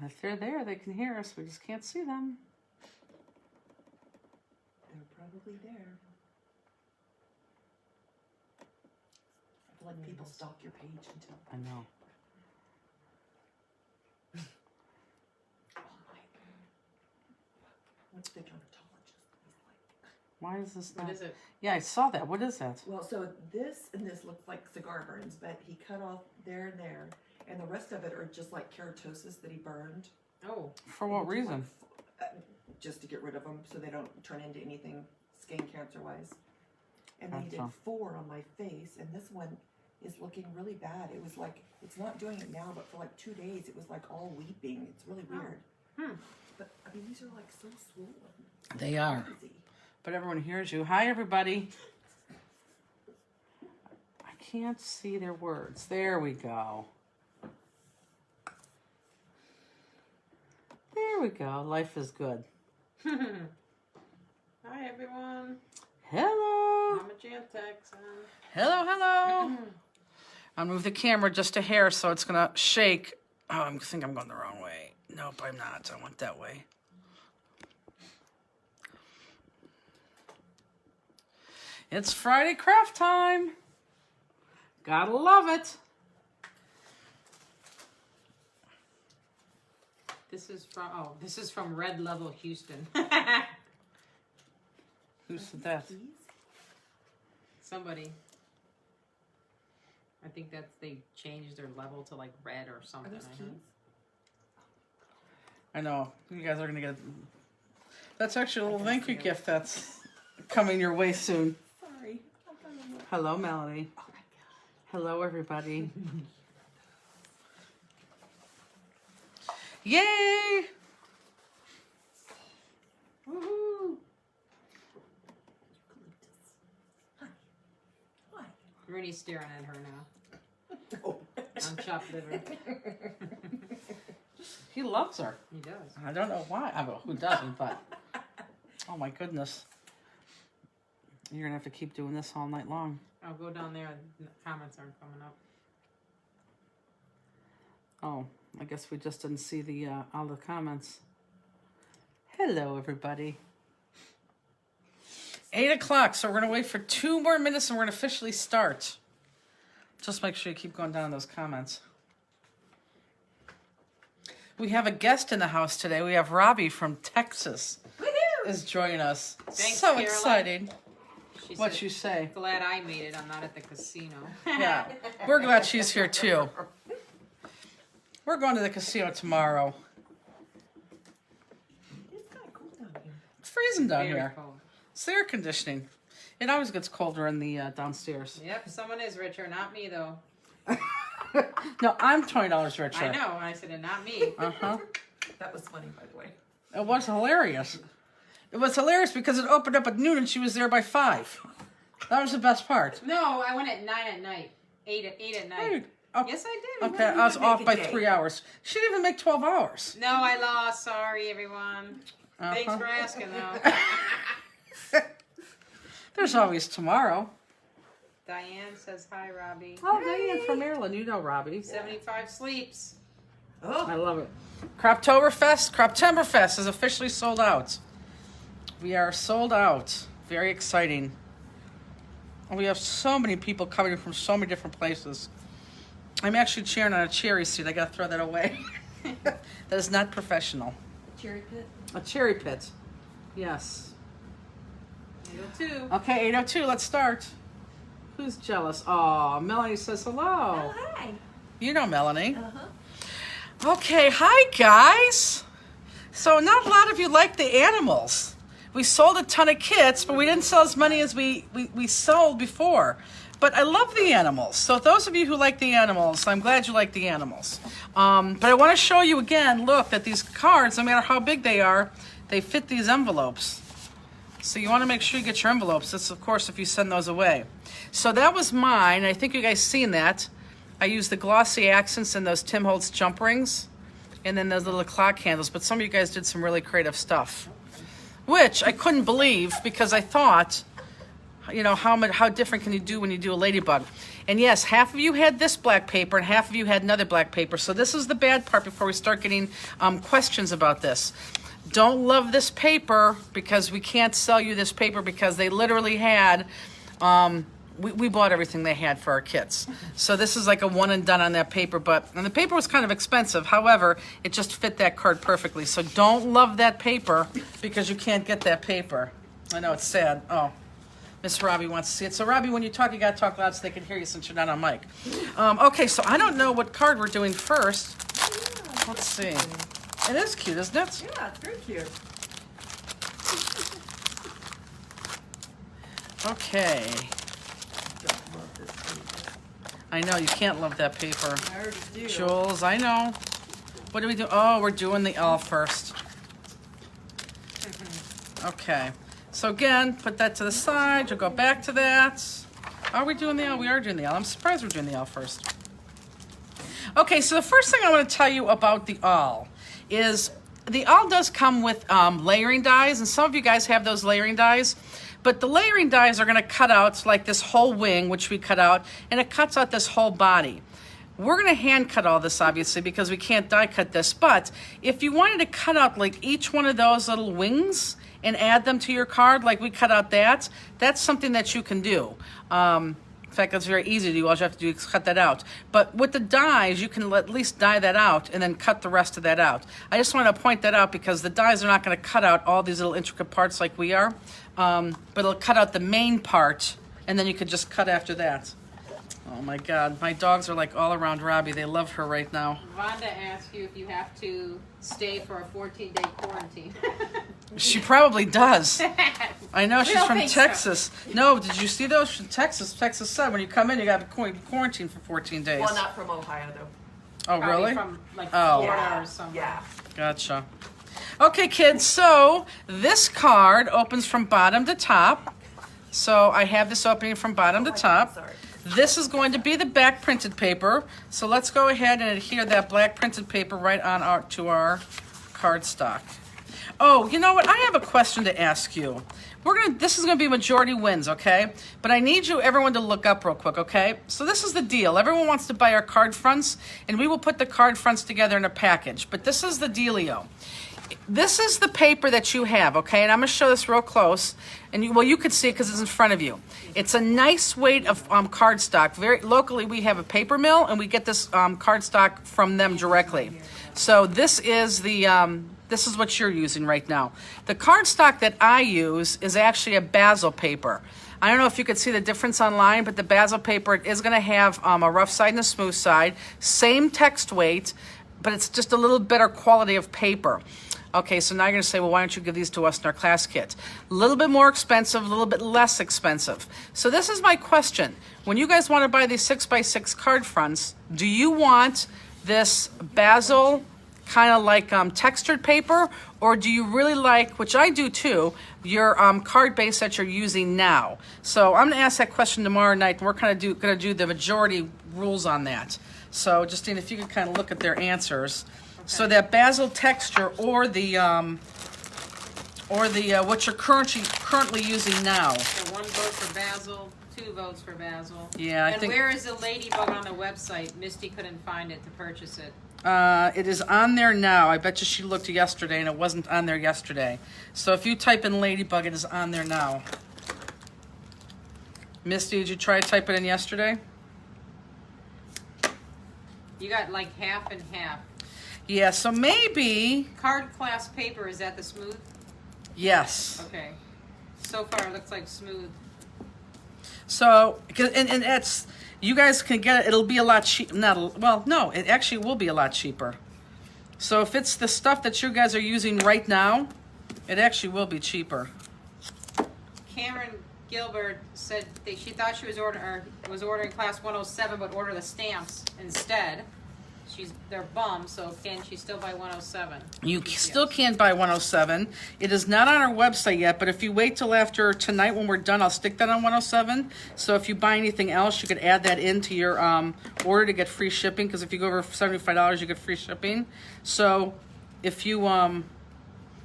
If they're there, they can hear us. We just can't see them. They're probably there. I feel like people stalk your page until. I know. What's the dermatologist? He's like. Why is this not? What is it? Yeah, I saw that. What is that? Well, so this and this looks like cigar burns, but he cut off there and there, and the rest of it are just like keratosis that he burned. Oh, For what reason? Just to get rid of them so they don't turn into anything skin cancer wise. And then he did Gotcha. 4 on my face, and this one is looking really bad. It was like, it's not doing it now, but for like 2 days, it was like all weeping. It's really weird. But I mean, these are like so swollen. They are. Crazy. But everyone hears you. Hi, everybody. I can't see their words. There we go. There we go. Life is good. hi everyone. Hello. Mama Jantex. Hello, hello. I'll move the camera just a hair so it's going to shake. Oh, I think I'm going the wrong way. Nope, I'm not. I went that way. It's Friday craft time. Gotta love it. This is from Red Level Houston. Who said that? Keys? Somebody. I think that's they changed their level to like red or Are something. those I keys? heard. I know. You guys are going to get... That's actually a little thank you gift that's coming your way soon. Sorry. Hello, Melanie. Oh my God. Hello, everybody. Yay! Woohoo! Eucalyptus. Hi. Hi. Rudy's staring at her now. Oh. On chopped liver. He loves her. He does. I don't know why. I mean, who doesn't, but... Oh, my goodness. You're going to have to keep doing this all night long. I'll go down there and the comments aren't coming up. Oh, I guess we just didn't see the all the comments. Hello, everybody. 8 o'clock, so we're going to wait for 2 more minutes and we're going to officially start. Just make sure you keep going down those comments. We have a guest in the house today. We have Robbie from Texas is joining us. Thanks, so Caroline. excited. She What'd said, you say? glad I made it. I'm not at the casino. Yeah, we're glad she's here too. We're going to the casino tomorrow. It's kind of cool down here. It's freezing down Very here. cold. It's the air conditioning. It always gets colder in the downstairs. Yep, someone is richer. Not me, though. No, I'm $20 richer. I know. I said it, not me. Uh-huh. That was funny, by the way. It was hilarious. It was hilarious because it opened up at noon and she was there by 5. That was the best part. No, I went at 9 at night. 8 at night. Oh, Yes, I did. okay, I was didn't off make by a day. 3 hours. She didn't even make 12 hours. No, I lost. Sorry, everyone. Thanks for asking, though. There's always tomorrow. Diane says hi, Robbie. Oh, Diane from Maryland. You know Robbie. 75 sleeps. I Oh, love it. Croptoberfest is officially sold out. We are sold out. Very exciting. And we have so many people coming from so many different places. I'm actually cheering on a cherry seat. I gotta throw that away. That is not professional. cherry pit. A cherry pit. Yes. 802. Okay, 8:02. Let's start. Who's jealous? Oh, Melanie says hello. Oh, hi. You know Melanie. Uh-huh. Okay, hi guys. So not a lot of you like the animals. We sold a ton of kits, but we didn't sell as many as we sold before. But I love the animals. So those of you who like the animals, I'm glad you like the animals. But I want to show you again, look, that these cards, no matter how big they are, they fit these envelopes. So you want to make sure you get your envelopes. That's, of course, if you send those away. So that was mine. I think you guys seen that. I used the glossy accents and those Tim Holtz jump rings. And then those little clock handles. But some of you guys did some really creative stuff. Which I couldn't believe because I thought, you know, how different can you do when you do a ladybug? And yes, half of you had this black paper and half of you had another black paper. So this is the bad part before we start getting questions about this. Don't love this paper because we can't sell you this paper because they literally had, we bought everything they had for our kids. So this is like a one and done on that paper, and the paper was kind of expensive. However, it just fit that card perfectly. So don't love that paper because you can't get that paper. I know, it's sad. Oh, Miss Robbie wants to see it. So Robbie, when you talk, you got to talk loud so they can hear you since you're not on mic. Okay, so I don't know what card we're doing first. Let's see. It is cute, isn't it? Yeah, it's very cute. Okay. Don't love this paper. I know, you can't love that paper. I already do. Jules, I know. What do we do? Oh, we're doing the L first. Okay. So again, put that to the side. You'll go back to that. Are we doing the L? We are doing the L. I'm surprised we're doing the L first. Okay, so the first thing I want to tell you about the awl is the awl does come with layering dies, and some of you guys have those layering dies. But the layering dies are going to cut out like this whole wing, which we cut out, and it cuts out this whole body. We're going to hand cut all this, obviously, because we can't die cut this. But if you wanted to cut out like each one of those little wings and add them to your card, like we cut out that, that's something that you can do. In fact, it's very easy to do. All you have to do is cut that out. But with the dies, you can at least die that out and then cut the rest of that out. I just want to point that out because the dies are not going to cut out all these little intricate parts like we are. But it'll cut out the main part, and then you could just cut after that. Oh my God, my dogs are like all around Robbie. They love her right now. Vonda asked you if you have to stay for a 14-day quarantine. She probably does. I know, she's don't from think so. Texas. No, did you see those from Texas? Texas said when you come in, you got to be quarantined for 14 days. Well, not from Ohio though. Oh, Probably really? From like Oh. Florida or something. Yeah. Gotcha. Okay, kids, so this card opens from bottom to top. So I have this opening from bottom to top. Sorry. This is going to be the back printed paper. So let's go ahead and adhere that black printed paper right on to our cardstock. Oh, you know what? I have a question to ask you. This is gonna be majority wins, okay? But I need everyone to look up real quick, okay? So this is the deal. Everyone wants to buy our card fronts, and we will put the card fronts together in a package. But this is the dealio. This is the paper that you have, okay? And I'm gonna show this real close. And you could see it because it's in front of you. It's a nice weight of cardstock. Very locally, we have a paper mill, and we get this cardstock from them directly. So this is this is what you're using right now. The cardstock that I use is actually a Bazzill paper. I don't know if you could see the difference online, but the Bazzill paper is going to have a rough side and a smooth side. Same text weight, but it's just a little better quality of paper. Okay, so now you're going to say, well, why don't you give these to us in our class kit? A little bit more expensive, a little bit less expensive. So this is my question. When you guys want to buy these 6x6 card fronts, do you want this Bazzill kind of like textured paper, or do you really like, which I do too, your card base that you're using now? So I'm going to ask that question tomorrow night, and we're kind of going to do the majority rules on that. So Justine, if you could kind of look at their answers. So that Bazzill texture or the what you're currently using now. So 1 vote for Bazzill, 2 votes for Bazzill. Yeah, I and think. where is the ladybug on the website? Misty couldn't find it to purchase it. It is on there now. I bet you she looked yesterday and it wasn't on there yesterday. So if you type in Ladybug, it is on there now. Misty, did you try to type it in yesterday? You got like half and half. Yeah, so maybe, Card class paper, is that the smooth? yes. Okay. So far it looks like smooth. So, and it's, you guys can get it, it'll be a lot cheap, well, no, it actually will be a lot cheaper. So if it's the stuff that you guys are using right now, it actually will be cheaper. Cameron Gilbert said that she thought she was ordering class 107, but order the stamps instead. They're bummed, so can she still buy 107? You still can't buy 107. It is not on our website yet, but if you wait till after tonight when we're done, I'll stick that on 107. So if you buy anything else, you could add that into your order to get free shipping, because if you go over $75, you get free shipping. So if you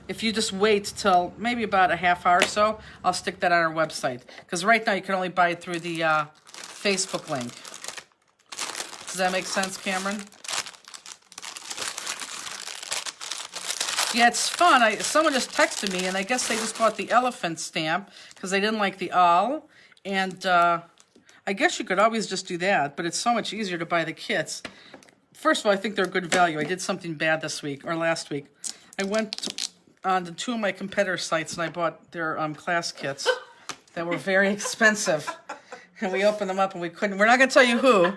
if you just wait till maybe about a half hour or so, I'll stick that on our website. Because right now you can only buy it through the Facebook link. Does that make sense, Cameron? Yeah, it's fun. Someone just texted me, and I guess they just bought the elephant stamp because they didn't like the owl. And I guess you could always just do that, but it's so much easier to buy the kits. First of all, I think they're good value. I did something bad this week, or last week. I went on to 2 of my competitor sites, and I bought their class kits that were very expensive. And we opened them up, and we're not going to tell you who,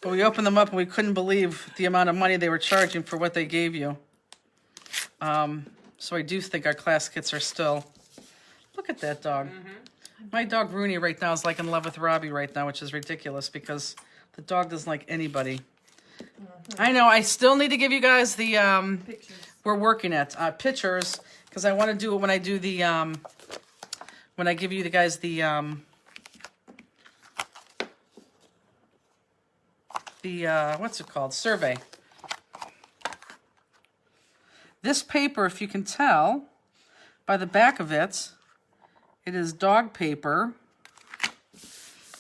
but we opened them up, and we couldn't believe the amount of money they were charging for what they gave you. So I do think our class kits are still... Look at that dog. My dog Rooney right now is like in love with Robbie right now, which is ridiculous because the dog doesn't like anybody. I know, I still need to give you guys the... Pictures. We're working at pictures because I want to do it when I do the... when I give you guys the what's it called? Survey. This paper, if you can tell by the back of it, it is dog paper.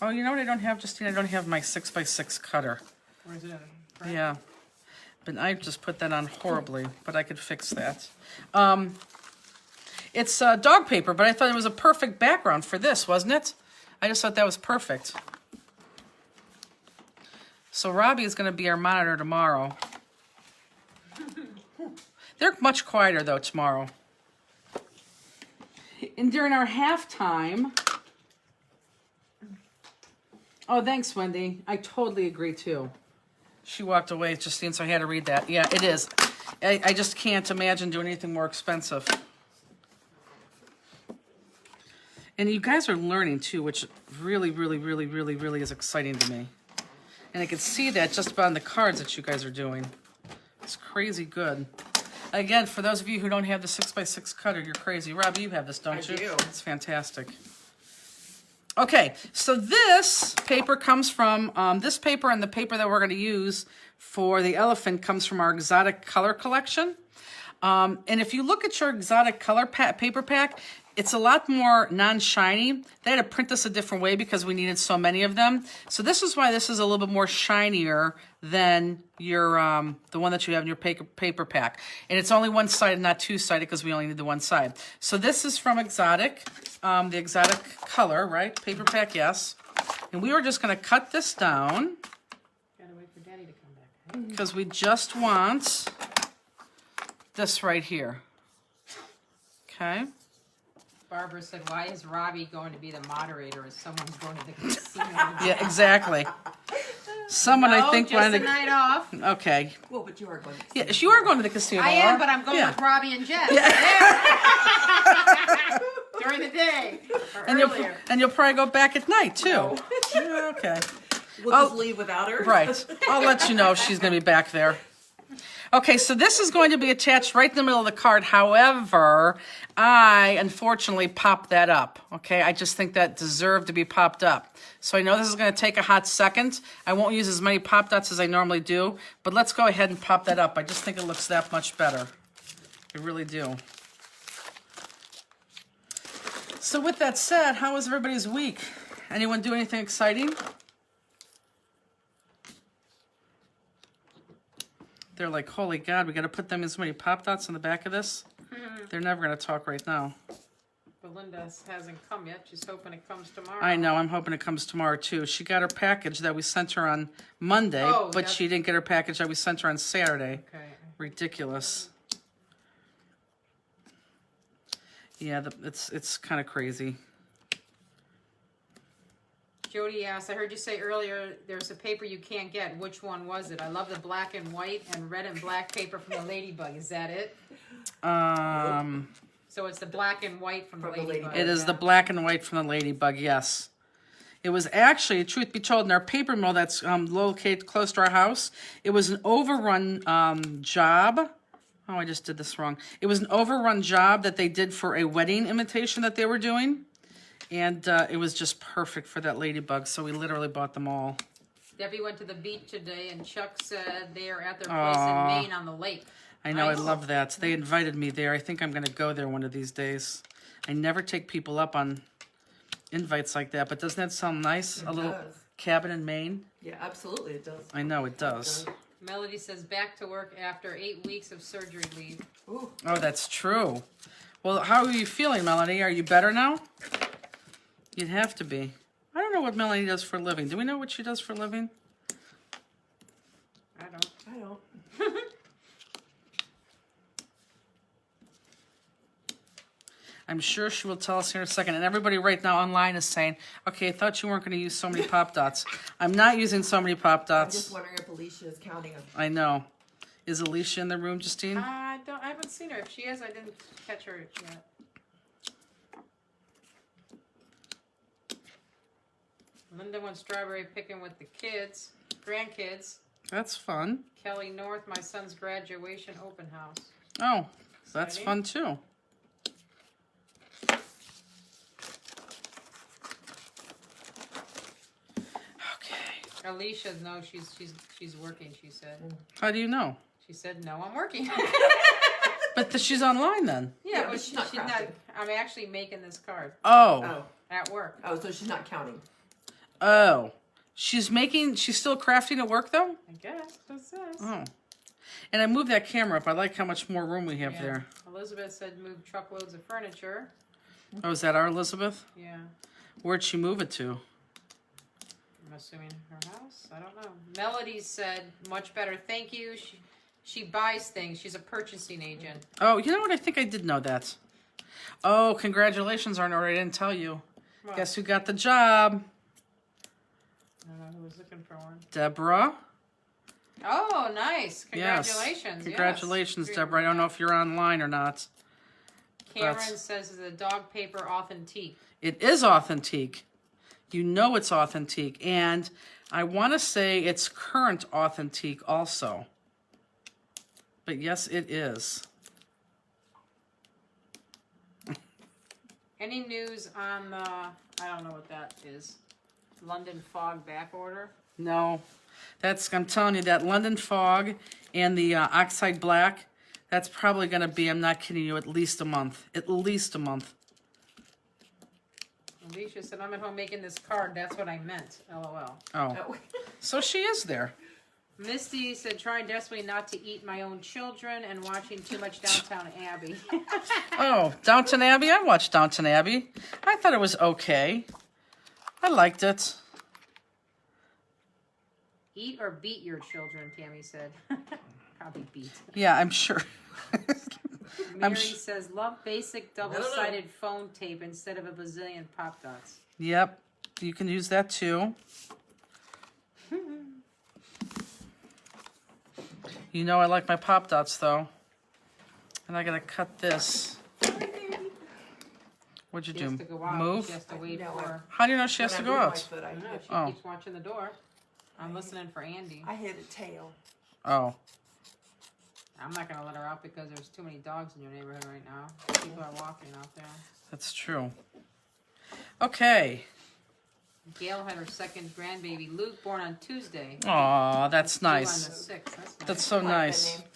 Oh, you know what I don't have, Justine? I don't have my 6x6 cutter. Where's it? Yeah. But I just put that on horribly, but I could fix that. It's dog paper, but I thought it was a perfect background for this, wasn't it? I just thought that was perfect. So Robbie is going to be our monitor tomorrow. They're much quieter, though, tomorrow. And during our halftime... Oh, thanks, Wendy. I totally agree, too. She walked away, Justine, so I had to read that. Yeah, it is. I just can't imagine doing anything more expensive. And you guys are learning, too, which really, really, really, really, really is exciting to me. And I can see that just about on the cards that you guys are doing. It's crazy good. Again, for those of you who don't have the 6x6 cutter, you're crazy. Robbie, you have this, don't you? I do. It's fantastic. Okay, so this paper comes from, this paper and the paper that we're going to use for the elephant comes from our exotic color collection. And if you look at your exotic color paper pack, it's a lot more non-shiny. They had to print this a different way because we needed so many of them. So this is why this is a little bit more shinier than your the one that you have in your paper pack. And it's only one-sided, not two-sided, because we only need the one side. So this is from Exotic, the Exotic color, right? Paper pack, yes. And we were just going to cut this down. Gotta wait for Daddy to come back. Because we just want this right here. Okay. Barbara said, why is Robbie going to be the moderator as someone's going to the casino? Yeah, exactly. Someone I think just wanted a night off. Okay. Well, but you are going to. Yes, you are going to the casino. I am, but I'm going Yeah. with Robbie and Jess. During the day. Or earlier. And you'll probably go back at night too. No. Yeah, okay. We'll just leave without her. Right. I'll let you know if she's going to be back there. Okay, so this is going to be attached right in the middle of the card. However, I unfortunately popped that up. Okay, I just think that deserved to be popped up. So I know this is going to take a hot second. I won't use as many pop dots as I normally do, but let's go ahead and pop that up. I just think it looks that much better. I really do. So with that said, how was everybody's week? Anyone do anything exciting? They're like, holy God, we got to put them in so many pop dots on the back of this. They're never going to talk right now. Belinda hasn't come yet. She's hoping it comes tomorrow. I know. I'm hoping it comes tomorrow, too. She got her package that we sent her on Monday, but yes. she didn't get her package that we sent her on Saturday. Okay. Ridiculous. Yeah, it's kind of crazy. Jody asked, I heard you say earlier there's a paper you can't get. Which one was it? I love the black and white and red and black paper from the Ladybug. Is that it? So it's the black and white from the Ladybug. It is the black and white from the Ladybug, yes. It was actually, truth be told, in our paper mill that's located close to our house, it was an overrun job. Oh, I just did this wrong. It was an overrun job that they did for a wedding invitation that they were doing. And it was just perfect for that Ladybug, so we literally bought them all. Debbie went to the beach today, and Chuck said they are at their place in Maine on the lake. I know, I Nice. love that. They invited me there. I think I'm going to go there one of these days. I never take people up on invites like that, but doesn't that sound nice? A little does. cabin in Maine? Yeah, absolutely, it does. I know, it does. Melody says back to work after 8 weeks of surgery leave. Ooh, Oh, that's true. Well, how are you feeling, Melanie? Are you better now? You'd have to be. I don't know what Melanie does for a living. Do we know what she does for a living? I don't. I don't. I'm sure she will tell us here in a second. And everybody right now online is saying, okay, I thought you weren't going to use so many Pop Dots. I'm not using so many Pop I'm Dots. just wondering if Alicia is counting them. I know. Is Alicia in the room, Justine? I haven't seen her. If she is, I didn't catch her yet. Linda went strawberry picking with the kids, grandkids. That's fun. Kelly North, my son's graduation open house. Oh, that's Exciting. fun too. Okay. Alicia, no, she's working. She said. How do you know? She said, no, I'm working. But she's online then. Yeah, but but she's not crafting. I'm actually making this card Oh. Oh, at work. oh, so she's not counting. Oh. She's still crafting at work though? I guess that's it. Oh. And I moved that camera up. I like how much more room we have Yeah. there. Elizabeth said move truckloads of furniture. Oh, is that our Elizabeth? Yeah, Where'd she move it to? I'm assuming her house. I don't know. Melody said much better. Thank you. She buys things. She's a purchasing agent. Oh, you know what? I think I did know that. Oh, congratulations, Arnold. I didn't tell you. What? Guess who got the job? I don't know who was looking for one. Deborah. Oh, nice! Congratulations. Yes. Yes. Congratulations, Great. Deborah. I don't know if you're online or not. Cameron That's- says the dog paper authentique. It is authentic. You know it's authentic. And I want to say it's current authentic also. But yes, it is. Any news on the? I don't know what that is. London Fog back order. No. I'm telling you, that London Fog and the Oxide Black, that's probably going to be, I'm not kidding you, at least a month. At least a month. Alicia said, I'm at home making this card. That's what I meant. LOL. Oh. Oh. So she is there. Misty said, trying desperately not to eat my own children and watching too much Downtown Abbey. Oh, Downton Abbey? I watched Downton Abbey. I thought it was okay. I liked it. Eat or beat your children, Tammy said. Probably beat. Yeah, I'm sure. Mary says, love basic double-sided phone tape instead of a bazillion Pop Dots. Yep, you can use that too. You know I like my Pop Dots though. And I gotta cut this. What'd you She has do? to go out. She Move? has to wait No, for her. How do you know she has When to I go move my out? foot, I don't know. She Oh. keeps watching the door. I'm listening for Andy. I hit a tail. Oh. I'm not going to let her out because there's too many dogs in your neighborhood right now. People are walking out there. That's true. Okay. Gail had her second grandbaby, Luke, born on Tuesday. Aw, that's Due on the nice. 6th. That's nice. That's so I like that nice. name.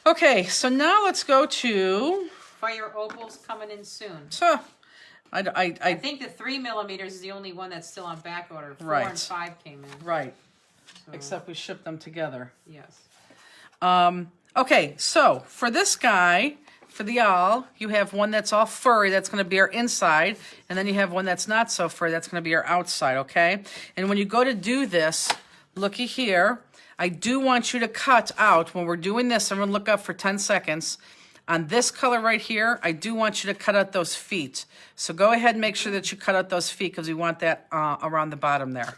Okay, so now let's go to. Fire Opal's coming in soon. So, I I think the 3mm is the only one that's still on back order. 4 Right. and 5 came in. right. So, Except we shipped them together. yes. Okay, so for this guy, for the owl, you have one that's all furry, that's going to be our inside, and then you have one that's not so furry, that's going to be our outside, okay? And when you go to do this, looky here, I do want you to cut out, when we're doing this, I'm going to look up for 10 seconds. On this color right here, I do want you to cut out those feet. So go ahead and make sure that you cut out those feet because we want that around the bottom there.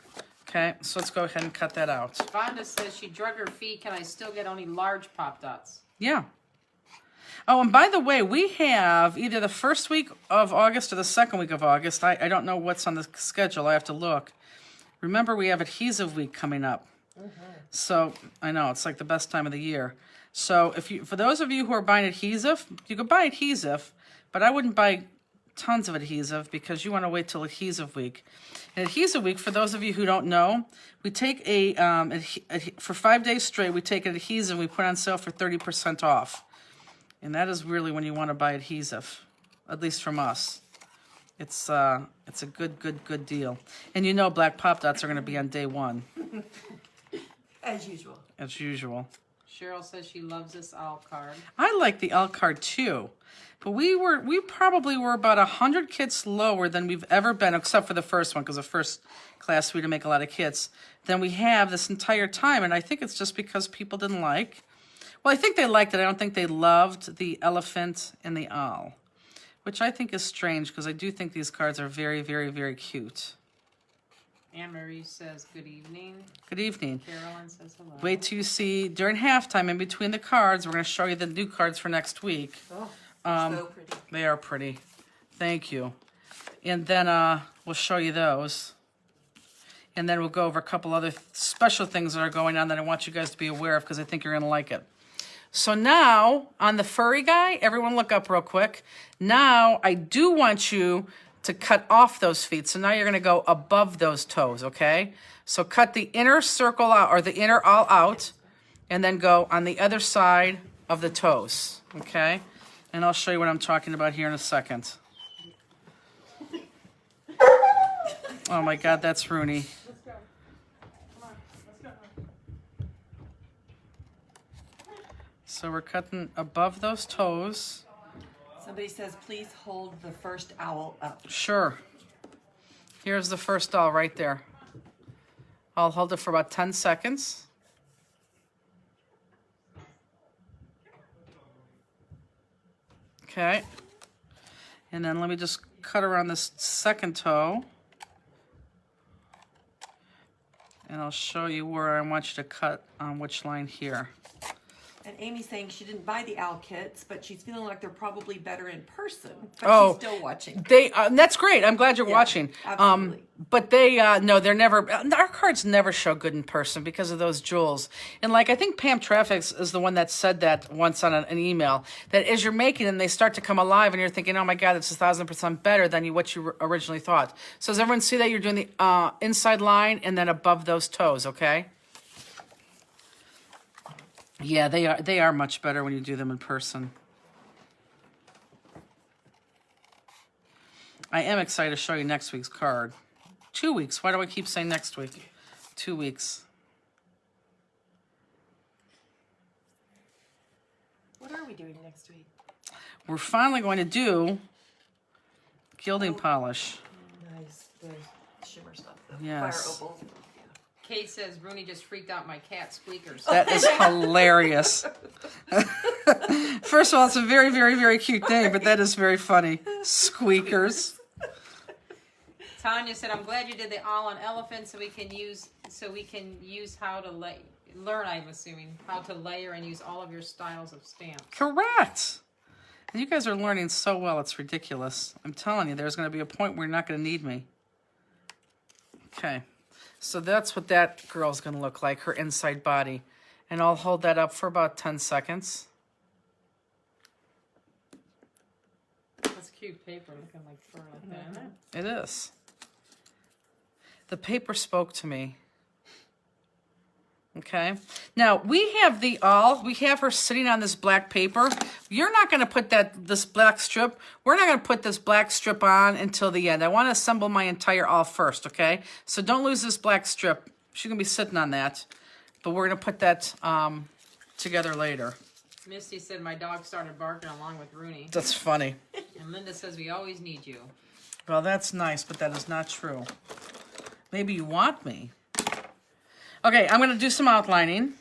Okay, so let's go ahead and cut that out. Vonda says she drug her feet. Can I still get only large Pop Dots? Yeah. Oh, and by the way, we have either the first week of August or the second week of August. I don't know what's on the schedule. I have to look. Remember, we have Adhesive Week coming up. So, I know, it's like the best time of the year. So, for those of you who are buying adhesive, you could buy adhesive, but I wouldn't buy tons of adhesive because you want to wait till adhesive week. And adhesive week, for those of you who don't know, we take for 5 days straight, we take an adhesive, we put on sale for 30% off. And that is really when you want to buy adhesive, at least from us. It's a good deal. And you know Black Pop Dots are going to be on day 1. As usual. As usual. Cheryl says she loves this owl card. I like the L card too. But we probably were about 100 kits lower than we've ever been, except for the first one, because the first class we didn't make a lot of kits, than we have this entire time. And I think it's just because people didn't like. Well, I think they liked it. I don't think they loved the elephant and the owl, which I think is strange because I do think these cards are very, very, very cute. Anne Marie says good evening. Good evening. Carolyn says hello. Wait till you see during halftime in between the cards. We're going to show you the new cards for next week. Oh, so pretty. They are pretty. Thank you. And then we'll show you those. And then we'll go over a couple other special things that are going on that I want you guys to be aware of because I think you're going to like it. So now, on the furry guy, everyone look up real quick. Now, I do want you to cut off those feet. So now you're going to go above those toes, okay? So cut the inner circle out, or the inner all out, and then go on the other side of the toes, okay? And I'll show you what I'm talking about here in a second. Oh my God, that's Rooney. Let's go. Come on, let's go. So we're cutting above those toes. Somebody says, please hold the first owl up. Sure. Here's the first doll right there. I'll hold it for about 10 seconds. Okay. And then let me just cut around this second toe. And I'll show you where I want you to cut on which line here. And Amy's saying she didn't buy the owl kits, but she's feeling like they're probably better in person. But Oh, she's still watching. That's great. I'm glad you're watching. Absolutely. But they, no, they're never, our cards never show good in person because of those jewels. And like, I think Pam Traffics is the one that said that once on an email, that as you're making them, they start to come alive and you're thinking, oh my God, it's 1,000% better than what you originally thought. So does everyone see that? You're doing the inside line and then above those toes, okay? Yeah, they are much better when you do them in person. I am excited to show you next week's card. 2 weeks. Why do I keep saying next week? 2 weeks. What are we doing next week? We're finally going to do gilding polish. Nice. The shimmer stuff. The Yes. fire opals. Kate says Rooney just freaked out my cat squeakers. That is hilarious. First of all, it's a very, very, very cute name, but that is very funny. Squeakers. Tanya said, "I'm glad you did the all on elephant, so we can use how to learn. I'm assuming how to layer and use all of your styles of stamps." Correct. And you guys are learning so well, it's ridiculous. I'm telling you, there's going to be a point where you're not going to need me. Okay. So that's what that girl's going to look like, her inside body. And I'll hold that up for about 10 seconds. That's cute paper, looking like fur like that. Isn't it? It is. The paper spoke to me. Okay. Now, we have her sitting on this black paper. You're not going to put this black strip. We're not going to put this black strip on until the end. I want to assemble my entire all first, okay? So don't lose this black strip. She's going to be sitting on that. But we're going to put that together later. Misty said my dog started barking along with Rooney. That's funny. And Linda says we always need you. Well, that's nice, but that is not true. Maybe you want me. Okay, I'm going to do some outlining.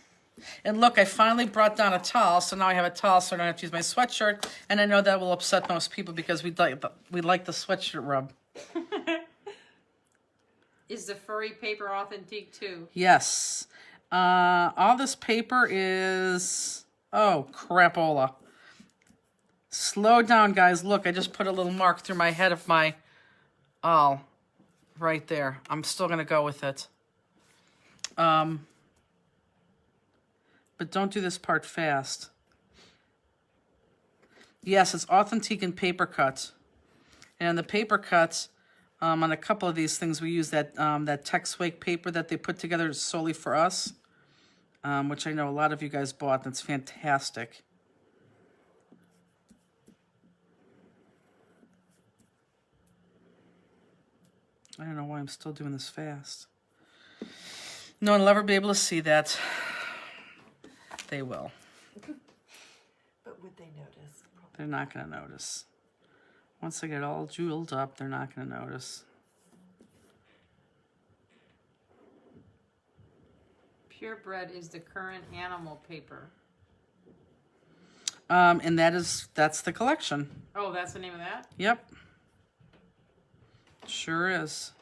And look, I finally brought down a towel, so now I have a towel so I don't have to use my sweatshirt. And I know that will upset most people because we like the sweatshirt rub. Is the furry paper authentic too? Yes. All this paper is... Oh, crapola. Slow down, guys. Look, I just put a little mark through my head of my awl. Right there. I'm still going to go with it. But don't do this part fast. Yes, it's authentic and paper cut. And the paper cuts on a couple of these things, we use that that Tex Wake paper that they put together solely for us, which I know a lot of you guys bought. That's fantastic. I don't know why I'm still doing this fast. No one will ever be able to see that. They will. But would they notice? They're not going to notice. Once they get all jeweled up, they're not going to notice. Purebred is the current animal paper. And that's the collection. Oh, that's the name of that? Yep. Sure is.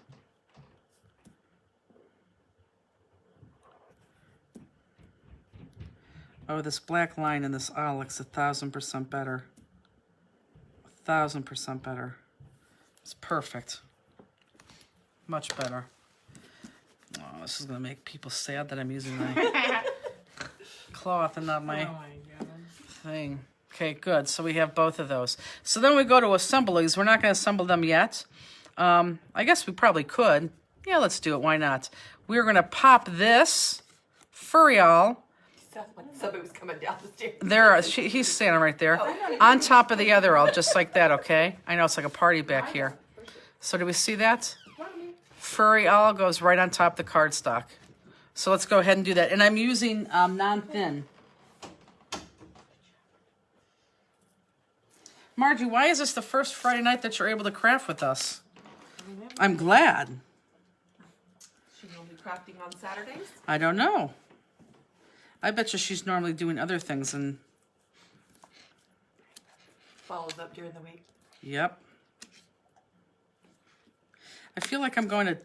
Oh, this black line in this aisle looks 1,000% better. 1,000% better. It's perfect. Much better. Oh, this is gonna make people sad that I'm using my cloth and not my Oh my god. thing. Okay, good. So we have both of those. So then we go to assemble these. We're not going to assemble them yet. I guess we probably could. Yeah, let's do it. Why not? We're going to pop this Furial. Sounds like somebody was coming down the stairs. There, he's standing right there. On top of the other all, just like that, okay? I know it's like a party back here. So do we see that? Furial goes right on top of the cardstock. So let's go ahead and do that. And I'm using non-thin. Margie, why is this the first Friday night that you're able to craft with us? I'm glad. She normally crafting on Saturdays. I don't know. I bet you she's normally doing other things and... Follows up during the week. Yep. I feel like I'm going a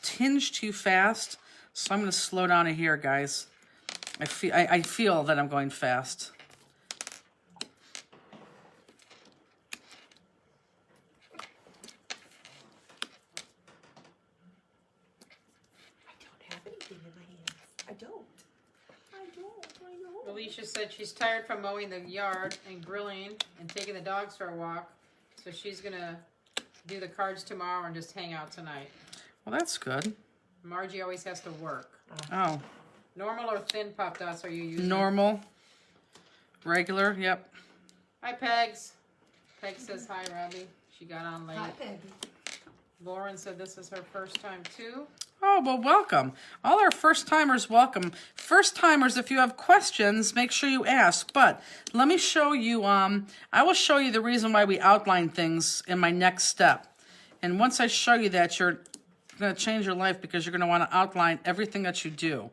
tinge too fast, so I'm going to slow down here, guys. I feel that I'm going fast. Alicia said she's tired from mowing the yard and grilling and taking the dogs for a walk, so she's gonna do the cards tomorrow and just hang out tonight. Well, that's good. Margie always has to work. Oh. Normal or thin pop dots are you using? Normal. Regular, yep. Hi, Pegs. Peg says hi, Robbie. She got on late. Hi, Peggy. Lauren said this is her first time, too. Oh, well, welcome. All our first-timers, welcome. First-timers, if you have questions, make sure you ask. But let me show you, I will show you the reason why we outline things in my next step. And once I show you that, you're going to change your life because you're going to want to outline everything that you do.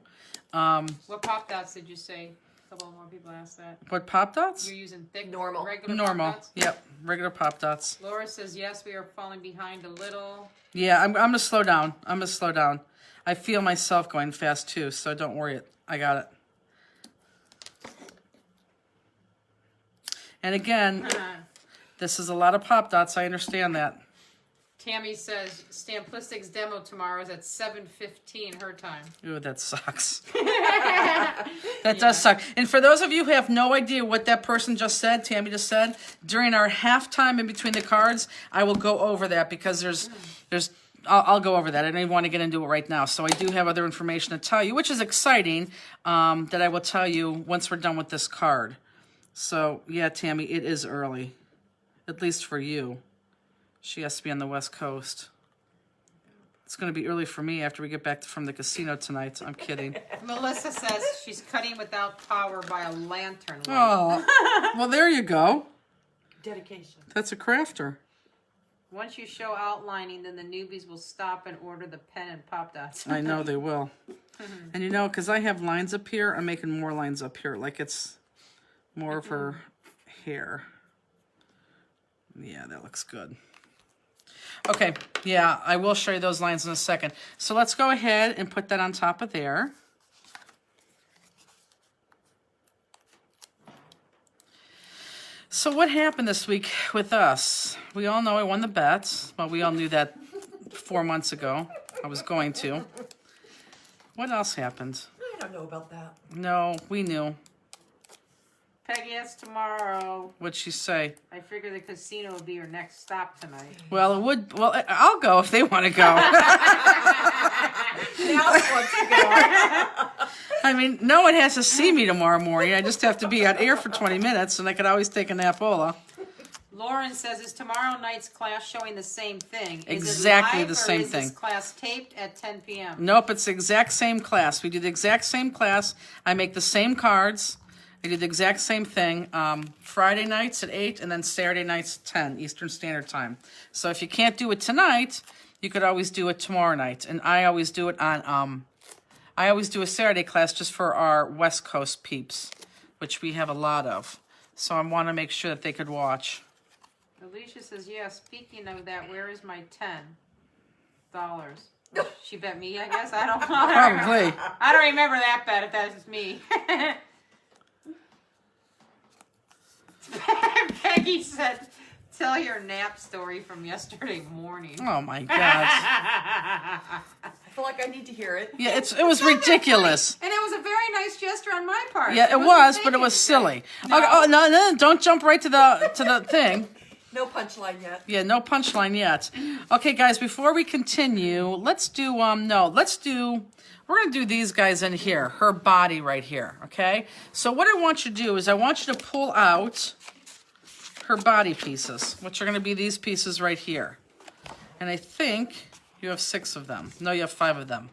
What pop dots did you say? A couple more people asked that. What pop dots? You're using thick, Normal. regular Normal. pop dots? Yep, regular pop dots. Laura says, yes, we are falling behind a little. Yeah, I'm going to slow down. I'm going to slow down. I feel myself going fast too, so don't worry. I got it. And again, this is a lot of pop dots. I understand that. Tammy says, Stamplistics demo tomorrow is at 7:15 her time. Ooh, that sucks. That does suck. And for those of you who have no idea what that person just said, Tammy just said, during our halftime in between the cards, I will go over that because I'll go over that. I don't even want to get into it right now. So I do have other information to tell you, which is exciting, that I will tell you once we're done with this card. So, yeah, Tammy, it is early, at least for you. She has to be on the West Coast. It's going to be early for me after we get back from the casino tonight. I'm kidding. Melissa says she's cutting without power by a lantern light. Oh, well, there you go. Dedication. That's a crafter. Once you show outlining, then the newbies will stop and order the pen and pop dots. I know they will. And you know, because I have lines up here, I'm making more lines up here. Like it's more of her hair. Yeah, that looks good. Okay, yeah, I will show you those lines in a second. So let's go ahead and put that on top of there. So what happened this week with us? We all know I won the bet. Well, we all knew that 4 months ago. I was going to. What else happened? I don't know about that. No, we knew. Peggy, it's tomorrow. What'd she say? I figure the casino will be your next stop tonight. Well, it would. Well, I'll go if they want to go. Now she wants to go. I mean, no one has to see me tomorrow morning. I just have to be on air for 20 minutes, and I could always take a napola. Lauren says, is tomorrow night's class showing the same thing? Is Exactly it live the same or is thing. this class taped at 10 p.m.? Nope, it's the exact same class. We do the exact same class. I make the same cards. I do the exact same thing. Friday nights at 8 and then Saturday nights at 10 Eastern Standard Time. So if you can't do it tonight, you could always do it tomorrow night. And I always do it on, I always do a Saturday class just for our West Coast peeps, which we have a lot of. So I want to make sure that they could watch. Alicia says, yeah, speaking of that, where is my $10? She bet me, I guess. I don't know. Probably. I don't remember that bet if that's me. Peggy said, tell your nap story from yesterday morning. Oh my God. I feel like I need to hear it. Yeah, it was ridiculous. And it was a very nice gesture on my part. Yeah, it wasn't was, but it thinking was silly. No. Oh, no, don't jump right to the thing. No punchline yet. Yeah, no punchline yet. Okay, guys, before we continue, let's do, we're going to do these guys in here, her body right here, okay? So what I want you to do is I want you to pull out her body pieces, which are going to be these pieces right here. And I think you have 6 of them. No, you have 5 of them.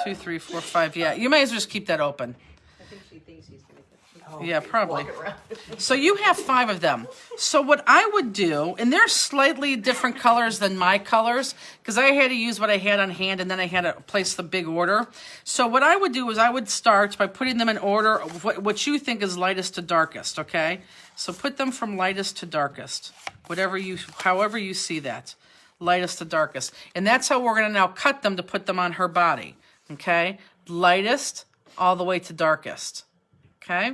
2, 3, 4, 5. Yeah, you may as well just keep that open. I think she thinks he's going to get Oh, Yeah, okay, probably. walk around. So you have 5 of them. So what I would do, and they're slightly different colors than my colors, because I had to use what I had on hand, and then I had to place the big order. So what I would do is I would start by putting them in order of what you think is lightest to darkest, okay? So put them from lightest to darkest, however you see that, lightest to darkest. And that's how we're going to now cut them to put them on her body, okay? Lightest all the way to darkest, okay?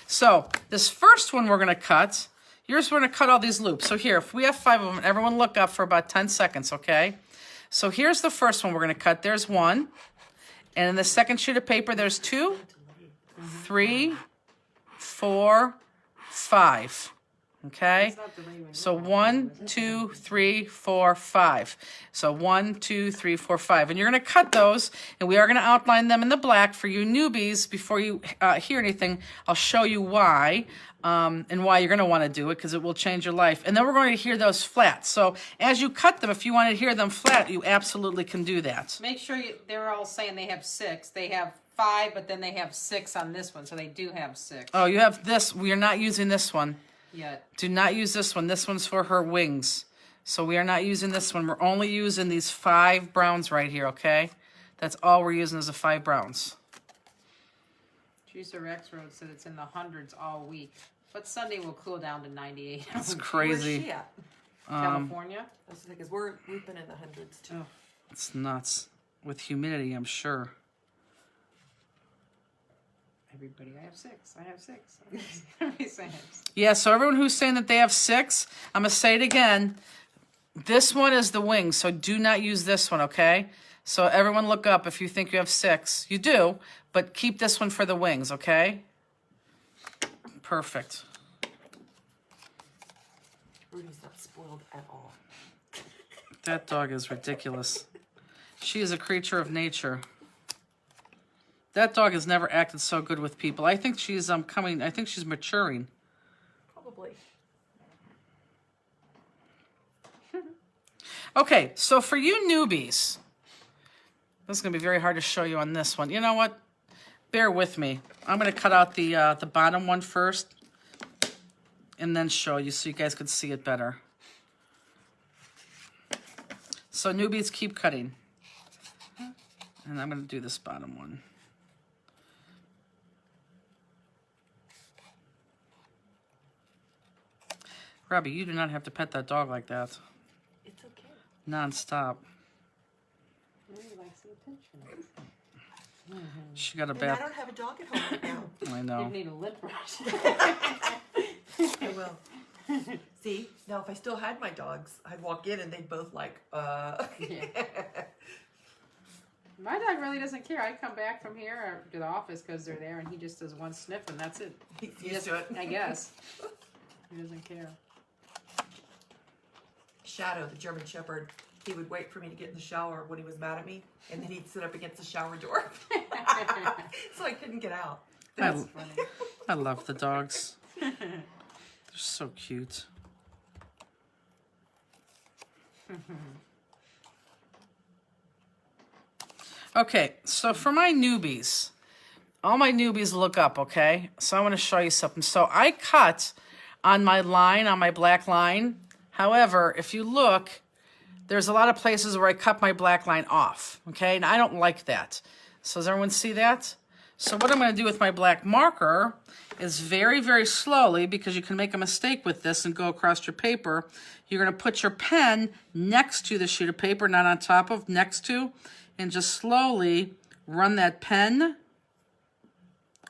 So this first one we're going to cut, we're going to cut all these loops. So here, if we have 5 of them, everyone look up for about 10 seconds, okay? So here's the first one we're going to cut. There's 1. And in the second sheet of paper, there's 2, 3, 4, 5. Okay? So 1, 2, 3, 4, 5. So 1, 2, 3, 4, 5. And you're going to cut those, and we are going to outline them in the black for you newbies. Before you hear anything, I'll show you why and why you're going to want to do it, because it will change your life. And then we're going to hear those flat. So as you cut them, if you want to hear them flat, you absolutely can do that. Make sure they're all saying they have 6. They have 5, but then they have 6 on this one, so they do have 6. Oh, you have this. We are not using this one. Yet. Do not use this one. This one's for her wings. So we are not using this one. We're only using these 5 browns right here, okay? That's all we're using is the 5 browns. Juicer X Road said it's in the hundreds all week. But Sunday will cool down to 98. That's Where's crazy. she at? California? Because we've been in the hundreds too. Oh. It's nuts. With humidity, I'm sure. Everybody, I have 6. I have 6. Everybody say it. Yeah, so everyone who's saying that they have 6, I'm going to say it again. This one is the wings, so do not use this one, okay? So everyone look up if you think you have 6. You do, but keep this one for the wings, okay? Perfect. Rudy's not spoiled at all. That dog is ridiculous. She is a creature of nature. That dog has never acted so good with people. I think she's I think she's maturing. Probably. Okay, so for you newbies, this is going to be very hard to show you on this one. You know what? Bear with me. I'm going to cut out the bottom one first and then show you so you guys could see it better. So newbies, keep cutting. And I'm going to do this bottom one. Robbie, you do not have to pet that dog like that. It's okay. Non-stop. Really likes the attention. She got a And I bath. don't have a dog at home right now. I You know. need a lip brush. I will. See, now if I still had my dogs, I'd walk in and they'd both like, Yeah. My dog really doesn't care. I come back from here to the office because they're there, and he just does one sniff, and that's it. He's used to it. I guess. He doesn't care. Shadow, the German Shepherd, he would wait for me to get in the shower when he was mad at me, and then he'd sit up against the shower door. So I couldn't get out. That's funny. I love the dogs. They're so cute. Okay, so for my newbies, all my newbies look up, okay? So I want to show you something. So I cut on my line, on my black line. However, if you look, there's a lot of places where I cut my black line off, okay? And I don't like that. So does everyone see that? So what I'm going to do with my black marker is very, very slowly, because you can make a mistake with this and go across your paper, you're going to put your pen next to the sheet of paper, not on top of, next to, and just slowly run that pen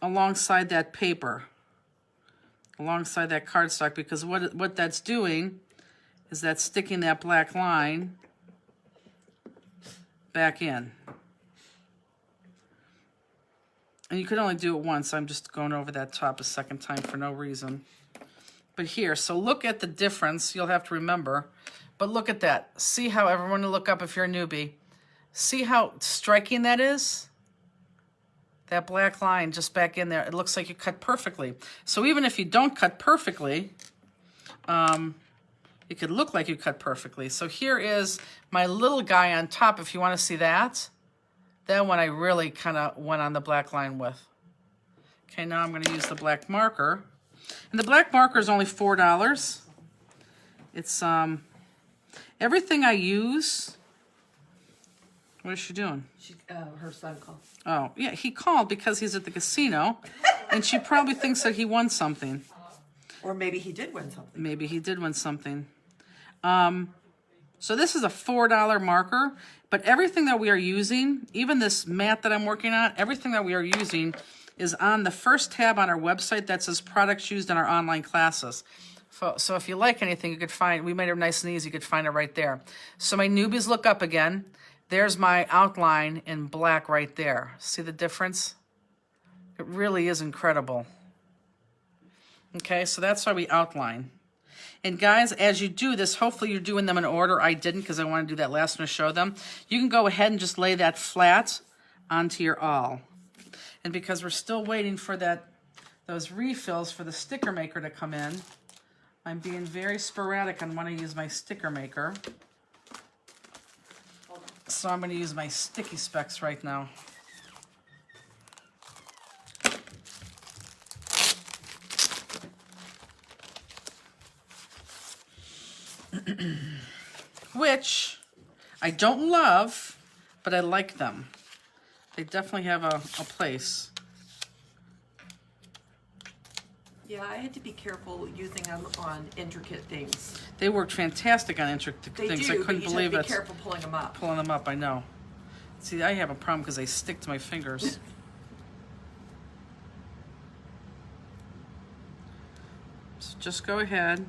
alongside that paper, alongside that cardstock, because what that's doing is that's sticking that black line back in. And you could only do it once. I'm just going over that top a second time for no reason. But here, so look at the difference. You'll have to remember. But look at that. See how everyone will look up if you're a newbie. See how striking that is? That black line just back in there. It looks like you cut perfectly. So even if you don't cut perfectly, it could look like you cut perfectly. So here is my little guy on top, if you want to see that. That one I really kind of went on the black line with. Okay, now I'm going to use the black marker. And the black marker is only $4. It's everything I use. What is she doing? Her son called. Oh, yeah, he called because he's at the casino, and she probably thinks that he won something. Or maybe he did win something. Maybe he did win something. So this is a $4 marker, but everything that we are using, even this mat that I'm working on, everything that we are using is on the first tab on our website that says products used in our online classes. So if you like anything, you could find, we made it nice and easy, you could find it right there. So my newbies look up again. There's my outline in black right there. See the difference? It really is incredible. Okay, so that's why we outline. And guys, as you do this, hopefully you're doing them in order. I didn't because I want to do that last one to show them. You can go ahead and just lay that flat onto your awl. And because we're still waiting for those refills for the sticker maker to come in, I'm being very sporadic on when I use my sticker maker. So I'm going to use my sticky specs right now. Which I don't love, but I like them. They definitely have a place. Yeah, I had to be careful using them on intricate things. They worked fantastic on intricate They things. do, I couldn't but believe you it. have to be careful pulling them up. Pulling them up, I know. See, I have a problem because they stick to my fingers. So just go ahead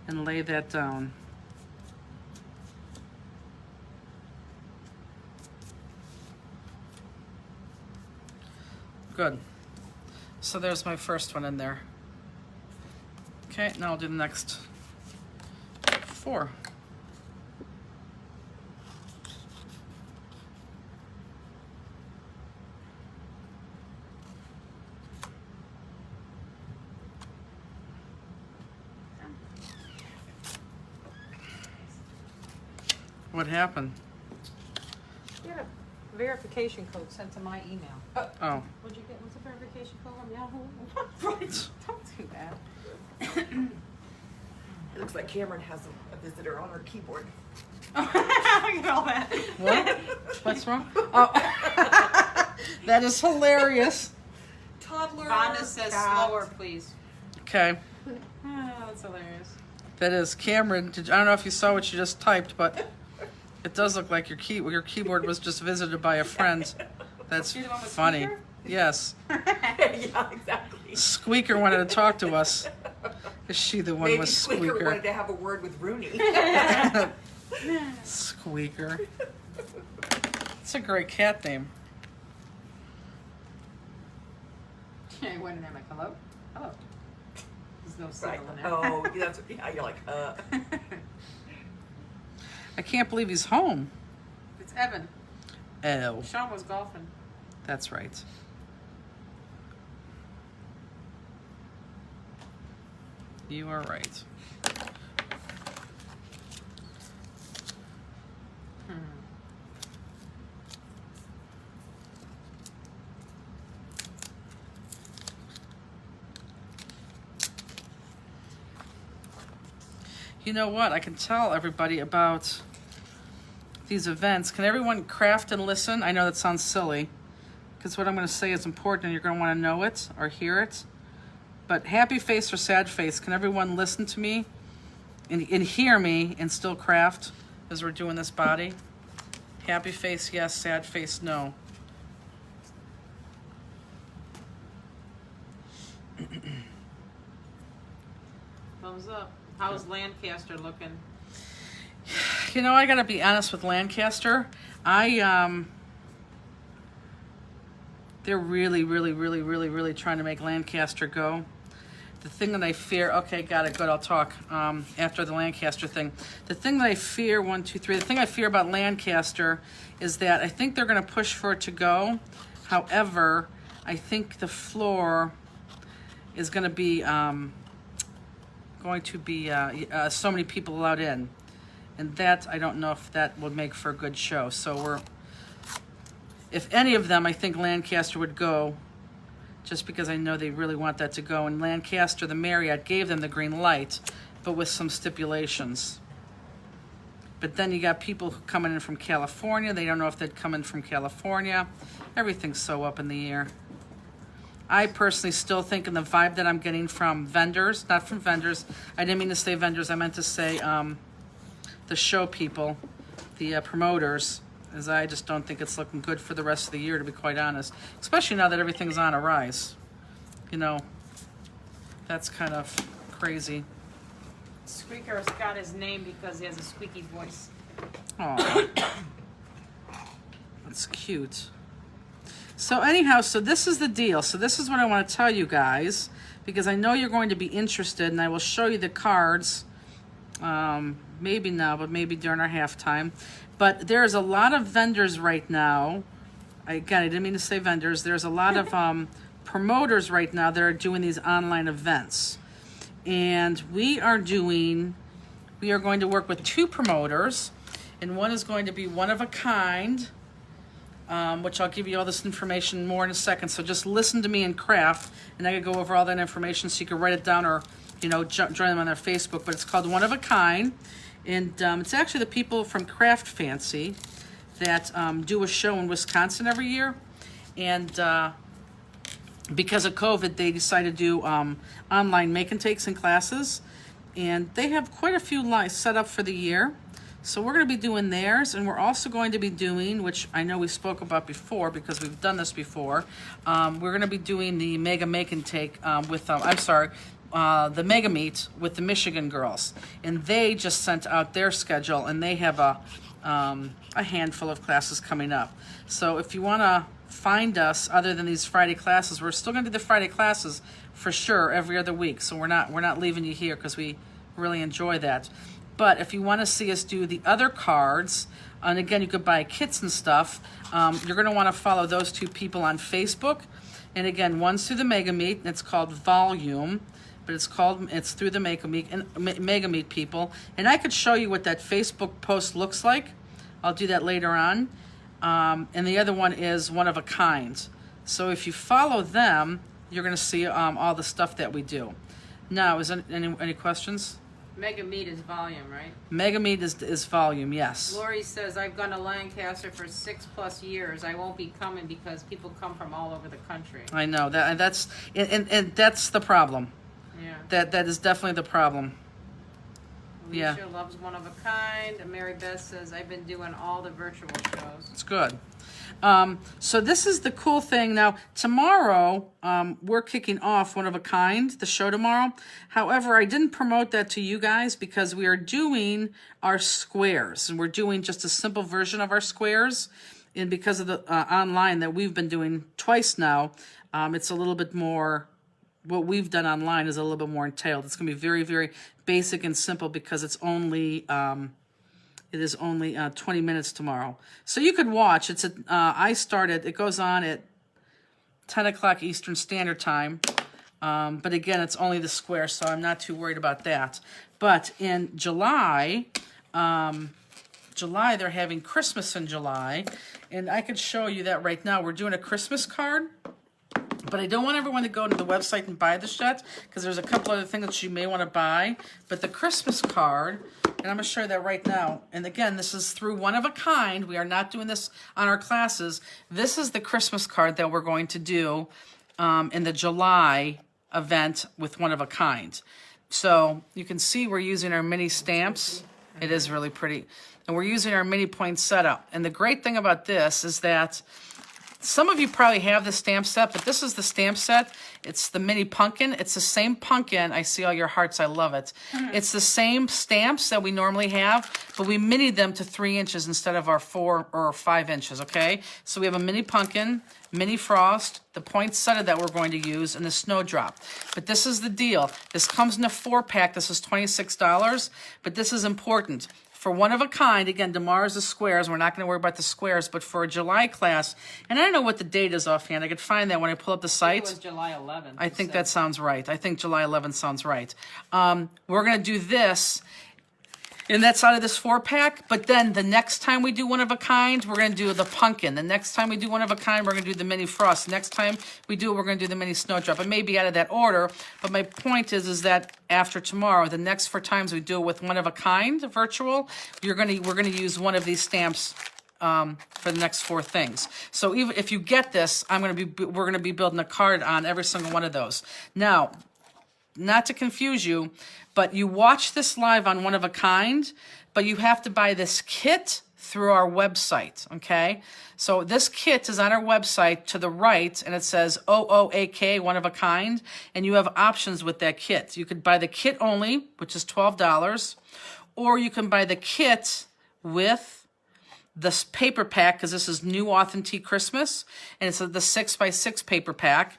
and lay that down. Good. So there's my first one in there. Okay, now I'll do the next 4. What happened? Get a verification code sent to my email. Oh. What'd you get? What's a verification code from Yahoo? Right. Don't do that. It looks like Cameron has a visitor on her keyboard. Look at all that. What? What's wrong? Oh. That is hilarious. Toddler. Vonda says cat. slower, please. Okay. Oh, that's hilarious. That is Cameron. I don't know if you saw what you just typed, but it does look like your keyboard was just visited by a friend. That's You're the one with funny. Squeaker? Yes. Yeah, exactly. Squeaker wanted to talk to us. Is she the one Maybe with Squeaker Squeaker? wanted to have a word with Rooney. Squeaker. It's a great cat name. I went in there like, hello? Hello. There's no Right. signal in there. Oh, that's yeah. You're like, I can't believe he's home. It's Evan. Oh, Sean was golfing. that's right. You are right. You know what? I can tell everybody about these events. Can everyone craft and listen? I know that sounds silly, because what I'm going to say is important and you're going to want to know it or hear it. But happy face or sad face, can everyone listen to me and hear me and still craft as we're doing this body? Happy face, yes. Sad face, no. Thumbs up. How's Lancaster looking? You know, I gotta be honest with Lancaster. They're really trying to make Lancaster go. The thing that I fear, okay, got it, good, I'll talk after the Lancaster thing. The thing that I fear, the thing I fear about Lancaster is that I think they're gonna push for it to go. However, I think the floor is gonna be, so many people allowed in. And that, I don't know if that would make for a good show. So if any of them, I think Lancaster would go, just because I know they really want that to go. And Lancaster, the Marriott, gave them the green light, but with some stipulations. But then you got people coming in from California. They don't know if they'd come in from California. Everything's so up in the air. I personally still think in the vibe that I'm getting from vendors, not from vendors. I didn't mean to say vendors. I meant to say the show people, the promoters, as I just don't think it's looking good for the rest of the year, to be quite honest. Especially now that everything's on a rise. You know, that's kind of crazy. Squeaker's got his name because he has a squeaky voice. Aw. That's cute. So anyhow, so this is the deal. So this is what I want to tell you guys, because I know you're going to be interested, and I will show you the cards, maybe now, but maybe during our halftime. But there's a lot of vendors right now. Again, I didn't mean to say vendors. There's a lot of promoters right now that are doing these online events. And we are going to work with 2 promoters, and one is going to be one of a kind, which I'll give you all this information more in a second. So just listen to me and craft, and I can go over all that information so you can write it down or, you know, join them on their Facebook. But it's called One of a Kind, and it's actually the people from Craft Fancy that do a show in Wisconsin every year. And because of COVID, they decided to do online make and takes and classes, and they have quite a few lines set up for the year. So we're going to be doing theirs, and we're also going to be doing, which I know we spoke about before because we've done this before, we're going to be doing the Mega Make and Take with, the Mega Meet with the Michigan girls. And they just sent out their schedule, and they have a handful of classes coming up. So if you want to find us other than these Friday classes, we're still going to do the Friday classes for sure every other week. So we're not leaving you here because we really enjoy that. But if you want to see us do the other cards, and again, you could buy kits and stuff, you're going to want to follow those 2 people on Facebook. And again, one's through the Mega Meet, and it's called Volume, but it's through the Mega Meet people. And I could show you what that Facebook post looks like. I'll do that later on. And the other one is One of a Kind. So if you follow them, you're going to see all the stuff that we do. Now, is there any questions? Mega Meet is volume, right? Mega Meet is volume, yes. Lori says, I've gone to Lancaster for 6+ years. I won't be coming because people come from all over the country. I know that's that's the problem. Yeah. That is definitely the problem. Alicia Yeah. loves One of a Kind. And Mary Beth says, I've been doing all the virtual shows. It's good. So this is the cool thing. Now, tomorrow, we're kicking off One of a Kind, the show tomorrow. However, I didn't promote that to you guys because we are doing our squares. And we're doing just a simple version of our squares. and because of the online that we've been doing twice now, it's a little bit more, what we've done online is a little bit more entailed. It's going to be very, very basic and simple because it's only, it is only 20 minutes tomorrow. So you could watch. It's it goes on at 10 o'clock Eastern Standard Time. But again, it's only the square, so I'm not too worried about that. But in July, they're having Christmas in July, and I could show you that right now. We're doing a Christmas card, but I don't want everyone to go to the website and buy this yet, because there's a couple other things that you may want to buy. But the Christmas card, and I'm going to show you that right now. And again, this is through One of a Kind. We are not doing this on our classes. This is the Christmas card that we're going to do in the July event with One of a Kind. So you can see we're using our mini stamps. It is really pretty. And we're using our mini poinsettia. And the great thing about this is that some of you probably have the stamp set, but this is the stamp set. It's the mini pumpkin. It's the same pumpkin. I see all your hearts. I love it. It's the same stamps that we normally have, but we minied them to 3 inches instead of our 4 or 5 inches, okay? So we have a mini pumpkin, mini frost, the poinsettia that we're going to use, and the snowdrop. But this is the deal. This comes in a 4-pack. This is $26, but this is important. For One of a Kind, again, tomorrow's the squares. We're not going to worry about the squares, but for a July class, and I don't know what the date is offhand. I could find that when I pull up the site. It was July 11th. I think that sounds right. I think July 11th sounds right. We're going to do this, and that's out of this 4-pack, but then the next time we do One of a Kind, we're going to do the pumpkin. The next time we do One of a Kind, we're going to do the mini frost. The next time we do it, we're going to do the mini snowdrop. It may be out of that order, but my point is that after tomorrow, the next 4 times we do it with One of a Kind virtual, we're going to use one of these stamps for the next 4 things. So even if you get this, we're going to be building a card on every single one of those. Now, not to confuse you, but you watch this live on One of a Kind, but you have to buy this kit through our website, okay? So this kit is on our website to the right, and it says OOAK, One of a Kind, and you have options with that kit. You could buy the kit only, which is $12, or you can buy the kit with this paper pack, because this is New Authentique Christmas, and it's the 6x6 paper pack.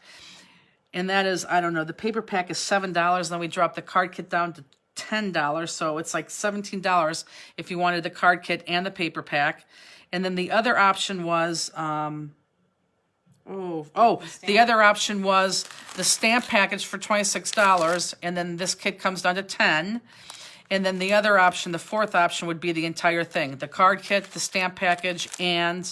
And that is, I don't know, the paper pack is $7, and then we dropped the card kit down to $10, so it's like $17 if you wanted the card kit and the paper pack. And then the other option was, the other option was the stamp package for $26, and then this kit comes down to $10. And then the other option, the 4th option, would be the entire thing, the card kit, the stamp package, and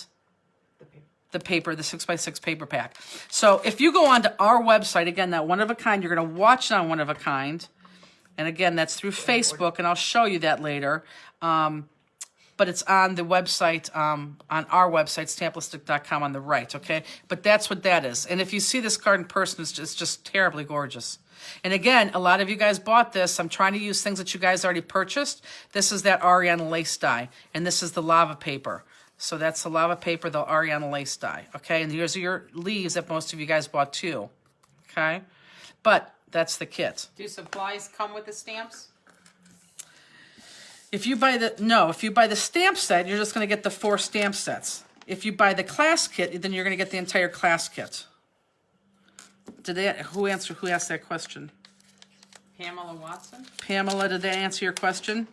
the paper, the 6x6 paper pack. So if you go onto our website, again, that One of a Kind, you're going to watch it on One of a Kind. And again, that's through Facebook, and I'll show you that later. But it's on the website, on our website, Stamplistic.com on the right, okay? But that's what that is. And if you see this card in person, it's just terribly gorgeous. And again, a lot of you guys bought this. I'm trying to use things that you guys already purchased. This is that Ariana lace die, and this is the lava paper. So that's the lava paper, the Ariana lace die, okay? And here's your leaves that most of you guys bought too, okay? But that's the kit. Do supplies come with the stamps? If you buy the stamp set, you're just going to get the 4 stamp sets. If you buy the class kit, then you're going to get the entire class kit. Who asked that question? Pamela Watson? Pamela, did they answer your question?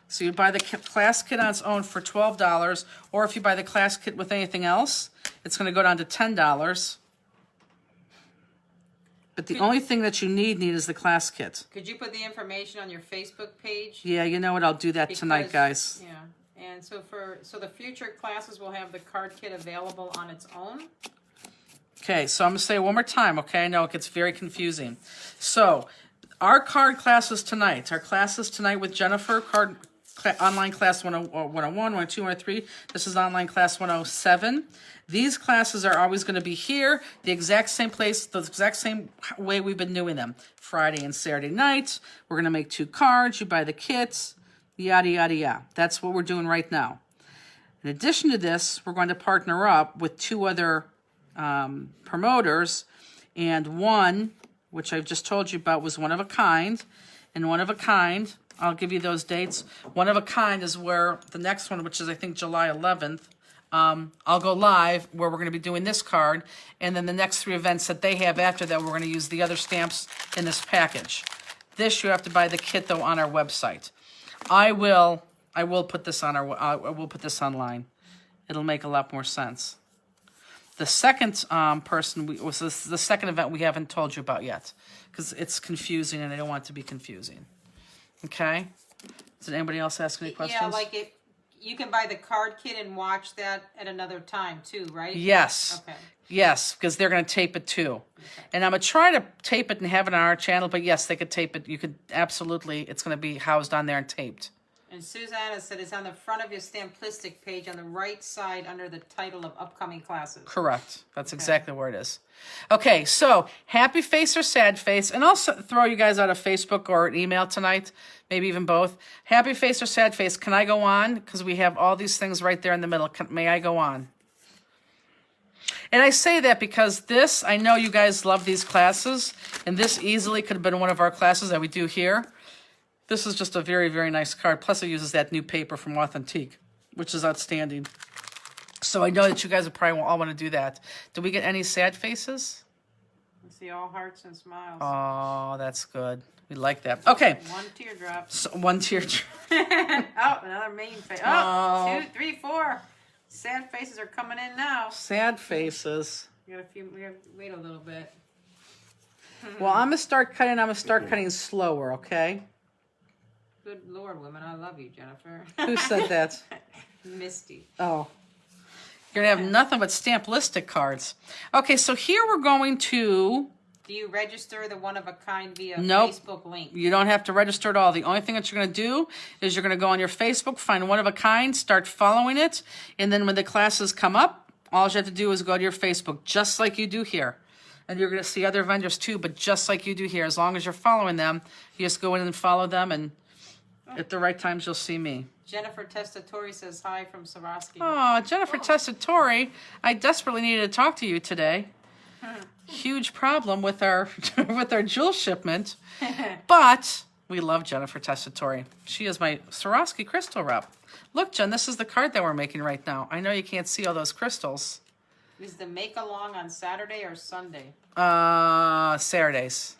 So you buy the class kit on its own for $12, or if you buy the class kit with anything else, it's going to go down to $10. But the only thing that you need is the class kit. Could you put the information on your Facebook page? Yeah, you know what? I'll do that tonight, guys. Yeah, and so the future classes will have the card kit available on its own. Okay, so I'm going to say it one more time, okay? I know it gets very confusing. So our card classes tonight, with Jennifer, online class 101, 102, 103. This is online class 107. These classes are always going to be here, the exact same place, the exact same way we've been doing them. Friday and Saturday nights. We're going to make 2 cards. You buy the kits, yada, yada, yada. That's what we're doing right now. In addition to this, we're going to partner up with 2 other promoters, and one, which I've just told you about, was One of a Kind. And One of a Kind, I'll give you those dates. One of a Kind is where the next one, which is I think July 11th, I'll go live where we're going to be doing this card, and then the next 3 events that they have after that, we're going to use the other stamps in this package. This you have to buy the kit though on our website. I will put this on I will put this online. It'll make a lot more sense. The second the second event we haven't told you about yet because it's confusing and I don't want it to be confusing. Okay. Did anybody else ask any questions? Yeah, like you can buy the card kit and watch that at another time too, right? Yes. Okay. Yes, because they're going to tape it too. Okay. And I'm going to try to tape it and have it on our channel, but yes, they could tape it. You could absolutely, it's going to be housed on there and taped. And Susanna said it's on the front of your Stamplistic page on the right side under the title of upcoming classes. Correct. That's exactly where it is. Okay, so happy face or sad face, and I'll throw you guys out a Facebook or an email tonight, maybe even both. Happy face or sad face, can I go on? Because we have all these things right there in the middle. May I go on? And I say that because this, I know you guys love these classes, and this easily could have been one of our classes that we do here. This is just a very, very nice card. Plus, it uses that new paper from Authentique, which is outstanding. So I know that you guys will probably all want to do that. Did we get any sad faces? I see all hearts and smiles. Oh, that's good. We like that. Okay. 1 teardrop. So, 1 teardrop. Oh, another main face. Oh, 2, 3, 4. Sad faces are coming in now. Sad faces. We got a few. We have to wait a little bit. Well, I'm going to start cutting. I'm going to start cutting slower, okay? Good Lord, women, I love you, Jennifer. Who said that? Misty. Oh. You're going to have nothing but Stamplistic cards. Okay, so here we're going to... Do you register the one-of-a-kind via Nope. Facebook link? You don't have to register at all. The only thing that you're going to do is you're going to go on your Facebook, find one of a kind, start following it, and then when the classes come up, all you have to do is go to your Facebook, just like you do here. And you're going to see other vendors too, but just like you do here. As long as you're following them, you just go in and follow them, and at the right times, you'll see me. Jennifer Testatori says hi from Swarovski. Oh, Jennifer Testatori, I desperately needed to talk to you today. Huge problem with our with our jewel shipment, but we love Jennifer Testatori. She is my Swarovski crystal rep. Look, Jen, this is the card that we're making right now. I know you can't see all those crystals. Is the make-along on Saturday or Sunday? Saturdays.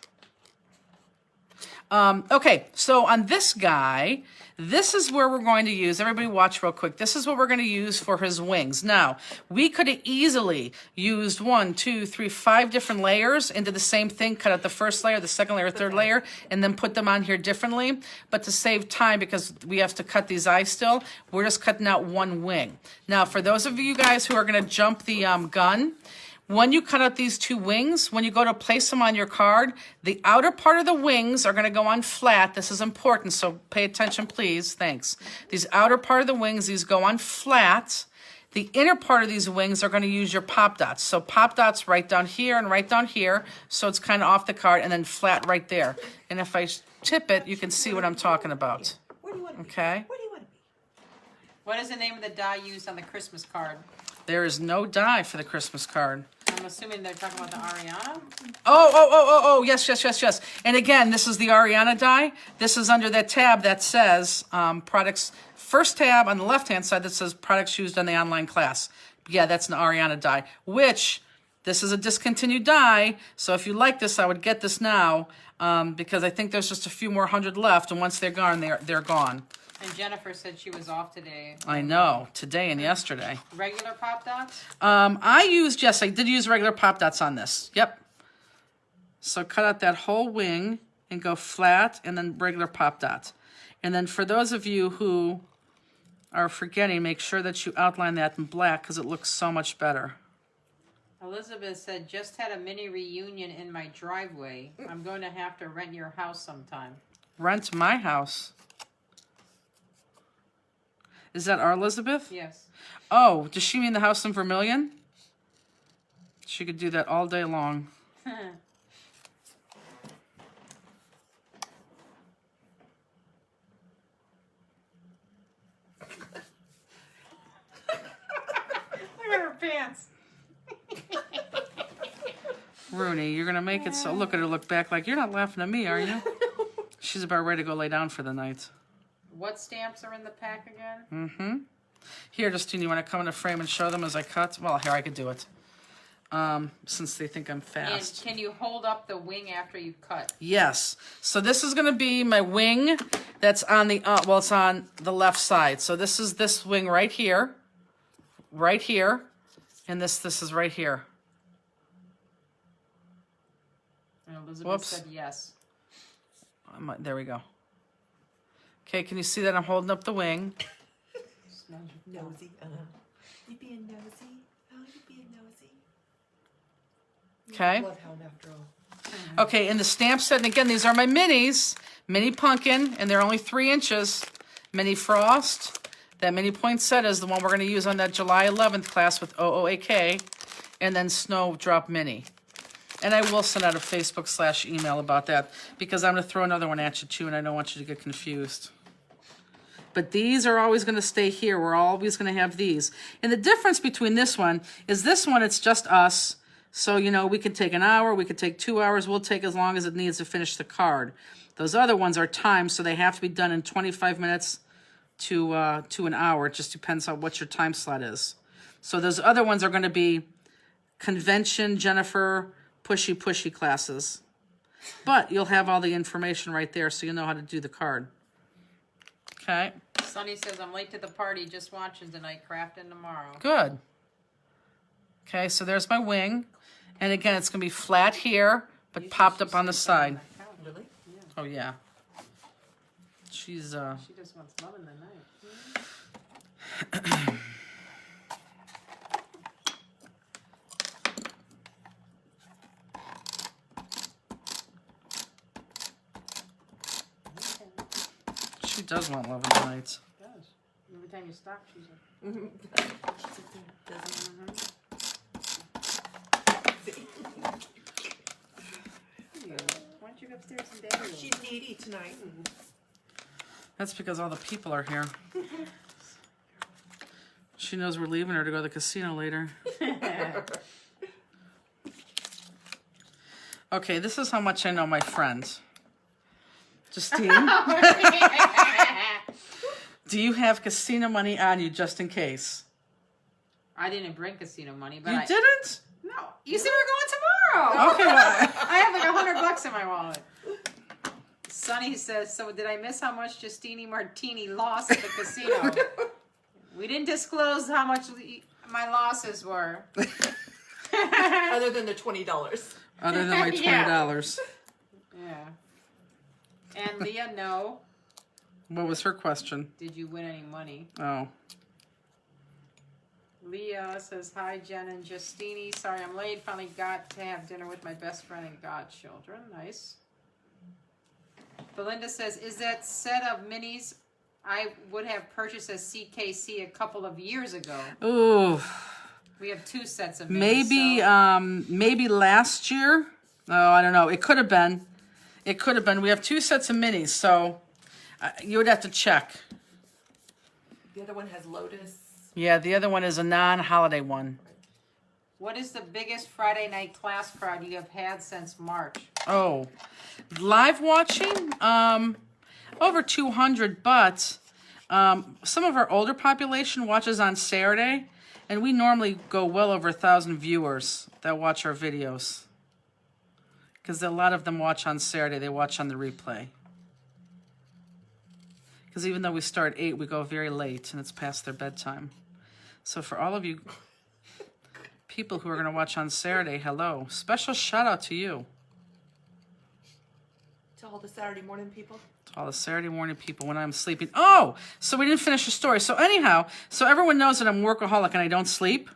Okay, so on this guy, this is where we're going to use, everybody watch real quick, this is what we're going to use for his wings. Now, we could have easily used 1, 2, 3, 5 different layers into the same thing, cut out the first layer, the second layer, third layer, and then put them on here differently. But to save time, because we have to cut these eyes still, we're just cutting out 1 wing. Now, for those of you guys who are going to jump the gun, when you cut out these 2 wings, when you go to place them on your card, the outer part of the wings are going to go on flat. This is important, so pay attention, please. Thanks. These outer part of the wings, these go on flat. The inner part of these wings are going to use your pop dots. So pop dots right down here and right down here, so it's kind of off the card, and then flat right there. And if I tip it, you can see what I'm talking about. Where do you want to be? Okay? Where do you want to be? What is the name of the die used on the Christmas card? There is no die for the Christmas card. I'm assuming they're talking about the Ariana? Oh, yes. And again, this is the Ariana die. This is under that tab that says products, first tab on the left-hand side that says products used on the online class. Yeah, that's an Ariana die, which this is a discontinued die. So if you like this, I would get this now because I think there's just a few more 100 left. And once they're gone, they're gone. And Jennifer said she was off today. I know, today and yesterday. Regular pop dots? I did use regular pop dots on this. Yep. So cut out that whole wing and go flat and then regular pop dots. And then for those of you who are forgetting, make sure that you outline that in black because it looks so much better. Elizabeth said, just had a mini reunion in my driveway. I'm going to have to rent your house sometime. Rent my house. Is that our Elizabeth? Yes. Oh, does she mean the house in Vermilion? She could do that all day long. Look at her pants. Rooney, you're going to make it so look at her look back like, you're not laughing at me, are you? She's about ready to go lay down for the night. What stamps are in the pack again? Mm-hmm. Here, Justine, you want to come in the frame and show them as I cut? Well, here, I could do it. Since they think I'm And fast. can you hold up the wing after you cut? Yes. So this is going to be my wing that's on the, well, it's on the left side. So this is this wing right here. Right here. And this is right here. And Elizabeth Whoops. said yes. There we go. Okay, can you see that I'm holding up the wing? Nosy. You being nosy? Oh, you being nosy? Okay. Bloodhound after all. Okay, and the stamp set, and again, these are my minis. Mini pumpkin, and they're only 3 inches. Mini frost. That mini poinsettia is the one we're going to use on that July 11th class with OOAK. And then Snowdrop Mini. And I will send out a Facebook/email about that because I'm going to throw another one at you too, and I don't want you to get confused. But these are always going to stay here. We're always going to have these. And the difference between this one is this one, it's just us. So, you know, we could take an hour, we could take 2 hours. We'll take as long as it needs to finish the card. Those other ones are timed, so they have to be done in 25 minutes to an hour. It just depends on what your time slot is. So those other ones are going to be convention, Jennifer, pushy classes. But you'll have all the information right there so you'll know how to do the card. Okay. Sunny says, I'm late to the party, just watching tonight, crafting tomorrow. Good. Okay, so there's my wing. And again, it's going to be flat here, but popped up on the side. Really? Oh, yeah. She's, She just wants love in the night. she does want love in the night. Gosh. Every time you stop, she's like, why don't you go upstairs and dance? She's needy tonight. That's because all the people are here. She knows we're leaving her to go to the casino later. Okay, this is how much I know my friend. Justine, do you have casino money on you just in case? I didn't bring casino money, but You I didn't? No, you said we're going tomorrow. Okay, well, I have like $100 in my wallet. Sonny says, so did I miss how much Justini Martini lost at the casino? We didn't disclose how much my losses were. Other than the $20. other than my $20. Yeah. And Leah, no. What was her question? Did you win any money? Oh. Leah says, hi, Jen and Justini. Sorry I'm late. Finally got to have dinner with my best friend and godchildren. Nice. Belinda says, is that set of minis I would have purchased as CKC a couple of years ago? Ooh. We have 2 sets of minis. Maybe, so- maybe last year. Oh, I don't know. It could have been. It could have been. We have 2 sets of minis, so you would have to check. The other one has Lotus. Yeah, the other one is a non-holiday one. What is the biggest Friday night class crowd you have had since March? Oh, live watching, over 200, but some of our older population watches on Saturday, and we normally go well over 1,000 viewers that watch our videos. Because a lot of them watch on Saturday, they watch on the replay. Because even though we start at 8, we go very late, and it's past their bedtime. So for all of you people who are going to watch on Saturday, hello. Special shout out to you. To all the Saturday morning people. To all the Saturday morning people when I'm sleeping. Oh, so we didn't finish the story. So anyhow, so everyone knows that I'm a workaholic and I don't sleep.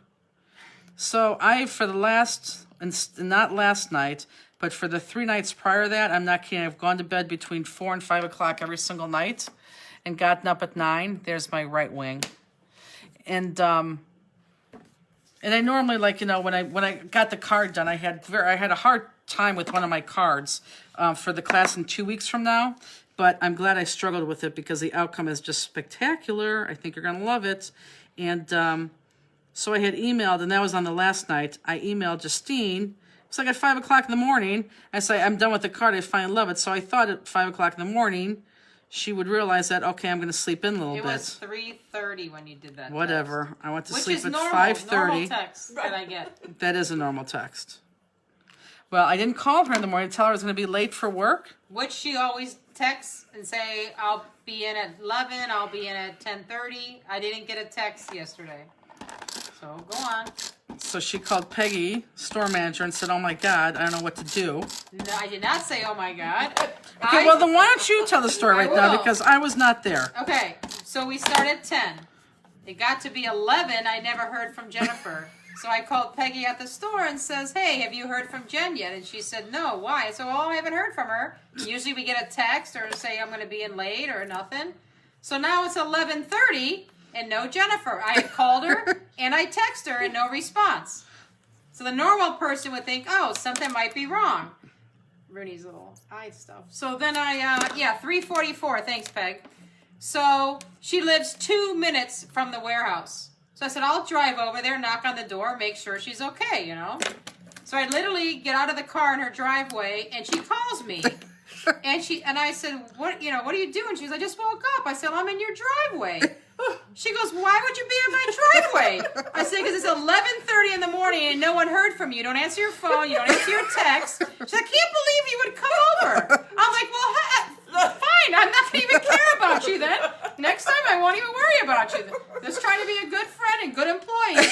So for the last, and not last night, but for the 3 nights prior to that, I'm not kidding, I've gone to bed between 4 and 5 o'clock every single night and gotten up at 9. There's my right wing. And I normally, like, you know, when I got the card done, I had a hard time with one of my cards for the class in 2 weeks from now. But I'm glad I struggled with it because the outcome is just spectacular. I think you're going to love it. And so I had emailed, and that was on the last night. I emailed Justine. It's like at 5 o'clock in the morning. I say, I'm done with the card. I finally love it. So I thought at 5 o'clock in the morning, she would realize that, okay, I'm going to sleep in a little It bit. was 3:30 when you did that. Whatever. text. I went to Which sleep is at normal. 5:30. Normal text that I get. That is a normal text. Well, I didn't call her in the morning to tell her I was going to be late for work. Which she always texts and say, I'll be in at 11, I'll be in at 10:30. I didn't get a text yesterday. So go on. So she called Peggy, store manager, and said, oh my God, I don't know what to do. No, I did not say, oh my God. Okay, well then why don't you tell the story right now, will. because I was not there. Okay, so we started at 10. It got to be 11, I never heard from Jennifer. So I called Peggy at the store and says, hey, have you heard from Jen yet? And she said, no, why? So, oh, I haven't heard from her. Usually we get a text or say I'm going to be in late or nothing. So now it's 11:30 and no Jennifer. I had called her and I text her and no response. So the normal person would think, oh, something might be wrong. Rooney's little eye stuff. So then 3:44, thanks, Peg. So she lives 2 minutes from the warehouse. So I said, I'll drive over there, knock on the door, make sure she's okay, you know? So I literally get out of the car in her driveway, and she calls me. And I said, what are you doing? She goes, I just woke up. I said, well, I'm in your driveway. She goes, why would you be in my driveway? I said, because it's 11:30 in the morning and no one heard from you. You don't answer your phone. You don't answer your text. She said, I can't believe you would come over. I'm like, well, fine. I'm not going to even care about you then. Next time I won't even worry about you. Just trying to be a good friend and good employee,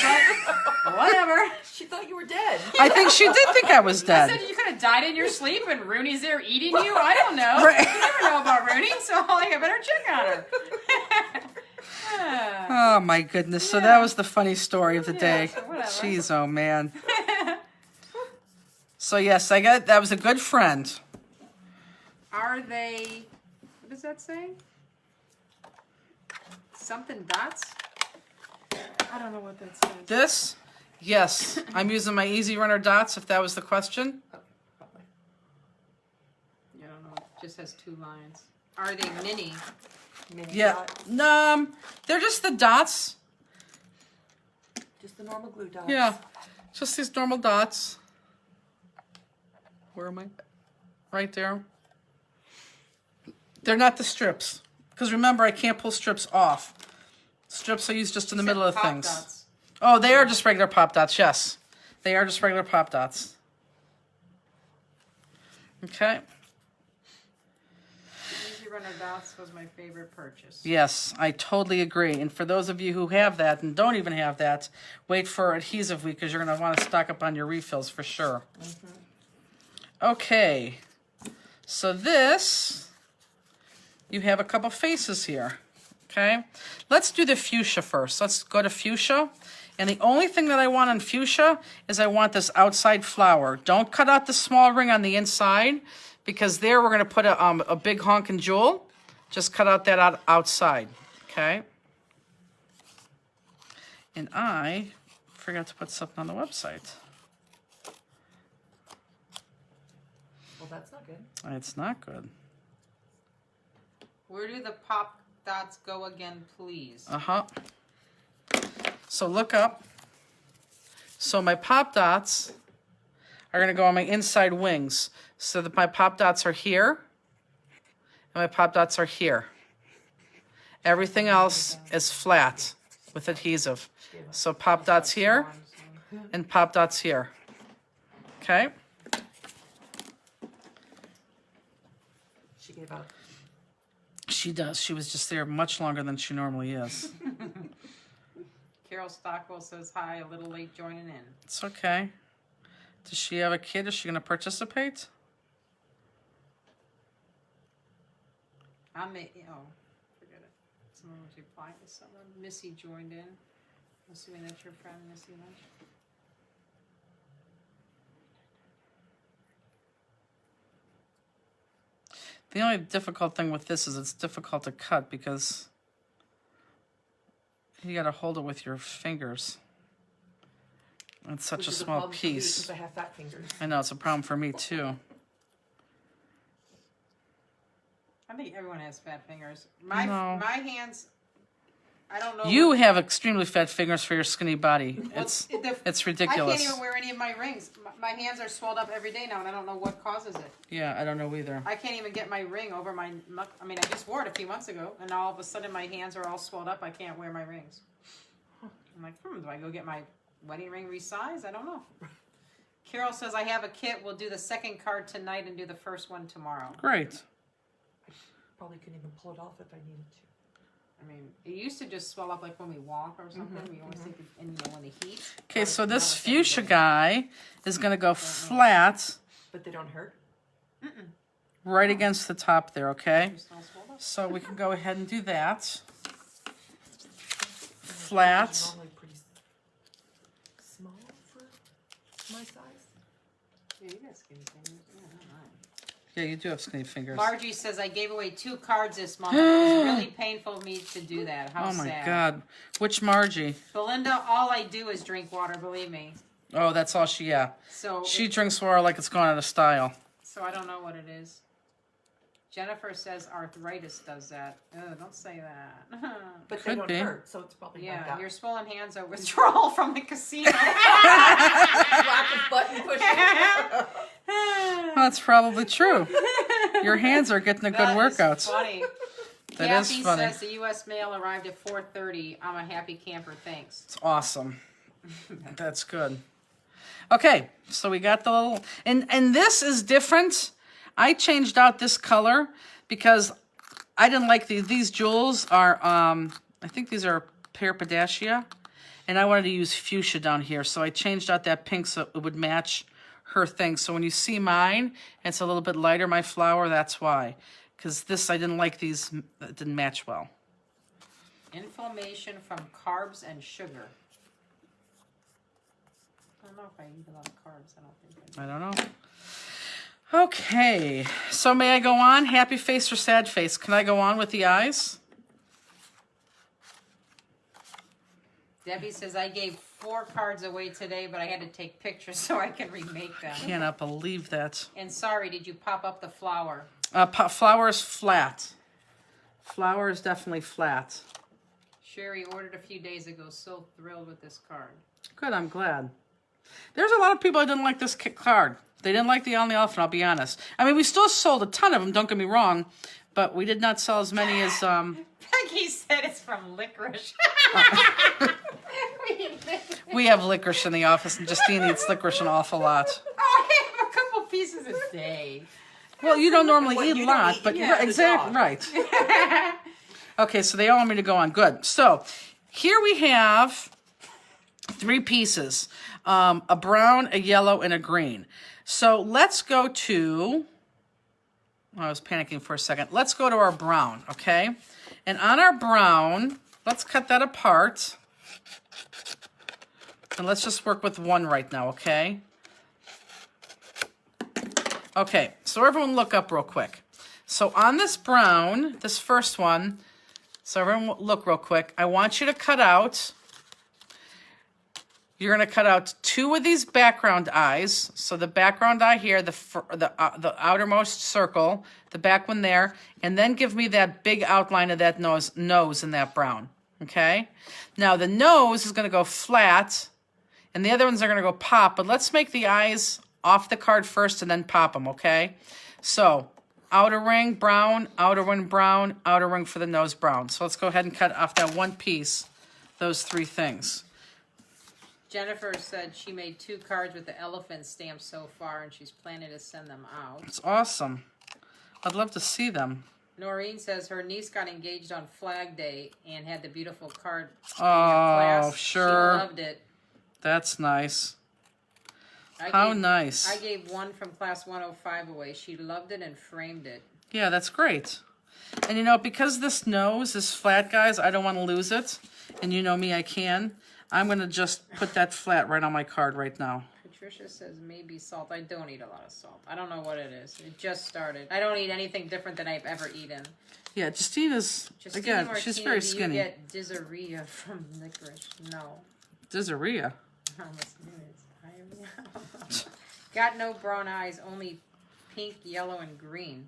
but whatever. She thought you were dead. I think she did think I was I dead. said you could have died in your sleep and Rooney's there eating you. I don't know. Right. You never know about Rooney, so I better check on her. Oh my goodness. So that was the funny story of the day. so whatever. Jeez, oh man. So yes, that was a good friend. Are they, what does that say? Something dots? I don't know what that says. This? Yes. I'm using my Easy Runner dots if that was the question. I don't know. It just has 2 lines. Are they mini? Mini Yeah. dot, They're just the dots. just the normal glue dots. Yeah. Just these normal dots. Where am I? Right there. They're not the strips. Because remember, I can't pull strips off. Strips I use just in the middle of Pop things. dots. Oh, they are just regular pop dots, yes. They are just regular pop dots. Okay. Easy Runner dots was my favorite purchase. Yes, I totally agree. And for those of you who have that and don't even have that, wait for adhesive week because you're going to want to stock up on your refills for sure. Okay. So this, you have a couple faces here. Okay. Let's do the fuchsia first. Let's go to fuchsia. And the only thing that I want on fuchsia is I want this outside flower. Don't cut out the small ring on the inside because there we're going to put a big honking jewel. Just cut out that outside. Okay. And I forgot to put something on the website. Well, that's not good. It's not good. Where do the pop dots go again, please? Uh-huh. So look up. So my pop dots are going to go on my inside wings. So that my pop dots are here. And my pop dots are here. Everything else is flat with adhesive. So pop dots here and pop dots here. Okay? She gave up. She does. She was just there much longer than she normally is. Carol Stockwell says hi, a little late joining in. It's okay. Does she have a kid? Is she going to participate? Forget it. Someone was replying to someone. Missy joined in. I'm assuming that's your friend, Missy Lynch. The only difficult thing with this is it's difficult to cut because you got to hold it with your fingers. It's such Which a is small problem for me, piece. 'cause I have fat fingers. I know, it's a problem for me too. I think everyone has fat fingers. My No. my hands I don't know. You have extremely fat fingers for your skinny body. Well, It's I ridiculous. can't even wear any of my rings. My hands are swelled up every day now, and I don't know what causes it. Yeah, I don't know either. I can't even get my ring over my. I mean, I just wore it a few months ago, and all of a sudden my hands are all swelled up. I can't wear my rings. I'm like, do I go get my wedding ring resized? I don't know. Carol says I have a kit. We'll do the second card tonight and do the first one tomorrow. Great. Probably couldn't even pull it off if I needed to. I mean, it used to just swell up like when we walk or something. We always think, and when the heat. Okay, so Now this it's every fuchsia day. guy is going to go flat But they don't hurt? right against the top there, okay? Just all swelled up. So we can go ahead and do that. They're Flat. normally pretty small for my size. Yeah, you got skinny fingers. Yeah, I don't know. Yeah, you do have skinny fingers. Margie says I gave away 2 cards this month. And it was really painful for me to do that. How Oh my sad. God. Which Margie? Belinda, all I do is drink water. Believe me. Oh, that's all she, yeah. So She drinks water like it's gone out of style. so I don't know what it is. Jennifer says arthritis does that. Oh, don't say that. But Could they don't be. hurt, so it's probably not Yeah, that. your swollen hands are withdrawal from the casino. Lack of button pushing. That's probably true. Your hands are getting a good That is workout. funny. That Kathy is funny. says the U.S. mail arrived at 4:30. I'm a happy camper. Thanks. It's awesome. That's good. Okay, so we got the little, and this is different. I changed out this color because I didn't like these jewels are, I think these are Peripadacia, and I wanted to use fuchsia down here, so I changed out that pink so it would match her thing. So when you see mine, it's a little bit lighter, my flower, that's why. Because this, I didn't like these, it didn't match well. Inflammation from carbs and sugar. I don't know if I eat a lot of carbs. I don't think I do. I don't know. Okay, so may I go on? Happy face or sad face? Can I go on with the eyes? Debbie says I gave 4 cards away today, but I had to take pictures so I can remake them. Cannot believe that. And sorry, did you pop up the flower? Flower is flat. Flower is definitely flat. Sherry ordered a few days ago. So thrilled with this card. Good, I'm glad. There's a lot of people that didn't like this card. They didn't like the On the Elephant, I'll be honest. I mean, we still sold a ton of them, don't get me wrong, but we did not sell as many as... Becky said it's from licorice. We have licorice in the office, and Justine eats licorice an awful lot. I have a couple pieces a day. Well, you don't normally Well, eat you a don't lot, eat- but yeah, you're the exactly dog. right. Okay, so they all want me to go on. Good. So here we have 3 pieces. A brown, a yellow, and a green. So let's go to... I was panicking for a second. Let's go to our brown, okay? And on our brown, let's cut that apart. And let's just work with one right now, okay? Okay, so everyone look up real quick. So on this brown, this first one, so everyone look real quick. I want you to cut out, you're going to cut out 2 of these background eyes. So the background eye here, the outermost circle, the back one there, and then give me that big outline of that nose in that brown, okay? Now the nose is going to go flat, and the other ones are going to go pop, but let's make the eyes off the card first and then pop them, okay? So outer ring, brown, outer ring, brown, outer ring for the nose, brown. So let's go ahead and cut off that one piece, those 3 things. Jennifer said she made 2 cards with the elephant stamp so far, and she's planning to send them out. It's awesome. I'd love to see them. Noreen says her niece got engaged on Flag Day and had the beautiful card in her Oh, class. sure. She loved it. That's nice. I How gave, nice. I gave one from class 105 away. She loved it and framed it. Yeah, that's great. And you know, because this nose is flat, guys, I don't want to lose it. And you know me, I can. I'm going to just put that flat right on my card right now. Patricia says maybe salt. I don't eat a lot of salt. I don't know what it is. It just started. I don't eat anything different than I've ever eaten. Yeah, Justine is, Justine again, Martina, she's very do skinny. you get dysuria from licorice? No. Dysuria. I almost knew it. Diarrhea. Got no brown eyes, only pink, yellow, and green.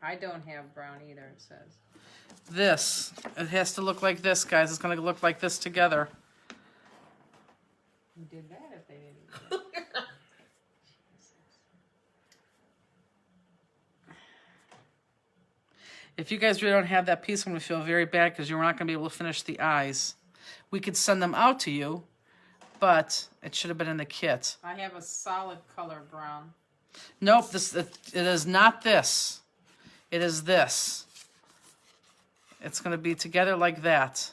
I don't have brown either, it says. this. It has to look like this, guys. It's going to look like this together. Who did that if they didn't do that? If you guys really don't have that piece, I'm going to feel very bad because you're not going to be able to finish the eyes. We could send them out to you, but it should have been in the kit. I have a solid color brown. Nope, it is not this. It is this. It's going to be together like that.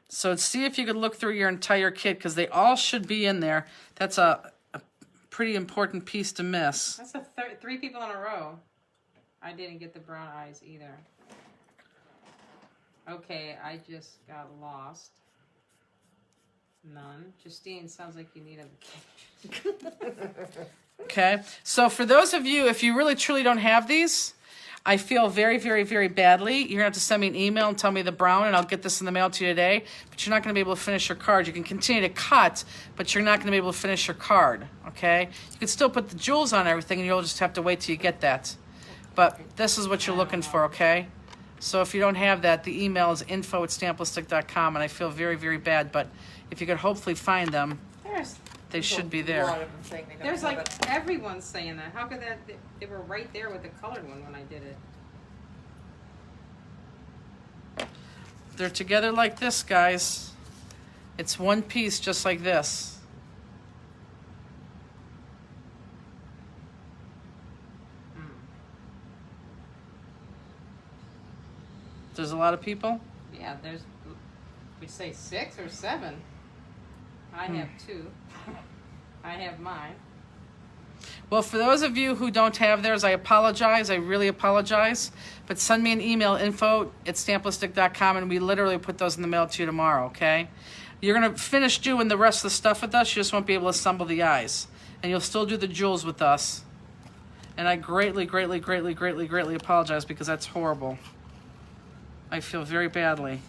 So see if you could look through your entire kit because they all should be in there. That's a pretty important piece to miss. That's three people in a row. I didn't get the brown eyes either. Okay, I just got lost. None. Justine, sounds like you need a Okay, so for those of you, if you really truly don't have these, I feel very, very, very badly. You're going to have to send me an email and tell me the brown, and I'll get this in the mail to you today. But you're not going to be able to finish your card. You can continue to cut, but you're not going to be able to finish your card, okay? You can still put the jewels on everything, and you'll just have to wait till you get that. But this is what you're looking for, okay? So if you don't have that, the email is info@stamplistic.com, and I feel very, very bad. But if you could hopefully find them, they should be A lot there. of them saying they don't There's have like it. everyone's saying that. How could that? They were right there with the colored one when I did it. They're together like this, guys. It's one piece just like this. There's a lot of people. Yeah, there's. We say 6 or 7. I have 2. I have mine. Well, for those of you who don't have theirs, I apologize. I really apologize. But send me an email, info@stamplistic.com, and we literally put those in the mail to you tomorrow, okay? You're going to finish doing the rest of the stuff with us. You just won't be able to assemble the eyes. And you'll still do the jewels with us. And I greatly, greatly, greatly, greatly, greatly apologize because that's horrible. I feel very badly.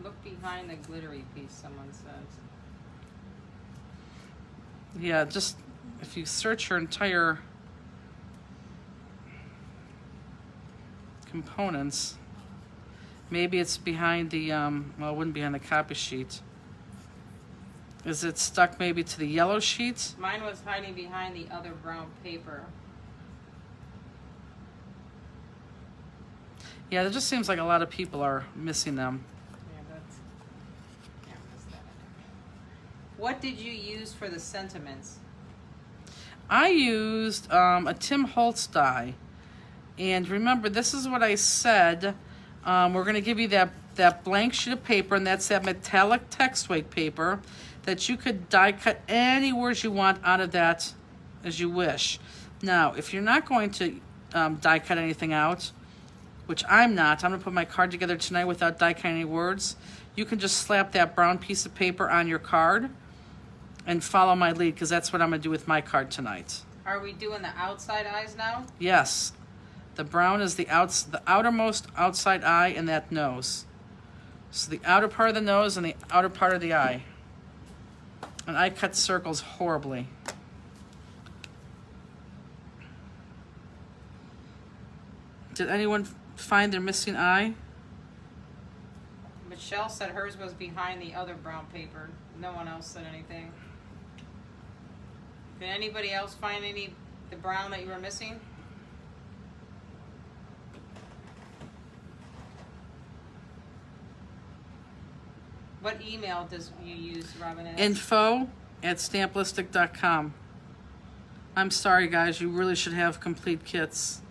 Look behind the glittery piece, someone says. Yeah, just if you search your entire components, maybe it's behind the, well, it wouldn't be on the copy sheet. Is it stuck maybe to the yellow sheet? Mine was hiding behind the other brown paper. Yeah, it just seems like a lot of people are missing them. Yeah, that's. Yeah, that's that. What did you use for the sentiments? I used a Tim Holtz die. And remember, this is what I said. We're going to give you that blank sheet of paper, and that's that metallic text weight paper that you could die cut any words you want out of that as you wish. Now, if you're not going to die cut anything out, which I'm not, I'm going to put my card together tonight without die cutting any words, you can just slap that brown piece of paper on your card and follow my lead, because that's what I'm going to do with my card tonight. Are we doing the outside eyes now? Yes. The brown is the outermost outside eye and that nose. So the outer part of the nose and the outer part of the eye. And I cut circles horribly. Did anyone find their missing eye? Michelle said hers was behind the other brown paper. No one else said anything. Did anybody else find the brown that you were missing? What email does you use, Robin? info@stamplistic.com. I'm sorry, guys. You really should have complete kits.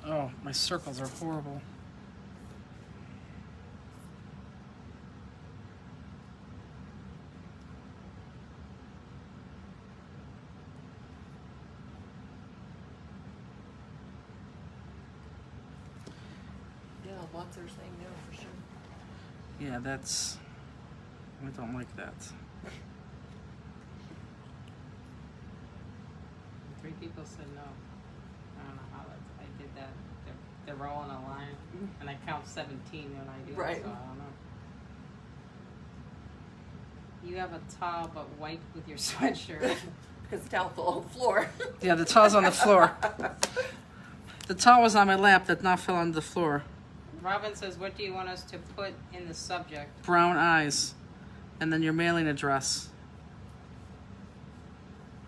Oh, my circles are horrible. Yeah, lots are saying no for sure. Yeah, that's... I don't like that. 3 people said no. I don't know how that's, I did that. They're all in a line, and I count 17 when I do it, Right. so I don't know. You have a towel, but wipe with your sweatshirt. Because the towel fell on the floor. Yeah, the towel's on the floor. The towel was on my lap that now fell on the floor. Robin says, what do you want us to put in the subject? Brown eyes. And then your mailing address.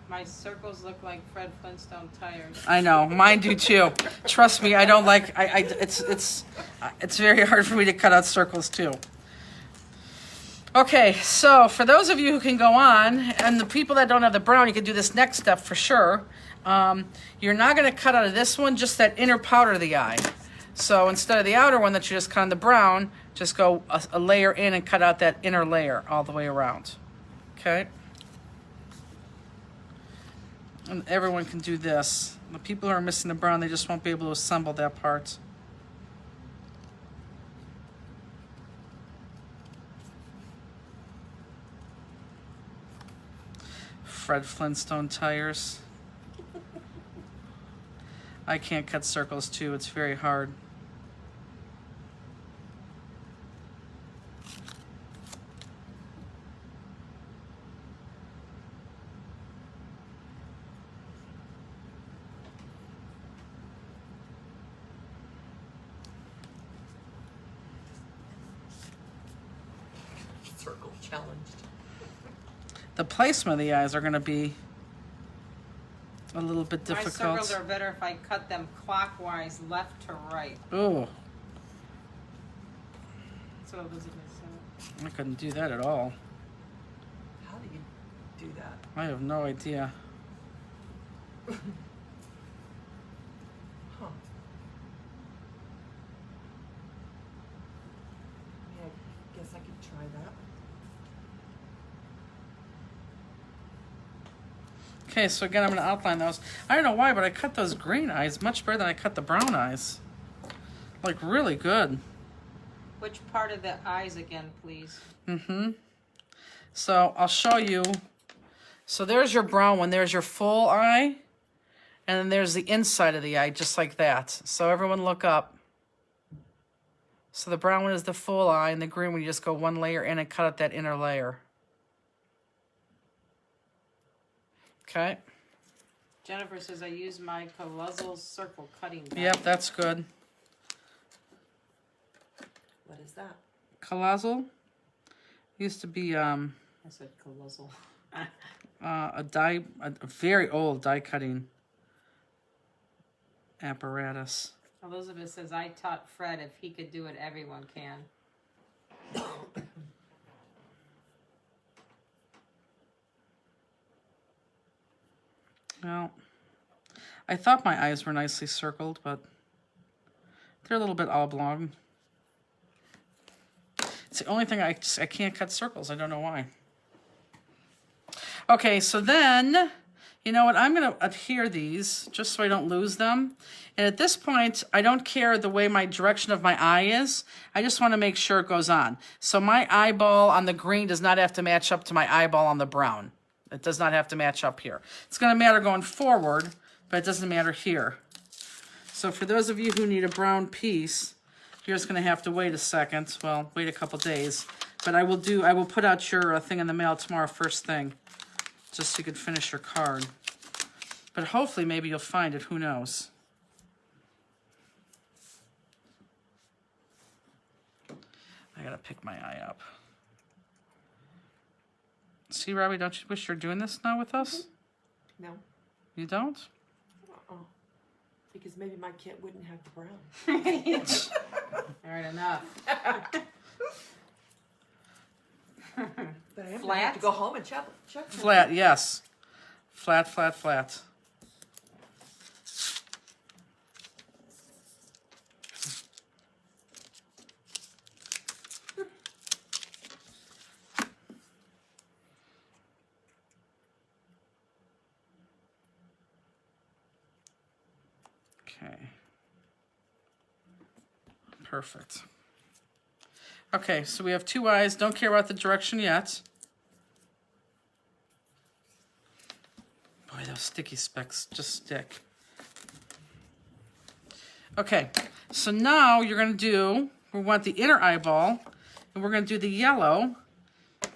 My circles look like Fred Flintstone tires. I know, mine do too. Trust me, I don't like. It's very hard for me to cut out circles too. Okay, so for those of you who can go on, and the people that don't have the brown, you can do this next step for sure. You're not going to cut out of this one, just that inner powder of the eye. So instead of the outer one that you just cut on the brown, just go a layer in and cut out that inner layer all the way around. Okay? And everyone can do this. The people who are missing the brown, they just won't be able to assemble that part. Fred Flintstone tires. I can't cut circles too, it's very hard. Circle challenged. The placement of the eyes are going to be a little bit My difficult. circles are better if I cut them clockwise, left to right. Oh, That's what Elizabeth said. I couldn't do that at all. How do you do that? I have no idea. Huh. Yeah, I guess I could try that. Okay, so again, I'm going to outline those. I don't know why, but I cut those green eyes much better than I cut the brown eyes. Like, really good. Which part of the eyes again, please? Mm-hmm. So I'll show you. So there's your brown one. There's your full eye. And then there's the inside of the eye, just like that. So everyone look up. So the brown one is the full eye, and the green one, you just go one layer in and cut out that inner layer. Okay? Jennifer says I use my Colossal circle cutting gun. Yep, that's good. What is that? Colossal used to be I said Colossal. a very old die cutting apparatus. Elizabeth says I taught Fred if he could do it, everyone can. Well, I thought my eyes were nicely circled, but they're a little bit oblong. It's the only thing I can't cut circles. I don't know why. Okay, so then, you know what? I'm going to adhere these just so I don't lose them. And at this point, I don't care the way my direction of my eye is. I just want to make sure it goes on. So my eyeball on the green does not have to match up to my eyeball on the brown. It does not have to match up here. It's going to matter going forward, but it doesn't matter here. So for those of you who need a brown piece, you're just going to have to wait a second. Well, wait a couple days. But I will put out your thing in the mail tomorrow first thing, just so you can finish your card. But hopefully maybe you'll find it. Who knows? I got to pick my eye up. See, Robbie, don't you wish you're doing this now with us? No. You don't? Uh-uh. Because maybe my kit wouldn't have the brown. All right, enough. But I am gonna Flat? have to go home and check. Flat, yes. Flat, flat, flat. Okay. Perfect. Okay, so we have 2 eyes. Don't care about the direction yet. Boy, those sticky specks just stick. Okay, so now you're going to do, we want the inner eyeball, and we're going to do the yellow.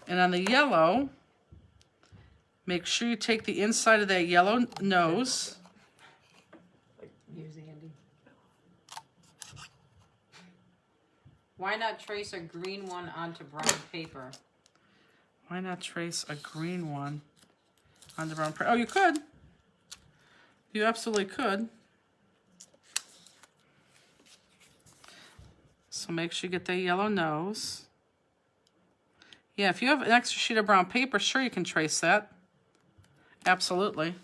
And on the yellow, make sure you take the inside of that yellow nose. Here's Andy. Why not trace a green one onto brown paper? Why not trace a green one on the brown paper? Oh, you could. You absolutely could. So make sure you get that yellow nose. Yeah, if you have an extra sheet of brown paper, sure you can trace that. Absolutely.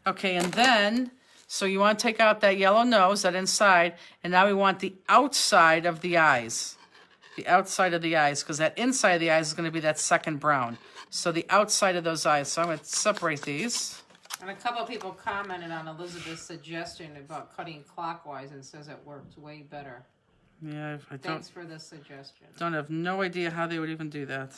Okay, and then, so you want to take out that yellow nose, that inside, and now we want the outside of the eyes. The outside of the eyes, because that inside of the eyes is going to be that second brown. So the outside of those eyes. So I'm going to separate these. And a couple of people commented on Elizabeth's suggestion about cutting clockwise and says it works way better. Yeah, I Thanks for the suggestion. don't have no idea how they would even do that.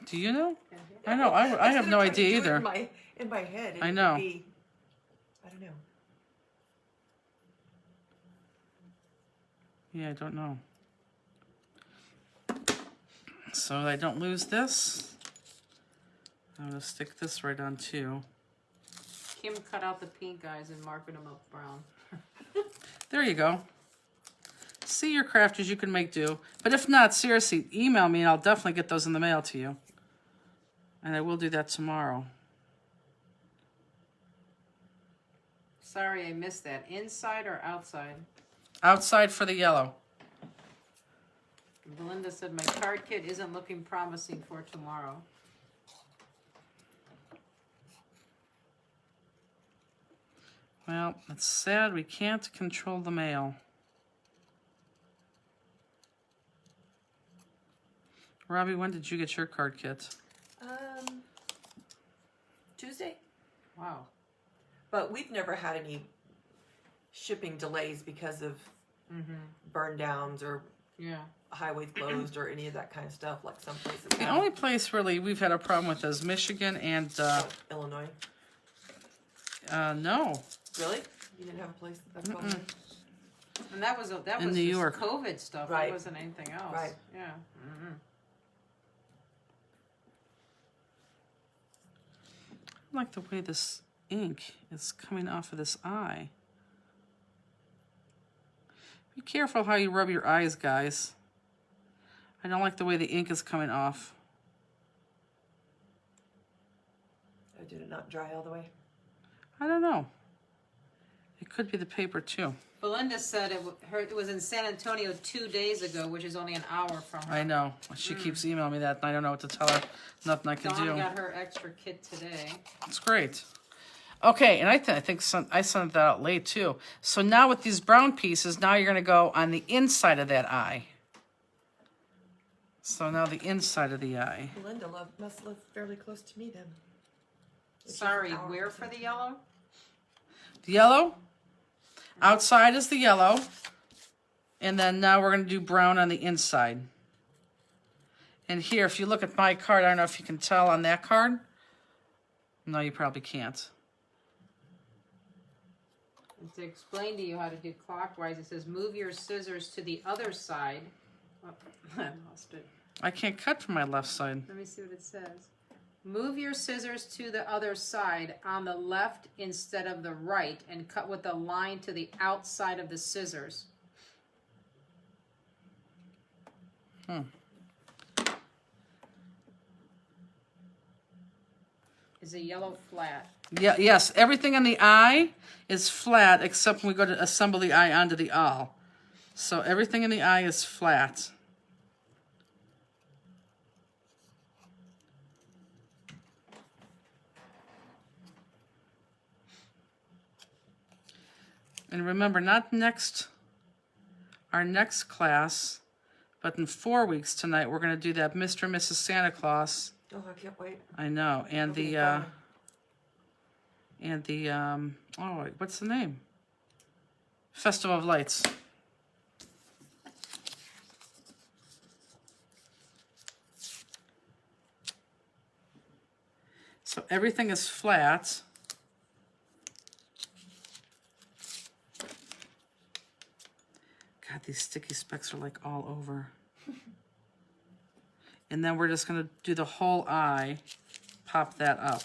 Do you know? I know. I have no idea either. In my head. I know. I don't know. Yeah, I don't know. So I don't lose this, I'm going to stick this right on too. Kim cut out the pink eyes and marking them up brown. There you go. See your crafters, you can make do. But if not, seriously, email me and I'll definitely get those in the mail to you. And I will do that tomorrow. Sorry, I missed that. Inside or outside? Outside for the yellow. Belinda said my card kit isn't looking promising for tomorrow. Well, it's sad we can't control the mail. Robbie, when did you get your card kit? Tuesday. Wow. But we've never had any shipping delays because of burn downs or Yeah. highways closed or any of that kind of stuff like some places The have. only place really we've had a problem with is Michigan and, Illinois. no. Really? You didn't have a place that's going on? And that was In just New York. COVID stuff. Right. It wasn't anything else. Right. Yeah. I like the way this ink is coming off of this eye. Be careful how you rub your eyes, guys. I don't like the way the ink is coming off. Oh, did it not dry all the way? I don't know. It could be the paper too. Belinda said it was in San Antonio 2 days ago, which is only an hour from her. I know. She keeps emailing me that, and I don't know what to tell her. Nothing I can Dawn do. got her extra kit today. It's great. Okay, and I think I sent that out late too. So now with these brown pieces, now you're going to go on the inside of that eye. So now the inside of the eye. Belinda must live fairly close to me then. If she's Sorry, an hour where from for the me. yellow? The yellow. Outside is the yellow. And then now we're going to do brown on the inside. And here, if you look at my card, I don't know if you can tell on that card. No, you probably can't. And to explain to you how to do clockwise, it says move your scissors to the other side. Oh, I lost it. I can't cut from my left side. Let me see what it says. Move your scissors to the other side on the left instead of the right and cut with a line to the outside of the scissors. Is a yellow flat? Yeah, yes, everything in the eye is flat except when we go to assemble the eye onto the awl. So everything in the eye is flat. And remember, not next, our next class, But in 4 weeks tonight, we're going to do that Mr. and Mrs. Santa Claus. Oh, I can't wait. I know. And It'll be fun. oh, wait, what's the name? Festival of Lights. So everything is flat. God, these sticky specks are like all over. And then we're just going to do the whole eye, pop that up.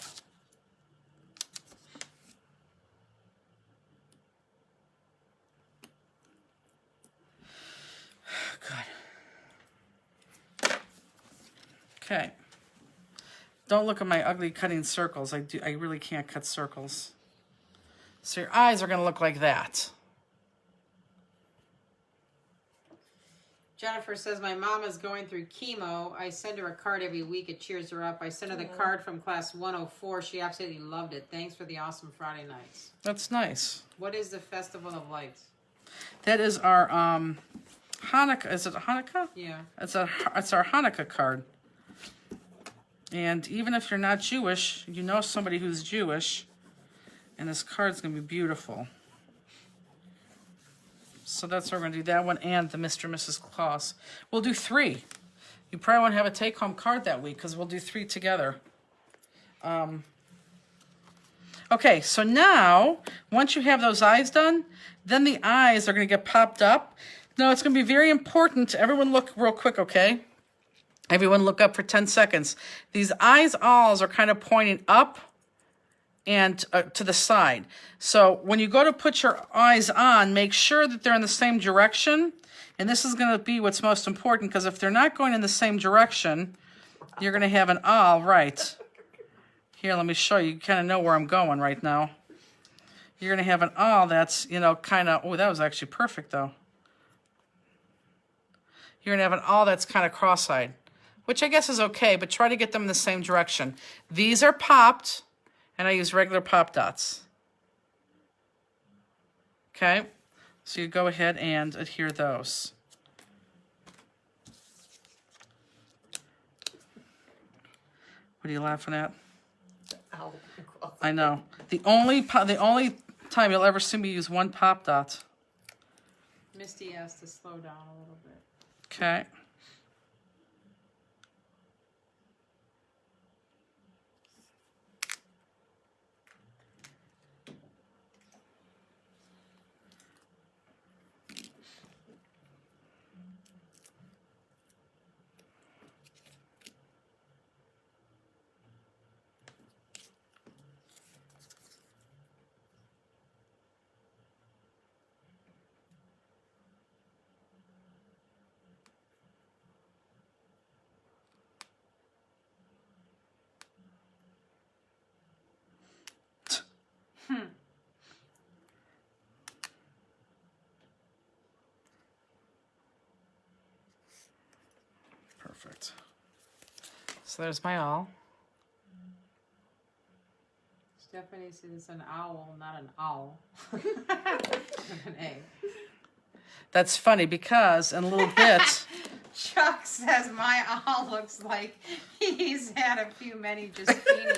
Good. Okay. Don't look at my ugly cutting circles. I really can't cut circles. So your eyes are going to look like that. Jennifer says, my mom is going through chemo. I send her a card every week. It cheers her up. I sent her the card from class 104. She absolutely loved it. Thanks for the awesome Friday nights. That's nice. What is the Festival of Lights? That is our Hanukkah. Is it Hanukkah? Yeah. It's our Hanukkah card. And even if you're not Jewish, you know somebody who's Jewish, and this card's going to be beautiful. So that's why we're going to do that one and the Mr. and Mrs. Claus. We'll do 3. You probably won't have a take-home card that week because we'll do 3 together. Okay, so now, once you have those eyes done, then the eyes are going to get popped up. Now, it's going to be very important. Everyone look real quick, okay? Everyone look up for 10 seconds. These eyes-alls are kind of pointing up and to the side. So when you go to put your eyes on, make sure that they're in the same direction. And this is going to be what's most important, because if they're not going in the same direction, you're going to have an awl, right. Here, let me show you. You kind of know where I'm going right now. You're going to have an awl that's, you know, kind of, oh, that was actually perfect, though. You're going to have an awl that's kind of cross-eyed, which I guess is okay, but try to get them in the same direction. These are popped, and I use regular pop dots. Okay, so you go ahead and adhere those. What are you laughing at? Ow. I know. The only time you'll ever see me use one pop dot. Misty has to slow down a little bit. Okay. Perfect. So there's my awl. Stephanie says it's an owl, not an owl. An A. That's funny because in a little bit, Chuck says my owl looks like he's had a few many just beanies.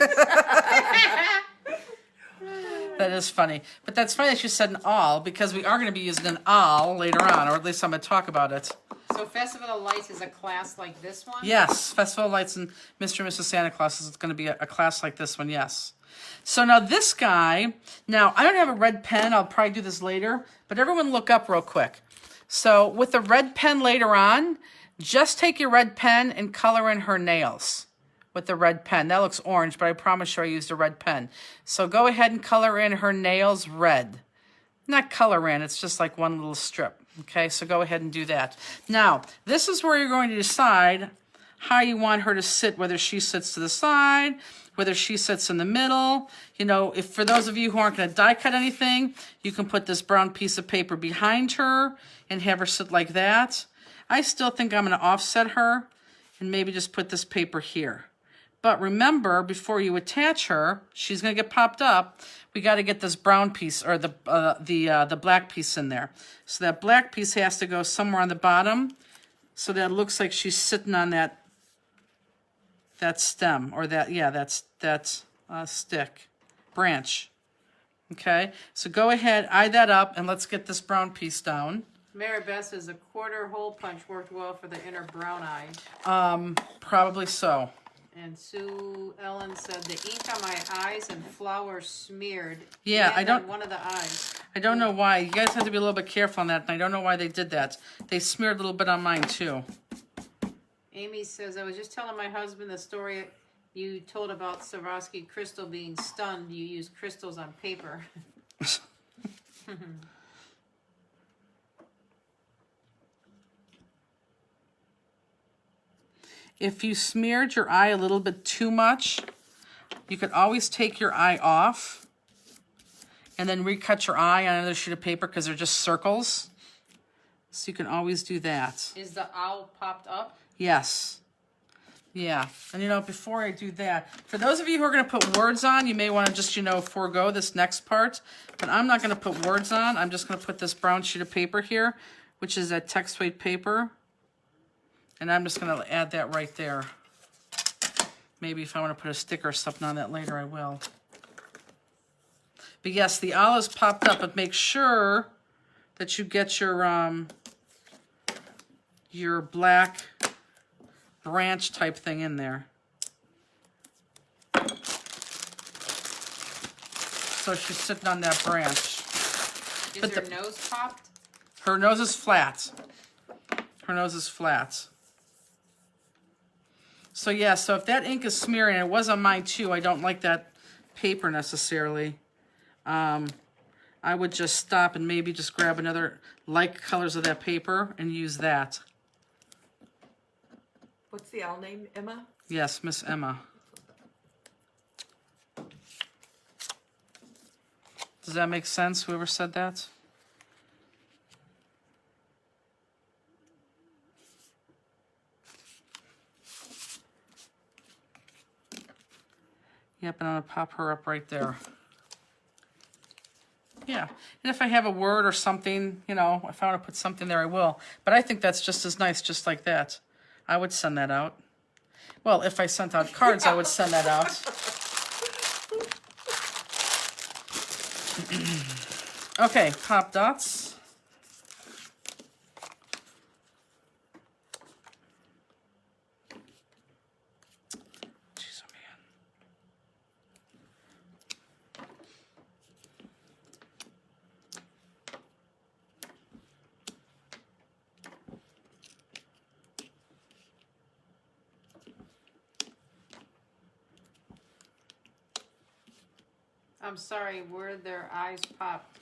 that is funny. But that's funny that you said an awl, because we are going to be using an awl later on, or at least I'm going to talk about it. So Festival of Lights is a class like this one? Yes, Festival of Lights and Mr. and Mrs. Santa Claus is going to be a class like this one, yes. So now this guy, now I don't have a red pen, I'll probably do this later, but everyone look up real quick. So with the red pen later on, just take your red pen and color in her nails with the red pen. That looks orange, but I promise you I used a red pen. So go ahead and color in her nails red. Not color in, it's just like one little strip. Okay, so go ahead and do that. Now, this is where you're going to decide how you want her to sit, whether she sits to the side, whether she sits in the middle. You know, if for those of you who aren't going to die cut anything, you can put this brown piece of paper behind her and have her sit like that. I still think I'm going to offset her and maybe just put this paper here. But remember, before you attach her, she's going to get popped up. We got to get this brown piece, or the black piece in there. So that black piece has to go somewhere on the bottom. so that it looks like she's sitting on that stem, or that stick, branch. Okay, so go ahead, eye that up, and let's get this brown piece down. Mary Beth says a quarter hole punch worked well for the inner brown eye. Probably so. And Sue Ellen said the ink on my eyes and flour smeared. Yeah, and I don't- on one of the eyes. I don't know why. You guys have to be a little bit careful on that, and I don't know why they did that. They smeared a little bit on mine, too. Amy says, I was just telling my husband the story you told about Swarovski crystal being stunned. You used crystals on paper. If you smeared your eye a little bit too much, you could always take your eye off and then recut your eye on another sheet of paper because they're just circles. So you can always do that. Is the owl popped up? Yes. Yeah. And you know, before I do that, for those of you who are going to put words on, you may want to just, forego this next part. But I'm not going to put words on. I'm just going to put this brown sheet of paper here, which is that text weight paper. And I'm just going to add that right there. Maybe if I want to put a sticker or something on that later, I will. But yes, the olives popped up, but make sure that you get your black branch type thing in there. So she's sitting on that branch. Is But her the- nose popped? Her nose is flat. Her nose is flat. So yeah, so if that ink is smearing, and it was on mine too, I don't like that paper necessarily. I would just stop and maybe just grab another like colors of that paper and use that. What's the owl name, Emma? Yes, Miss Emma. Does that make sense, whoever said that? Yep, and I'm gonna pop her up right there. Yeah, and if I have a word or something, if I want to put something there, I will. But I think that's just as nice, just like that. I would send that out. Well, if I sent out cards, I would send that out. Okay, pop dots. Jeez, oh man. I'm sorry, where their eyes popped?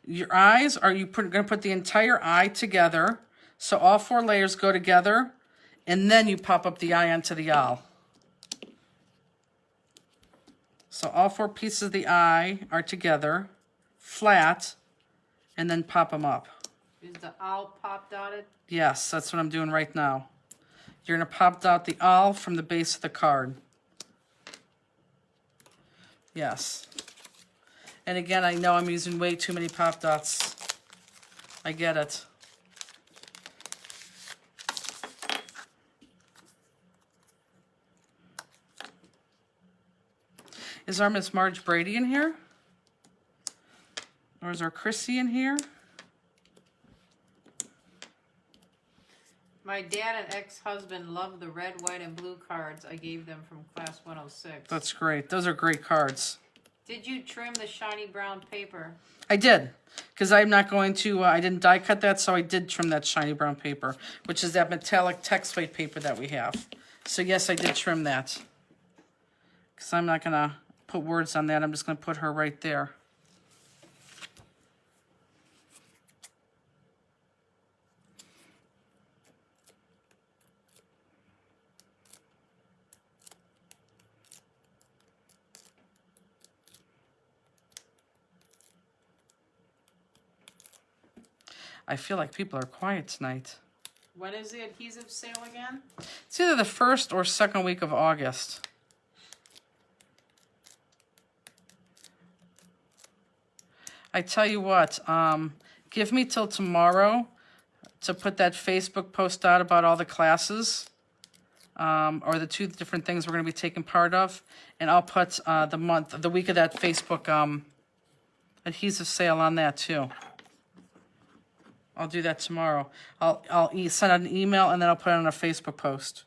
Your eyes, are you going to put the entire eye together, so all 4 layers go together, and then you pop up the eye onto the owl. So all 4 pieces of the eye are together, flat, and then pop them up. Is the owl pop dotted? Yes, that's what I'm doing right now. You're going to pop out the owl from the base of the card. Yes. And again, I know I'm using way too many pop dots. I get it. Is our Miss Marge Brady in here? Or is our Chrissy in here? My dad and ex-husband love the red, white, and blue cards I gave them from class 106. That's great. Those are great cards. Did you trim the shiny brown paper? I did, because I'm not going to, I didn't die cut that, so I did trim that shiny brown paper, which is that metallic text weight paper that we have. So yes, I did trim that. Because I'm not going to put words on that. I'm just going to put her right there. I feel like people are quiet tonight. When is the adhesive sale again? It's either the 1st or 2nd week of August. I tell you what, give me till tomorrow to put that Facebook post out about all the classes, or the 2 different things we're going to be taking part of. And I'll put the week of that Facebook adhesive sale on that too. I'll do that tomorrow. I'll send out an email and then I'll put it on a Facebook post.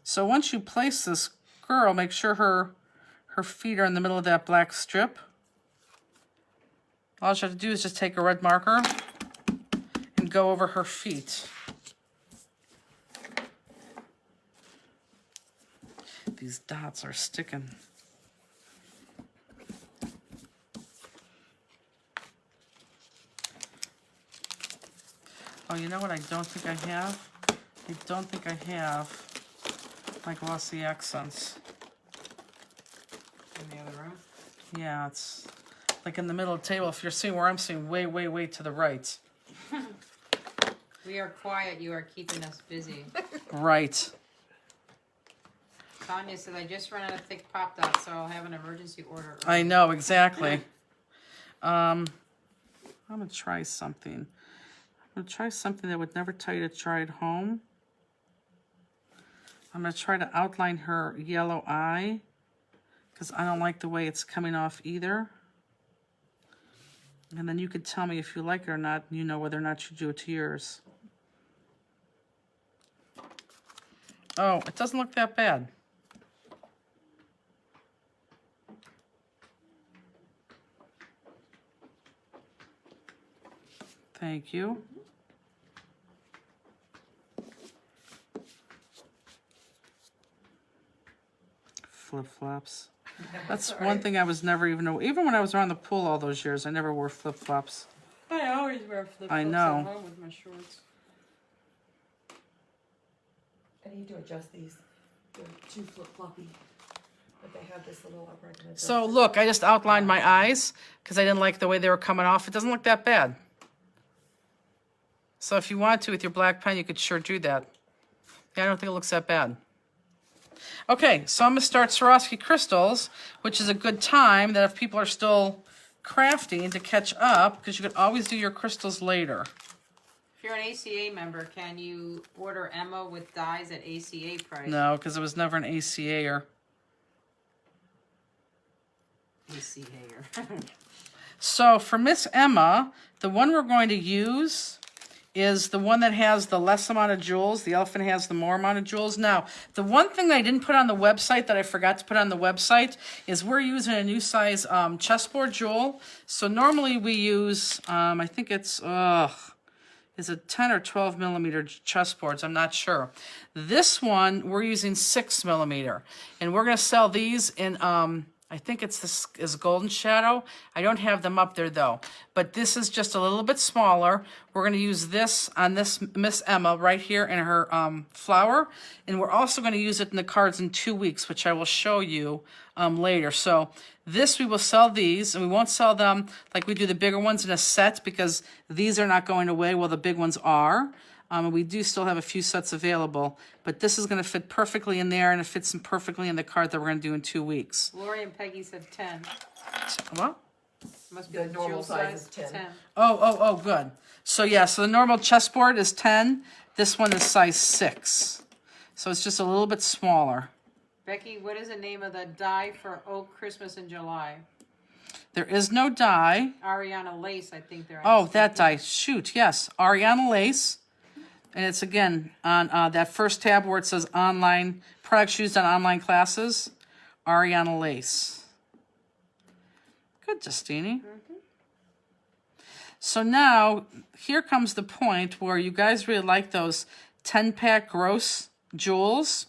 So once you place this girl, make sure her feet are in the middle of that black strip. All you have to do is just take a red marker and go over her feet. These dots are sticking. Oh, you know what I don't think I have? I don't think I have my glossy accents. In the other room. Yeah, it's like in the middle of the table. If you're seeing where I'm seeing, way, way, way to the right. We are quiet. You are keeping us busy. Right. Tanya said, I just ran out of thick pop dots, so I'll have an emergency order. I know, exactly. I'm going to try something. I'm going to try something that would never tell you to try at home. I'm going to try to outline her yellow eye, because I don't like the way it's coming off either. And then you could tell me if you like it or not, and you know whether or not you do it to yours. Oh, it doesn't look that bad. Thank you. Flip-flops. That's one thing I was never even when I was around the pool all those years, I never wore flip-flops. I always wear flip-flops I know. at home with my shorts. I need to adjust these. They're too flip-floppy. But they have this little upright. So look, I just outlined my eyes because I didn't like the way they were coming off. It doesn't look that bad. So if you want to with your black pen, you could sure do that. Yeah, I don't think it looks that bad. Okay, so I'm going to start Swarovski crystals, which is a good time that if people are still crafting to catch up, because you could always do your crystals later. If you're an ACA member, can you order Emma with dies at ACA price? No, because it was never an ACA-er. ACA-er. So for Miss Emma, the one we're going to use is the one that has the less amount of jewels. The elephant has the more amount of jewels. Now, the one thing that I didn't put on the website that I forgot to put on the website is we're using a new size chessboard jewel. So normally we use, I think it's, is it 10 or 12 millimeter chessboards? I'm not sure. This one, we're using 6 millimeter. And we're going to sell these in, I think this is Golden Shadow. I don't have them up there though. But this is just a little bit smaller. We're going to use this on this Miss Emma right here in her flower. And we're also going to use it in the cards in 2 weeks, which I will show you later. So this, we will sell these, and we won't sell them like we do the bigger ones in a set because these are not going away while the big ones are. We do still have a few sets available, but this is going to fit perfectly in there, and it fits in perfectly in the card that we're going to do in 2 weeks. Lori and Peggy said 10. What? Must be The the normal jewel size size. is 10. Oh, good. So yeah, so the normal chessboard is 10. This one is size 6. So it's just a little bit smaller. Becky, what is the name of the die for Oak Christmas in July? There is no die. Ariana Lace, I think they're Oh, asking. that die. Shoot, yes. Ariana Lace. And it's, again, on that first tab where it says online, products used on online classes. Ariana Lace. Good, Justini. So now, here comes the point where you guys really like those 10-pack gross jewels.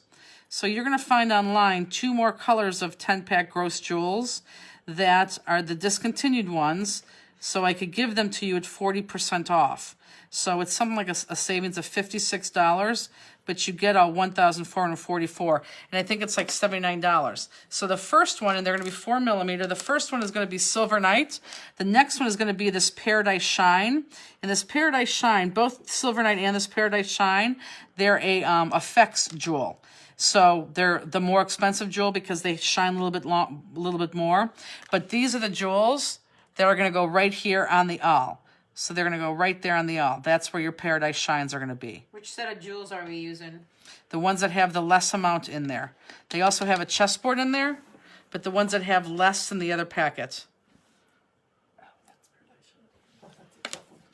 So you're going to find online 2 more colors of 10-pack gross jewels that are the discontinued ones. So I could give them to you at 40% off. So it's something like a savings of $56, but you get all $1,444, and I think it's like $79. So the first one, and they're going to be 4 millimeter. The first one is going to be Silver Night. The next one is going to be this Paradise Shine, and this Paradise Shine, both Silver Night and this Paradise Shine, they're a effects jewel. So they're the more expensive jewel because they shine a little bit more. But these are the jewels that are going to go right here on the awl. So they're going to go right there on the awl. That's where your Paradise Shines are going to be. Which set of jewels are we using? The ones that have the less amount in there. They also have a chessboard in there, but the ones that have less than the other packet.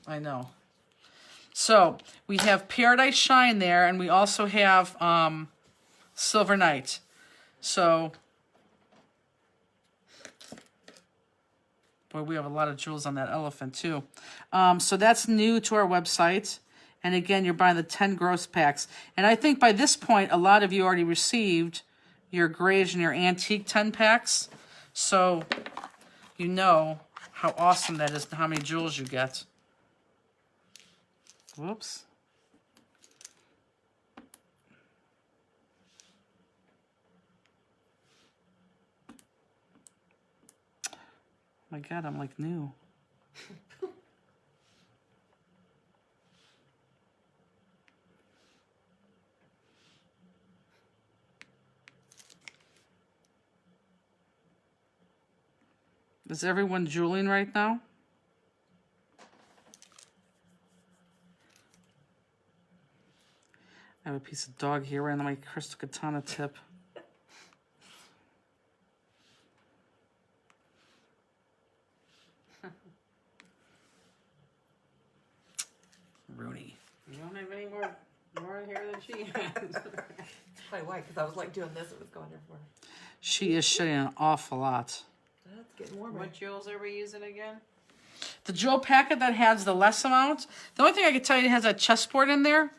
I know. So we have Paradise Shine there, and we also have Silver Night. So, boy, we have a lot of jewels on that elephant too. So that's new to our website. And again, you're buying the 10 gross packs. And I think by this point, a lot of you already received your grays and your antique 10 packs. So you know how awesome that is and how many jewels you get. Whoops. My God, I'm like new. Is everyone jeweling right now? I have a piece of dog hair right on my crystal katana tip. Rooney. You don't have any more hair than she has. Probably why, because I was like doing this, it was going everywhere. She is shedding an awful lot. That's getting warmer. What jewels are we using again? The jewel packet that has the less amount, the only thing I can tell you, it has a chessboard in there.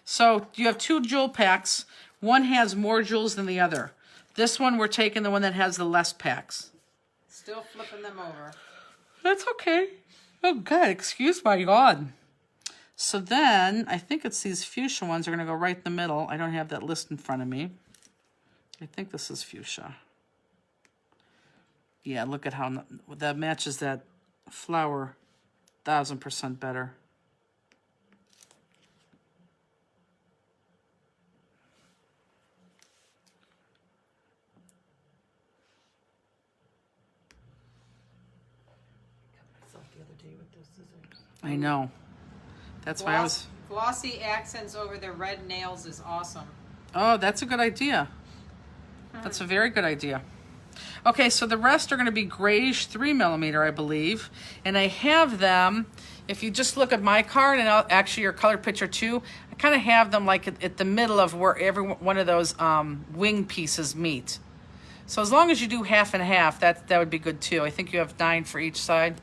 So you have 2 jewel packs. One has more jewels than the other. This one, we're taking the one that has the less packs. Still flipping them over. That's okay. Oh, God, excuse my God. So then, I think it's these fuchsia ones are going to go right in the middle. I don't have that list in front of me. I think this is fuchsia. Yeah, look at how that matches that flower 1000% better. Myself the other day with those scissors. I know. That's why I was... Glossy accents over the red nails is awesome. Oh, that's a good idea. That's a very good idea. Okay, so the rest are going to be grayish 3mm, I believe. And I have them, if you just look at my card, and actually your color picture too, I kind of have them like at the middle of where every one of those wing pieces meet. So as long as you do half and half, that would be good too. I think you have 9 for each side.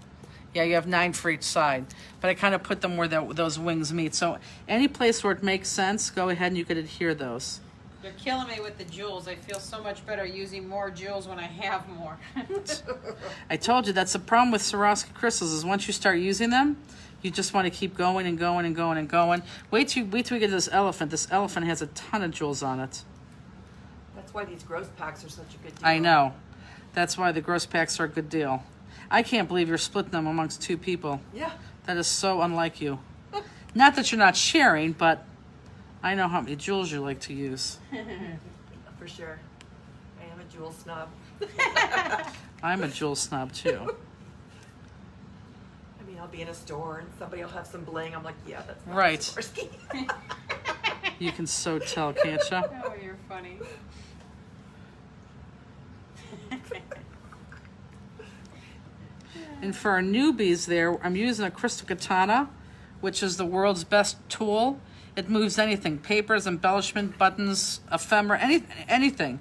Yeah, you have 9 for each side. But I kind of put them where those wings meet. So any place where it makes sense, go ahead and you could adhere those. You're killing me with the jewels. I feel so much better using more jewels when I have more. I told you that's the problem with Swarovski crystals is once you start using them, you just want to keep going and going and going and going. Wait till we get to this elephant. This elephant has a ton of jewels on it. That's why these gross packs are such a good deal. I know. That's why the gross packs are a good deal. I can't believe you're splitting them amongst 2 people. Yeah. That is so unlike you. Not that you're not sharing, but I know how many jewels you like to use. For sure. I am a jewel snob. I'm a jewel snob too. I mean, I'll be in a store and somebody will have some bling. I'm like, yeah, that's not Right. Swarovski. You can so tell, can't you? Oh, you're funny. And for our newbies there, I'm using a crystal katana, which is the world's best tool. It moves anything, papers, embellishment, buttons, ephemera, anything.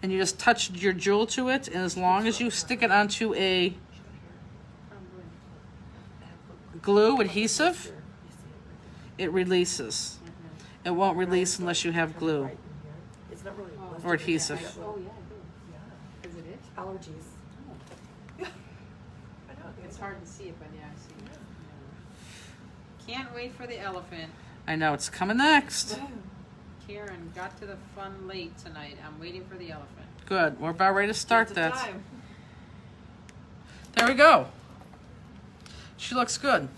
And you just touch your jewel to it, and as long as you stick it onto a glue adhesive, it releases. It won't release unless you have glue It's not really or adhesive. Oh, yeah, I do. Is it it? allergies. I know. It's hard to see it, but yeah, I see it. Can't wait for the elephant. I know, it's coming next. Karen got to the fun late tonight. I'm waiting for the elephant. Good, we're about ready to start It's that. time. There we go. She looks good.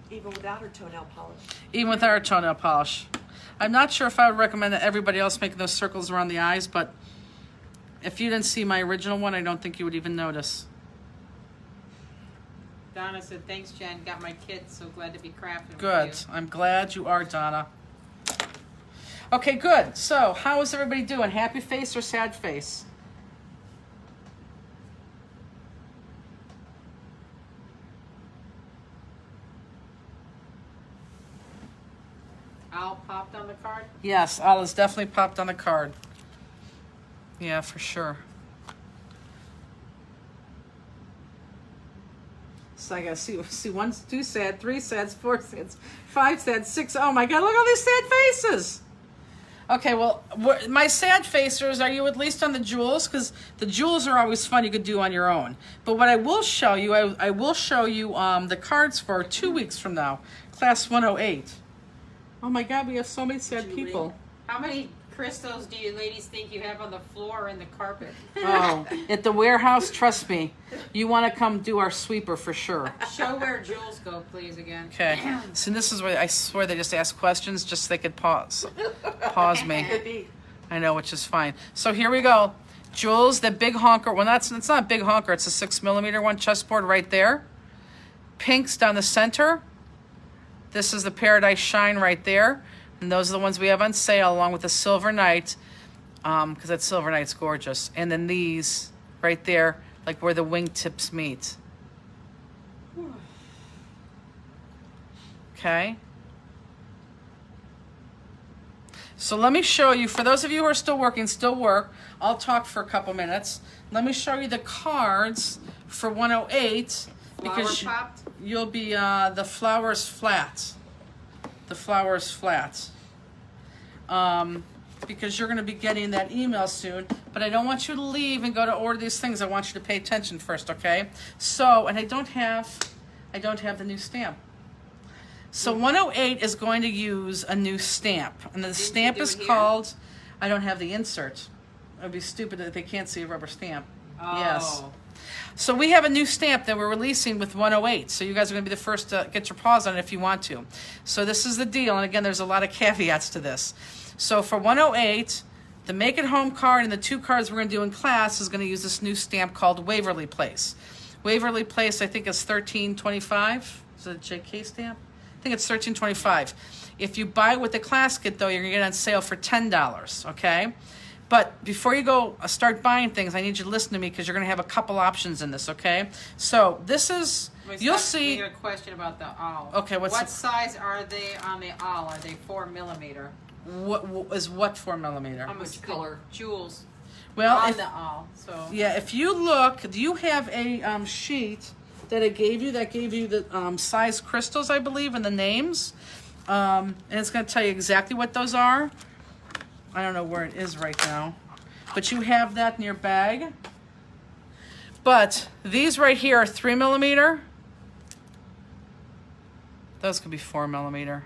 Even without her toenail polish. Even with our toenail polish. I'm not sure if I would recommend that everybody else make those circles around the eyes, but if you didn't see my original one, I don't think you would even notice. Donna said, thanks, Jen. Got my kit. So glad to be crafting Good. with I'm glad you are, Donna. Okay, good. So, how is everybody doing? Happy face or sad face? you. Al popped on the card. Yes, Alice definitely popped on the card. Yeah, for sure. So I gotta see 1, 2 sad, 3 sads, 4 sads, 5 sads, 6. Oh my God! Look at all these sad faces. Okay, well, my sad facers, are you at least on the jewels? Because the jewels are always fun. You could do on your own. But what I will show you, I will show you the cards for 2 weeks from now, class 108. Oh my God, we have so many sad Julie. people. How many crystals do you ladies think you have on the floor or in the carpet? Oh, at the warehouse, trust me, you want to come do our sweeper for sure. Show where jewels go, please, again. Okay, so this is where I swear they just ask questions just so they could pause me. Could be. I know, which is fine. So here we go. Jules, the big honker. Well, it's not a big honker. It's a 6mm one, chessboard right there. Pinks down the center. This is the Paradise Shine right there. And those are the ones we have on sale along with the Silver Night, because that Silver Night's gorgeous. And then these right there, like where the wingtips meet. Okay. So let me show you, for those of you who are still working, still work, I'll talk for a couple minutes. Let me show you the cards for 108. Because popped? you'll be, the flower's flat. The flower's flat. Because you're going to be getting that email soon. But I don't want you to leave and go to order these things. I want you to pay attention first, okay? So, and I don't have the new stamp. So 108 is going to use a new stamp. And the stamp do is it here? called, I don't have the insert. It would be stupid if they can't see a rubber stamp. Oh. Yes. So we have a new stamp that we're releasing with 108. So you guys are going to be the first to get your paws on it if you want to. So this is the deal. And again, there's a lot of caveats to this. So for 108, the Make It Home card and the 2 cards we're going to do in class is going to use this new stamp called Waverly Place. Waverly Place, I think, is $13.25. Is it a JK stamp? I think it's $13.25. If you buy it with the class kit, though, you're going to get it on sale for $10, okay? But before you go start buying things, I need you to listen to me because you're going to have a couple options in this, okay? So this is, you'll see. I got a question about the awl. Okay, what the- size are they on the awl? Are they 4mm? What is what 4mm? How much color? Jewels Well, on if, the awl. So yeah, if you look, do you have a sheet that I gave you that gave you the size crystals, I believe, and the names? And it's going to tell you exactly what those are. I don't know where it is right now, but you have that in your bag. But these right here are 3mm. Those could be 4mm.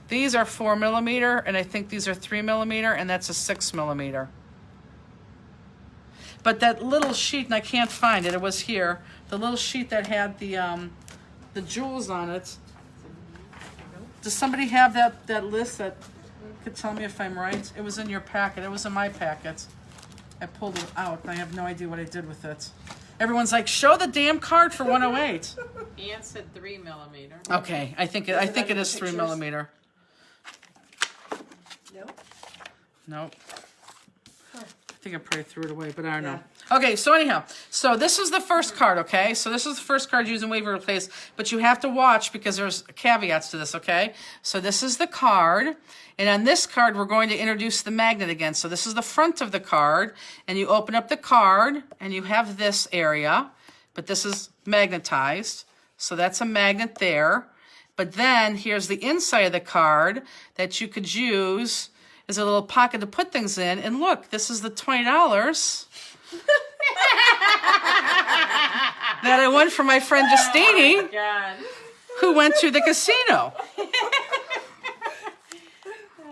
These are 4mm, and I think these are 3mm, and that's a 6mm. But that little sheet, and I can't find it, it was here, the little sheet that had the jewels on it. Does somebody have that list that could tell me if I'm right? It was in your packet. It was in my packet. I pulled it out, and I have no idea what I did with it. Everyone's like, show the damn card for 108. Ann said 3mm. Okay, I think it is 3mm. No? Nope. I think I probably threw it away, but I don't know. Okay, so anyhow, so this is the first card, okay? So this is the first card using Waverly Place, but you have to watch because there's caveats to this, okay? So this is the card, and on this card, we're going to introduce the magnet again. So this is the front of the card, and you open up the card, and you have this area, but this is magnetized. So that's a magnet there. But then here's the inside of the card that you could use as a little pocket to put things in. And look, this is the $20 that I won from my friend Justini, God. who went to the casino.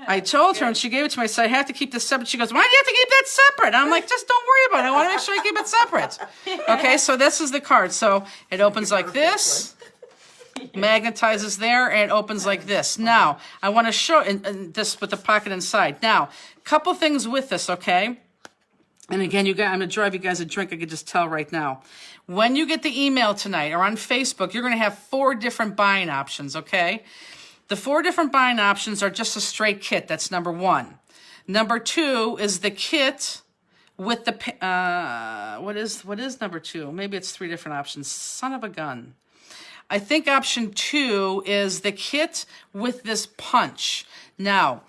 I told her, and she gave it to me. I said, I have to keep this separate. She goes, why do you have to keep that separate? I'm like, just don't worry about it. I want to make sure I keep it separate. Okay, so this is the card. So it opens like this, magnetizes there, and it opens like this. Now, I want to show and this with the pocket inside. Now, couple things with this, okay? And again, I'm going to drive you guys a drink. I could just tell right now. When you get the email tonight or on Facebook, you're going to have 4 different buying options, okay? The 4 different buying options are just a straight kit. That's number 1. Number 2 is the kit with the, what is number 2? Maybe it's 3 different options. Son of a gun. I think option 2 is the kit with this punch. Now,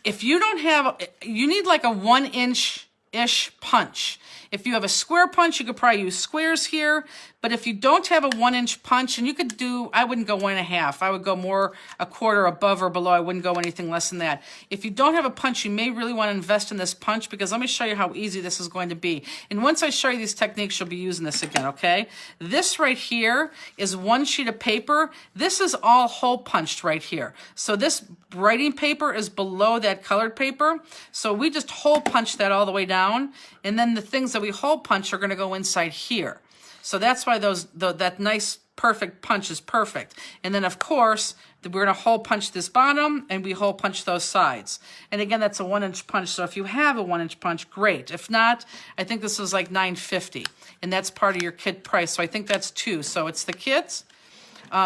if you don't have, you need like a 1-inch-ish punch. If you have a square punch, you could probably use squares here. But if you don't have a 1-inch punch, and you could do, I wouldn't go 1.5. I would go more a quarter above or below. I wouldn't go anything less than that. If you don't have a punch, you may really want to invest in this punch, because let me show you how easy this is going to be. And once I show you these techniques, you'll be using this again, okay? This right here is 1 sheet of paper. This is all hole punched right here. So this writing paper is below that colored paper. So we just hole punch that all the way down. And then the things that we hole punch are going to go inside here. So that's why that nice perfect punch is perfect. And then of course, we're going to hole punch this bottom, and we hole punch those sides. And again, that's a 1-inch punch. So if you have a 1-inch punch, great. If not, I think this is like $9.50, and that's part of your kit price. So I think that's 2. So it's the kit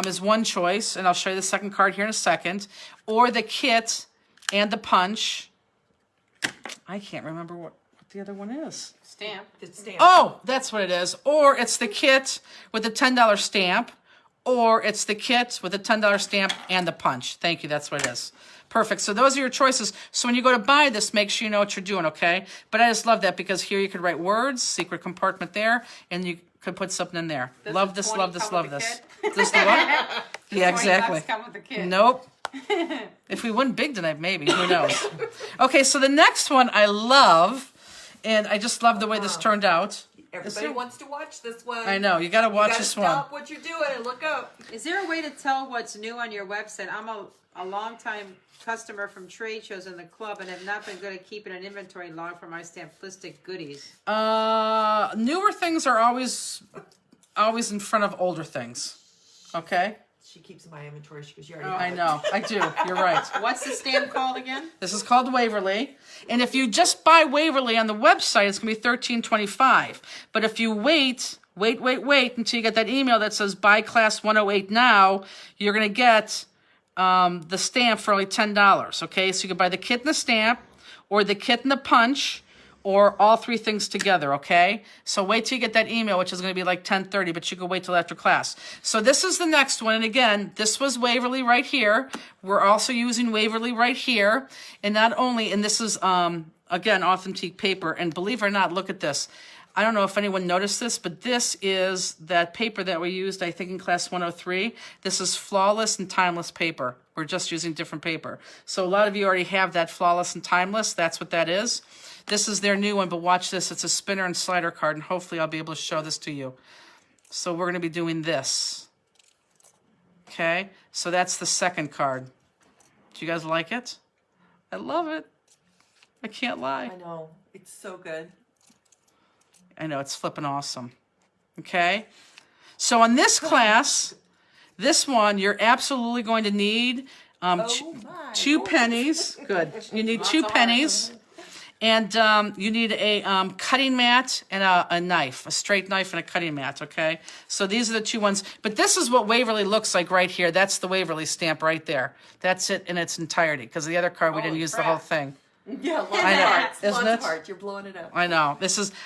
is 1 choice, and I'll show you the second card here in a second, or the kit and the punch. I can't remember what the other one is. Stamp. It's stamp. Oh, that's what it is. Or it's the kit with the $10 stamp, or it's the kit with the $10 stamp and the punch. Thank you, that's what it is. Perfect. So those are your choices. So when you go to buy this, make sure you know what you're doing, okay? But I just love that, because here you could write words, secret compartment there, and you could put something in there. Does Love the this, 20 love this, come love with the this. kit? Does the what? Yeah, exactly. $20 come with the kit. Nope. If we win big tonight, maybe. Who knows? Okay, so the next one I love, and I just love the way this turned out. Everybody wants to watch this one. I know. You got to watch You this gotta one. stop what you're doing and look up. Is there a way to tell what's new on your website? I'm a long-time customer from trade shows in the club, and have not been good at keeping an inventory log for my Stamplistic goodies. Newer things are always in front of older things. Okay? She keeps my inventory because you already I have it. know. I do. You're right. What's the stamp called again? This is called Waverly. And if you just buy Waverly on the website, it's going to be $13.25. But if you wait until you get that email that says buy class 108 now, you're going to get the stamp for only $10. Okay? So you can buy the kit and the stamp, or the kit and the punch, or all 3 things together, okay? So wait till you get that email, which is going to be like 10:30, but you can wait till after class. So this is the next one, and again, this was Waverly right here. We're also using Waverly right here, and not only, and this is, again, authentic paper, and believe it or not, look at this. I don't know if anyone noticed this, but this is that paper that we used, I think, in class 103. This is flawless and timeless paper. We're just using different paper. So a lot of you already have that flawless and timeless. That's what that is. This is their new one, but watch this. It's a spinner and slider card, and hopefully I'll be able to show this to you. So we're going to be doing this. Okay? So that's the second card. Do you guys like it? I love it. I can't lie. I know. It's so good. I know, it's flipping awesome. Okay? So on this class, this one, you're absolutely going to need two pennies. Good. You need 2 pennies. And you need a cutting mat and a knife, a straight knife and a cutting mat, okay? So these are the 2 ones. But this is what Waverly looks like right here. That's the Waverly stamp right there. That's it in its entirety, because the other card, we didn't Holy use crap. the whole thing. Yeah, lots I of know. hearts. Isn't Lots it? of hearts. You're blowing it up. I know.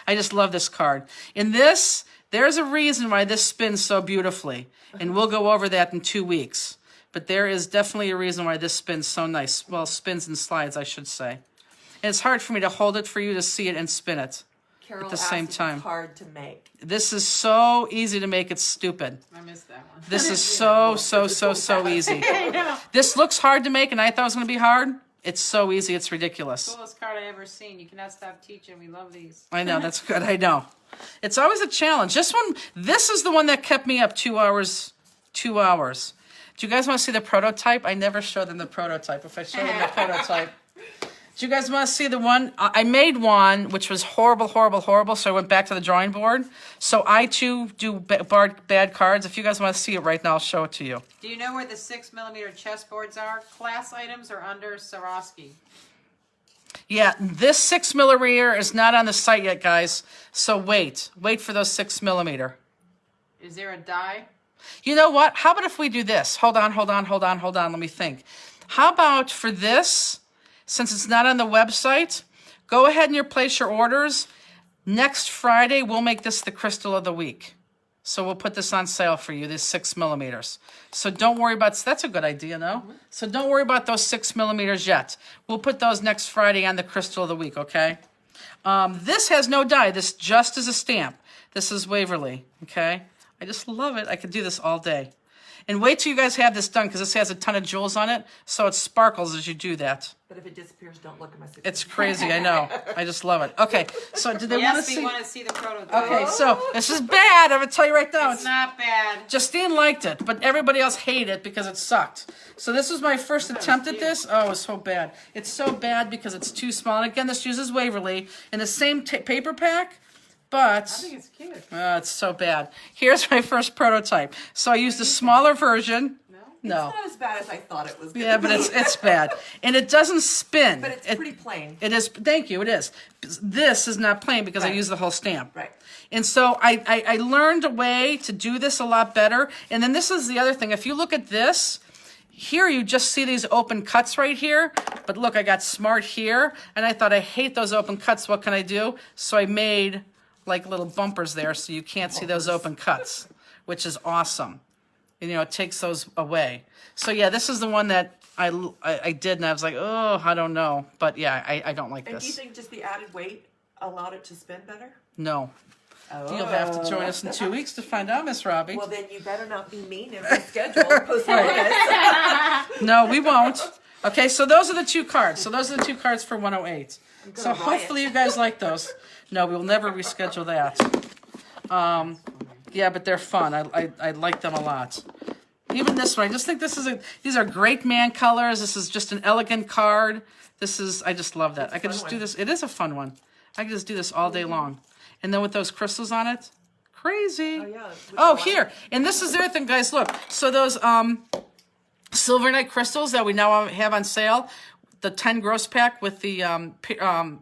I just love this card. In this, there's a reason why this spins so beautifully. And we'll go over that in 2 weeks. But there is definitely a reason why this spins so nice. Well, spins and slides, I should say. And it's hard for me to hold it for you to see it and spin it Carol at the asked same if it's time. hard to make. This is so easy to make, it's stupid. I missed that one. This is so easy. This looks hard to make, and I thought it was going to be hard. It's so easy, it's ridiculous. Coolest card I ever seen. You cannot stop teaching. We love these. I know, that's good, I know. It's always a challenge. This is the one that kept me up 2 hours. 2 hours. Do you guys want to see the prototype? I never show them the prototype. If I show them the prototype. Do you guys want to see the one? I made one, which was horrible, so I went back to the drawing board. So I, too, do bad cards. If you guys want to see it right now, I'll show it to you. Do you know where the 6mm chessboards are? Class items are under Swarovski. Yeah, this 6mm is not on the site yet, guys. So wait for those 6mm. Is there a die? You know what? How about if we do this? Hold on. Let me think. How about for this, since it's not on the website, go ahead and place your orders. Next Friday, we'll make this the crystal of the week. So we'll put this on sale for you, these 6mm. So don't worry about, that's a good idea, no? So don't worry about those 6mm yet. We'll put those next Friday on the crystal of the week, okay? This has no die. This just is a stamp. This is Waverly, okay? I just love it. I could do this all day. And wait till you guys have this done because this has a ton of jewels on it, so it sparkles as you do that. But if it disappears, don't look at my 6mm. It's crazy, I know. I just love it. Okay, so did they want to Yes, see? we want to see the prototype. Okay, so this is bad. I'm going to tell you right now. It's not bad. Justine liked it, but everybody else hated it because it sucked. So this was my first attempt at this. Oh, it was so bad. It's so bad because it's too small. And again, this uses Waverly in the same paper pack, but I think it's cute. it's so bad. Here's my first prototype. So I used a smaller version. No. It's not as bad as I thought it was going to Yeah, be. but it's bad. And it doesn't spin. But it's pretty plain. It is. Thank you. It is. This is not plain because I Right. use the whole stamp. Right. And so I learned a way to do this a lot better. And then this is the other thing. If you look at this, here you just see these open cuts right here. But look, I got smart here. And I thought, I hate those open cuts. What can I do? So I made like little bumpers there so you can't see those open cuts, which is awesome. And, it takes those away. So, yeah, this is the one that I did, and I was like, oh, I don't know. But, yeah, I don't like And do you this. think just the added weight allowed it to spin better? No. You'll have to join us in 2 weeks to find out, Miss Robbie. Well, then you better not be mean and reschedule and postpone it. No, we won't. Okay, so those are the two cards. So those are the two cards for 108. So buy hopefully it. you guys like those. No, we will never reschedule that. Yeah, but they're fun. I like them a lot. Even this one, I just think these are great man colors. This is just an elegant card. I just love that. I could just do this. It is a fun one. I could just do this all day long. And then with those crystals on it, crazy. Oh, yeah. Oh, here. And this is the other thing, guys. Look. So those Silver Night crystals that we now have on sale, the 10 gross pack with the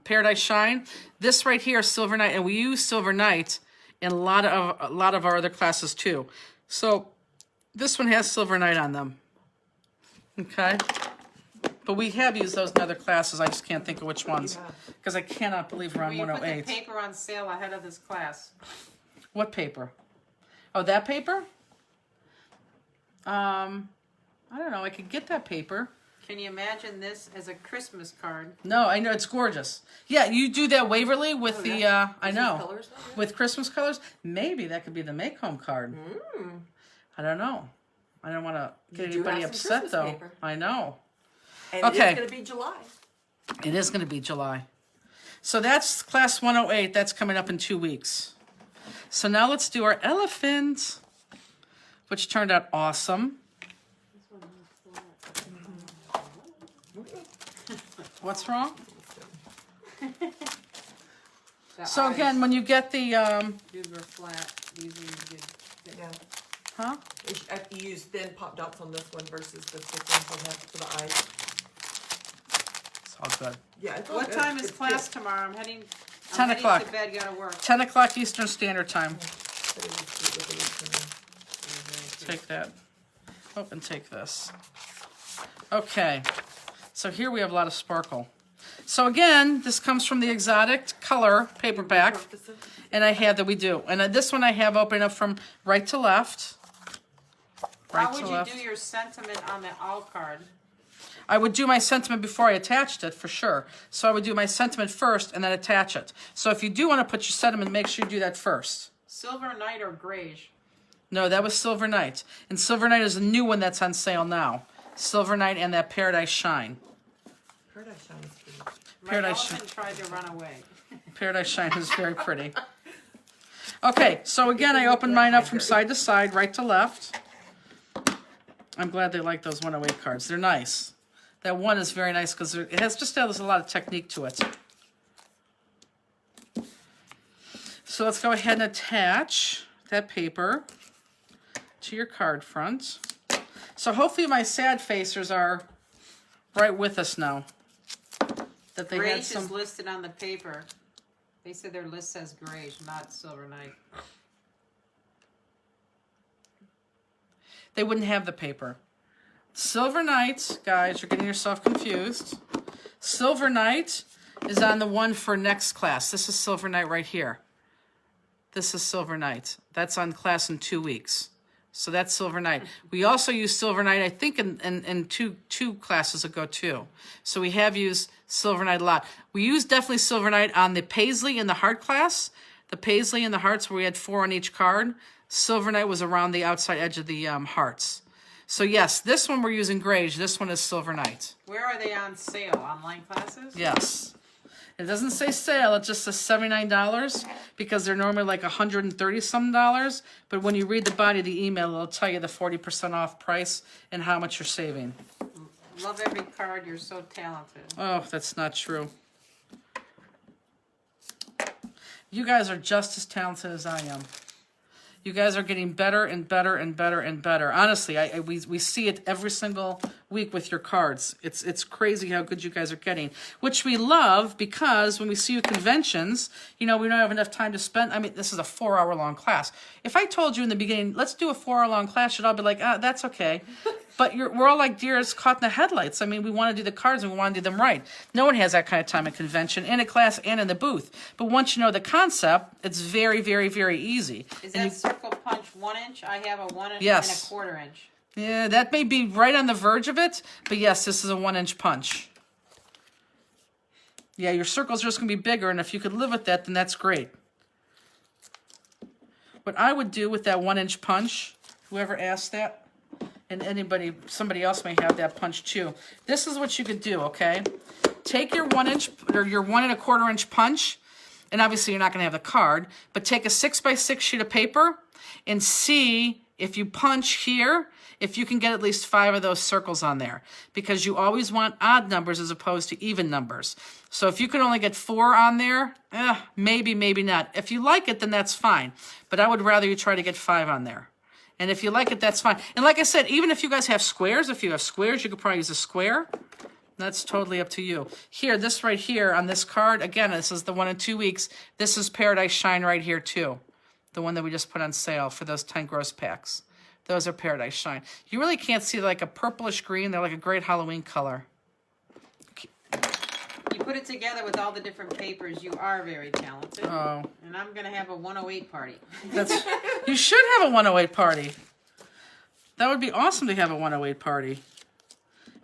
Paradise Shine. This right here is Silver Night, and we use Silver Night in a lot of our other classes too. So this one has Silver Night on them. Okay? But we have used those in other classes. I just can't think of which ones. Because I cannot believe we're on Will you put the 108. paper on sale ahead of this class? What paper? Oh, that paper? I don't know. I could get that paper. Can you imagine this as a Christmas card? No, I know. It's gorgeous. Yeah, you do that Waverly with the, I Christmas know. colors, though, yeah. With Christmas colors? Maybe that could be the make home card. I don't know. I don't want to get You do anybody have some upset, Christmas though. paper. I know. And Okay. it's going to be July. It is going to be July. So that's class 108. That's coming up in 2 weeks. So now let's do our elephant, which turned out awesome. What's wrong? The So eyes again, when you get the, do were flat. These are good. Yeah. huh? You use thin pop dots on this one versus the thick ones on that for the eyes. It's all good. Yeah, it's all What good. time is It's class good. tomorrow? I'm 10 o'clock. to bed, gotta work. 10 o'clock Eastern Standard Time. But it was cute with the leaves in there. Take that. Oh, and take this. Okay. So here we have a lot of sparkle. So again, this comes from the Exotic Color paperback. And I have that we do. And this one I have open up from right to left. Right How to would you left. do your sentiment on the all card? I would do my sentiment before I attached it, for sure. So I would do my sentiment first and then attach it. So if you do want to put your sentiment, make sure you do that first. Silver Knight or Greige? No, that was Silver Night. And Silver Night is a new one that's on sale now. Silver Night and that Paradise Shine. Paradise Shine is pretty. My Paradise elephant tried to run away. Paradise Shine is very pretty. Okay, so again, I opened mine up from side to side, right to left. I'm glad they like those 108 cards. They're nice. That one is very nice because it has a lot of technique to it. So let's go ahead and attach that paper to your card front. So hopefully my sad facers are right with us now. that they Grage had some. is listed on the paper. They said their list says Grage, not Silver Knight. They wouldn't have the paper. Silver Knight, guys, you're getting yourself confused. Silver Knight is on the one for next class. This is Silver Knight right here. This is Silver Knight. That's on class in 2 weeks. So that's Silver Knight. We also use Silver Knight, I think, in two classes ago, too. So we have used Silver Knight a lot. We use definitely Silver Knight on the Paisley and the Heart class. The Paisley and the Hearts, where we had 4 on each card. Silver Knight was around the outside edge of the Hearts. So yes, this one we're using Grage. This one is Silver Knight. Where are they on sale? Online classes? Yes. It doesn't say sale, it just says $79 because they're normally like $130-some. But when you read the body of the email, it'll tell you the 40% off price and how much you're saving. Love every card. You're so talented. Oh, that's not true. You guys are just as talented as I am. You guys are getting better and better and better and better. Honestly, we see it every single week with your cards. It's crazy how good you guys are getting, which we love because when we see you at conventions, you know, we don't have enough time to spend. I mean, this is a 4-hour-long class. If I told you in the beginning, let's do a 4-hour-long class, you'd all be like, that's okay. But we're all like deers caught in the headlights. I mean, we want to do the cards and we want to do them right. No one has that kind of time at convention, in a class, and in the booth. But once you know the concept, it's very, very, very easy. Is that circle punch 1 inch? I have a 1 inch Yes. and a 1/4 inch. Yeah, that may be right on the verge of it, but yes, this is a 1-inch punch. Yeah, your circles are just going to be bigger, and if you could live with that, then that's great. What I would do with that 1-inch punch, whoever asked that, and somebody else may have that punch too. This is what you could do, okay? Take your 1-inch or your 1 1/4 inch punch, and obviously you're not going to have the card, but take a 6x6 sheet of paper and see if you punch here, if you can get at least 5 of those circles on there, because you always want odd numbers as opposed to even numbers. So if you can only get 4 on there, maybe, maybe not. If you like it, then that's fine. But I would rather you try to get 5 on there. And if you like it, that's fine. And like I said, even if you guys have squares, you could probably use a square. That's totally up to you. Here, this right here on this card, again, this is the one in 2 weeks. This is Paradise Shine right here too. The one that we just put on sale for those 10 gross packs. Those are Paradise Shine. You really can't see like a purplish green. They're like a great Halloween color. You put it together with all the different papers. You are very talented. Oh. And I'm going to have a 108 party. You should have a 108 party. That would be awesome to have a 108 party.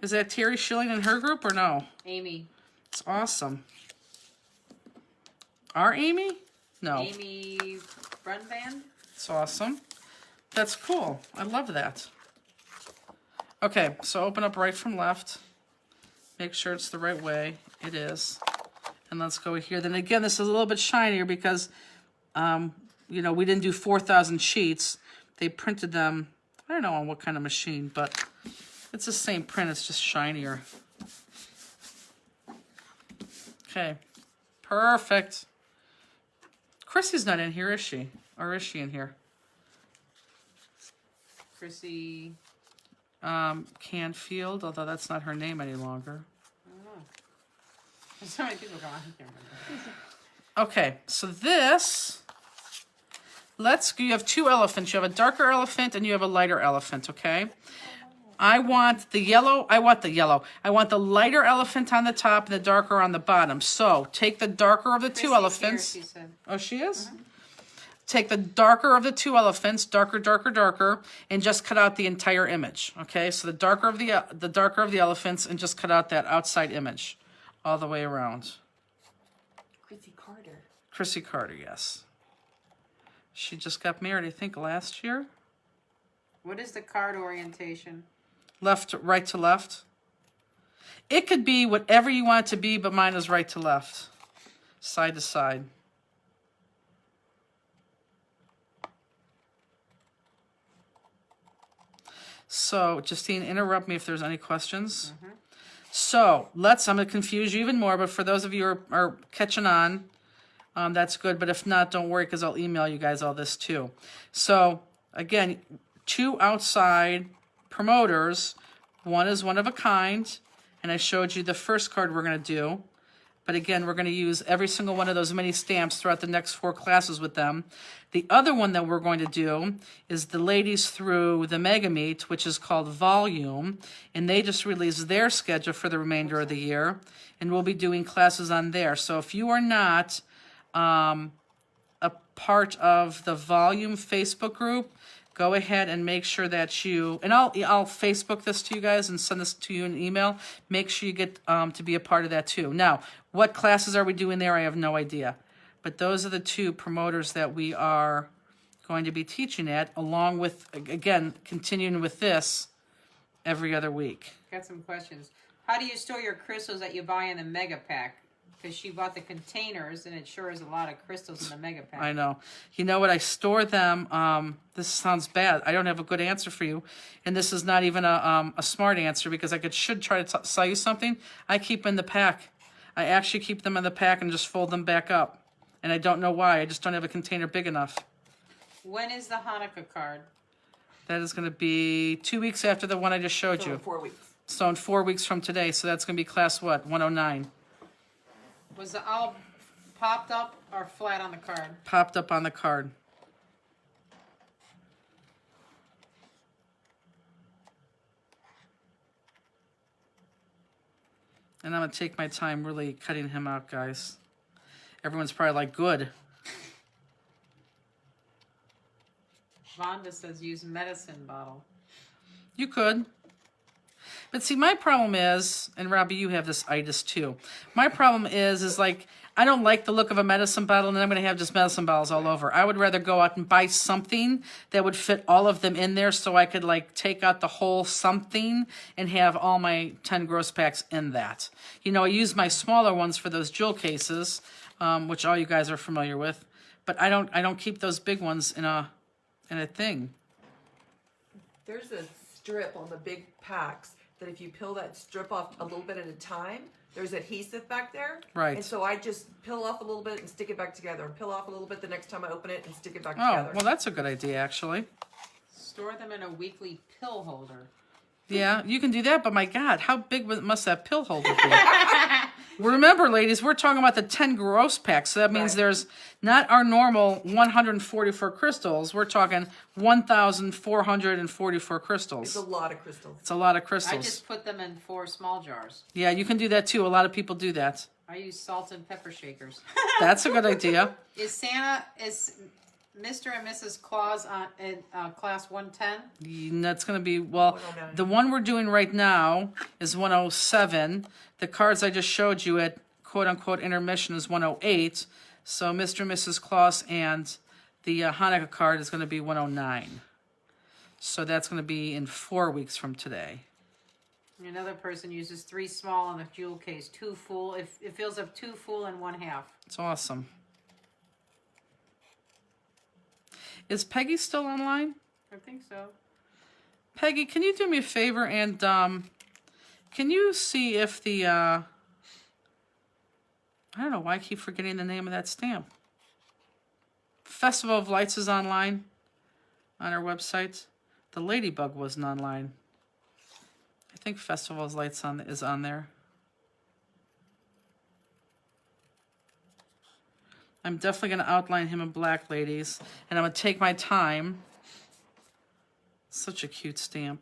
Is that Terry Schilling and her group or no? Amy. It's awesome. Our Amy? No. Amy Brunband? It's awesome. That's cool. I love that. Okay, so open up right from left. Make sure it's the right way. It is. And let's go here. Then again, this is a little bit shinier because, you know, we didn't do 4,000 sheets. They printed them, I don't know on what kind of machine, but it's the same print. It's just shinier. Okay. Perfect. Chrissy's not in here, is she? Or is she in here? Chrissy. Canfield, although that's not her name any longer. I don't know. There's so many people going on. I can't remember. Okay, so this, you have 2 elephants. You have a darker elephant and you have a lighter elephant, okay? I want the lighter elephant on the top and the darker on the bottom. So take the darker of the 2 elephants. Here, she said. Oh, she is? Take the darker of the 2 elephants, darker, darker, darker, and just cut out the entire image. Okay, so the darker of the elephants, and just cut out that outside image, all the way around. Chrissy Carter. Chrissy Carter, yes. She just got married, I think, last year. What is the card orientation? Right to left. It could be whatever you want it to be, but mine is right to left, side to side. So, Justine, interrupt me if there's any questions. Mm-hmm. So, I'm going to confuse you even more, but for those of you who are catching on, that's good. But if not, don't worry, because I'll email you guys all this too. So, again, 2 outside promoters. One is one of a kind, and I showed you the first card we're going to do. But again, we're going to use every single one of those mini stamps throughout the next 4 classes with them. The other one that we're going to do is the ladies through the Mega Meet, which is called Volume, and they just released their schedule for the remainder of the year, and we'll be doing classes on there. So if you are not a part of the Volume Facebook group, go ahead and make sure that you, and I'll Facebook this to you guys and send this to you in an email. Make sure you get to be a part of that too. Now, what classes are we doing there? I have no idea. But those are the 2 promoters that we are going to be teaching at, along with, again, continuing with this every other week. Got some questions. How do you store your crystals that you buy in the Mega Pack? Because she bought the containers, and it sure is a lot of crystals in the Mega Pack. I know. You know what? I store them. This sounds bad. I don't have a good answer for you, and this is not even a smart answer because should try to sell you something. I keep in the pack. I actually keep them in the pack and just fold them back up, and I don't know why. I just don't have a container big enough. When is the Hanukkah card? That is going to be 2 weeks after the one I just showed So you. in 4 weeks. So in 4 weeks from today. So that's going to be class what? 109. Was the all popped up or flat on the card? Popped up on the card. And I'm going to take my time really cutting him out, guys. Everyone's probably like, good. Vonda says use medicine bottle. You could. But see, my problem is, and Robbie, you have this itis too. My problem is like, I don't like the look of a medicine bottle, and then I'm going to have just medicine bottles all over. I would rather go out and buy something that would fit all of them in there so I could like take out the whole something and have all my 10 gross packs in that. You know, I use my smaller ones for those jewel cases, which all you guys are familiar with. But I don't keep those big ones in a thing. There's a strip on the big packs that if you peel that strip off a little bit at a time, there's adhesive back there. Right. And so I just peel off a little bit and stick it back together, and peel off a little bit the next time I open it and stick it back Oh, together. well, that's a good idea, actually. Store them in a weekly pill holder. Yeah, you can do that, but my God, how big must that pill holder be? Remember, ladies, we're talking about the 10 gross packs, so that means Right. there's not our normal 144 crystals. We're talking 1,444 crystals. It's a lot of crystals. It's a lot of I crystals. just put them in 4 small jars. Yeah, you can do that too. A lot of people do that. I use salt and pepper shakers. That's a good idea. Is Mr. and Mrs. Claus in class 110? That's going to be, well, 109. the one we're doing right now is 107. The cards I just showed you at quote-unquote intermission is 108. So Mr. and Mrs. Claus and the Hanukkah card is going to be 109. So that's going to be in 4 weeks from today. Another person uses 3 small in the jewel case, 2 full. It fills up 2 full and 1/2. It's awesome. Is Peggy still online? I think so. Peggy, can you do me a favor and can you see if the I don't know why I keep forgetting the name of that stamp. Festival of Lights is online on our website. The Ladybug wasn't online. I think Festival of Lights is on there. I'm definitely going to outline him in black, ladies. And I'm going to take my time. Such a cute stamp.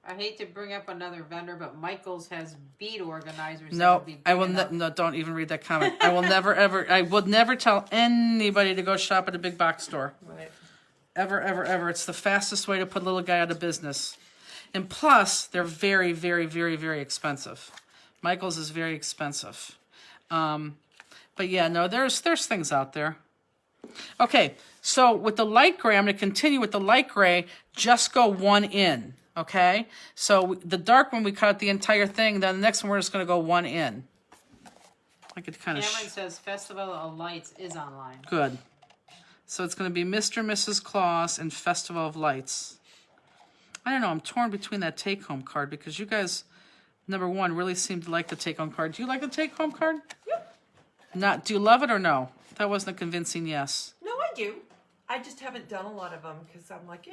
I hate to bring up another vendor, but Michaels has bead organizers. that No, would be I big will enough. no. Don't even read that comment. I will never, ever. I would never tell anybody to go shop at a big box store. Right. Ever, ever, ever. It's the fastest way to put a little guy out of business. And plus, they're very, very, very, very expensive. Michaels is very expensive. But yeah, no, there's things out there. Okay, so with the light gray, I'm going to continue with the light gray. Just go one in, okay? So the dark one, we cut out the entire thing. Then the next one, we're just going to go one in. I could kind of... Cameron says Festival of Lights is online. Good. So it's going to be Mr. and Mrs. Claus and Festival of Lights. I don't know. I'm torn between that take-home card because you guys, number one, really seem to like the take-home card. Do you like the take-home card? Yep. Not. Do you love it or no? That wasn't a convincing yes. No, I do. I just haven't done a lot of them because I'm like,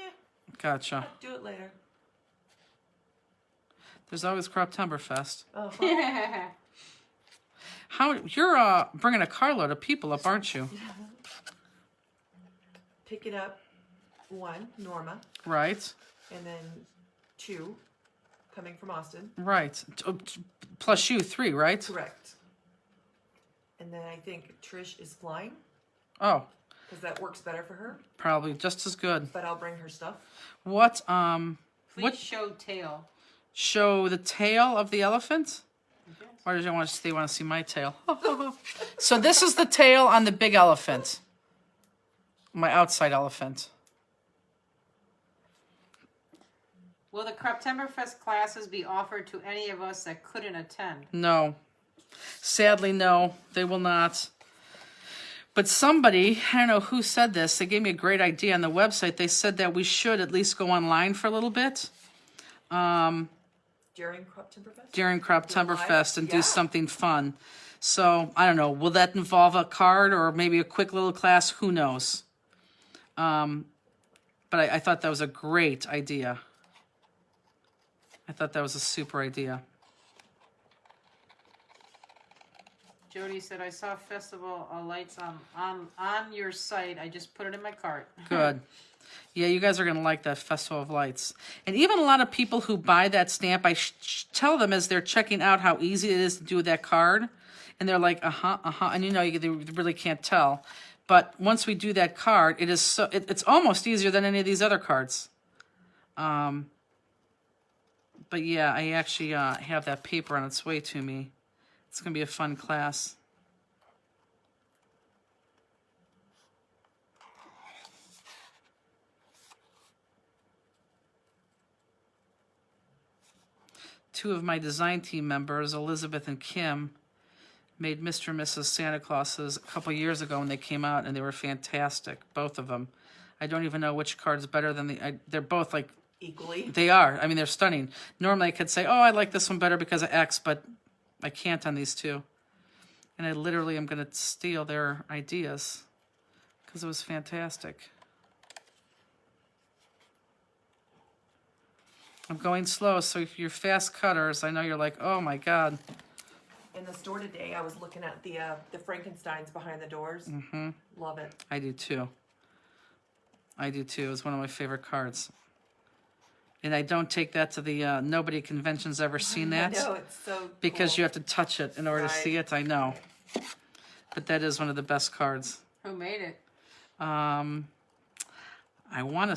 Gotcha. I'll do it later. There's always Croptemberfest. Oh, How you're bringing a carload of people up, aren't you? Pick it up, 1, Norma, Right. and then 2, coming from Austin. Right. Plus you, 3, right? Correct. And then I think Trish is flying, Oh, because that works better for her, probably just as good. but I'll bring her stuff. What Please What- show tail. show the tail of the elephant? Or do you want to see my tail? So this is the tail on the big elephant. My outside elephant. Will the Creptemberfest classes be offered to any of us that couldn't attend? No. Sadly, no, they will not. But somebody, I don't know who said this, they gave me a great idea on the website. They said that we should at least go online for a little bit During Creptemberfest? during Creptemberfest and Yeah. do something fun. So, I don't know, will that involve a card or maybe a quick little class? Who knows? But I thought that was a great idea. I thought that was a super idea. Jody said, I saw Festival of Lights on your site. I just put it in my cart. Good. Yeah, you guys are going to like that Festival of Lights. And even a lot of people who buy that stamp, I tell them as they're checking out how easy it is to do that card. And they're like, And you know, they really can't tell. But once we do that card, it is it's almost easier than any of these other cards. But yeah, I actually have that paper on its way to me. It's going to be a fun class. Two of my design team members, Elizabeth and Kim, made Mr. and Mrs. Santa Clauses a couple years ago when they came out, and they were fantastic, both of them. I don't even know which card's better than they're both like, Equally. they are. I mean, they're stunning. Normally I could say, oh, I like this one better because of X, but I can't on these two. And I literally am going to steal their ideas because it was fantastic. I'm going slow, so if you're fast cutters, I know you're like, oh my God. In the store today, I was looking at the Frankensteins behind the doors. Mm-hmm. Love it. I do too. I do too. It's one of my favorite cards. And I don't take that to the nobody convention's ever seen that. I know, it's so because cool. you have to touch it in order to see it. I know. But that is one of the best cards. Who made it? I want to.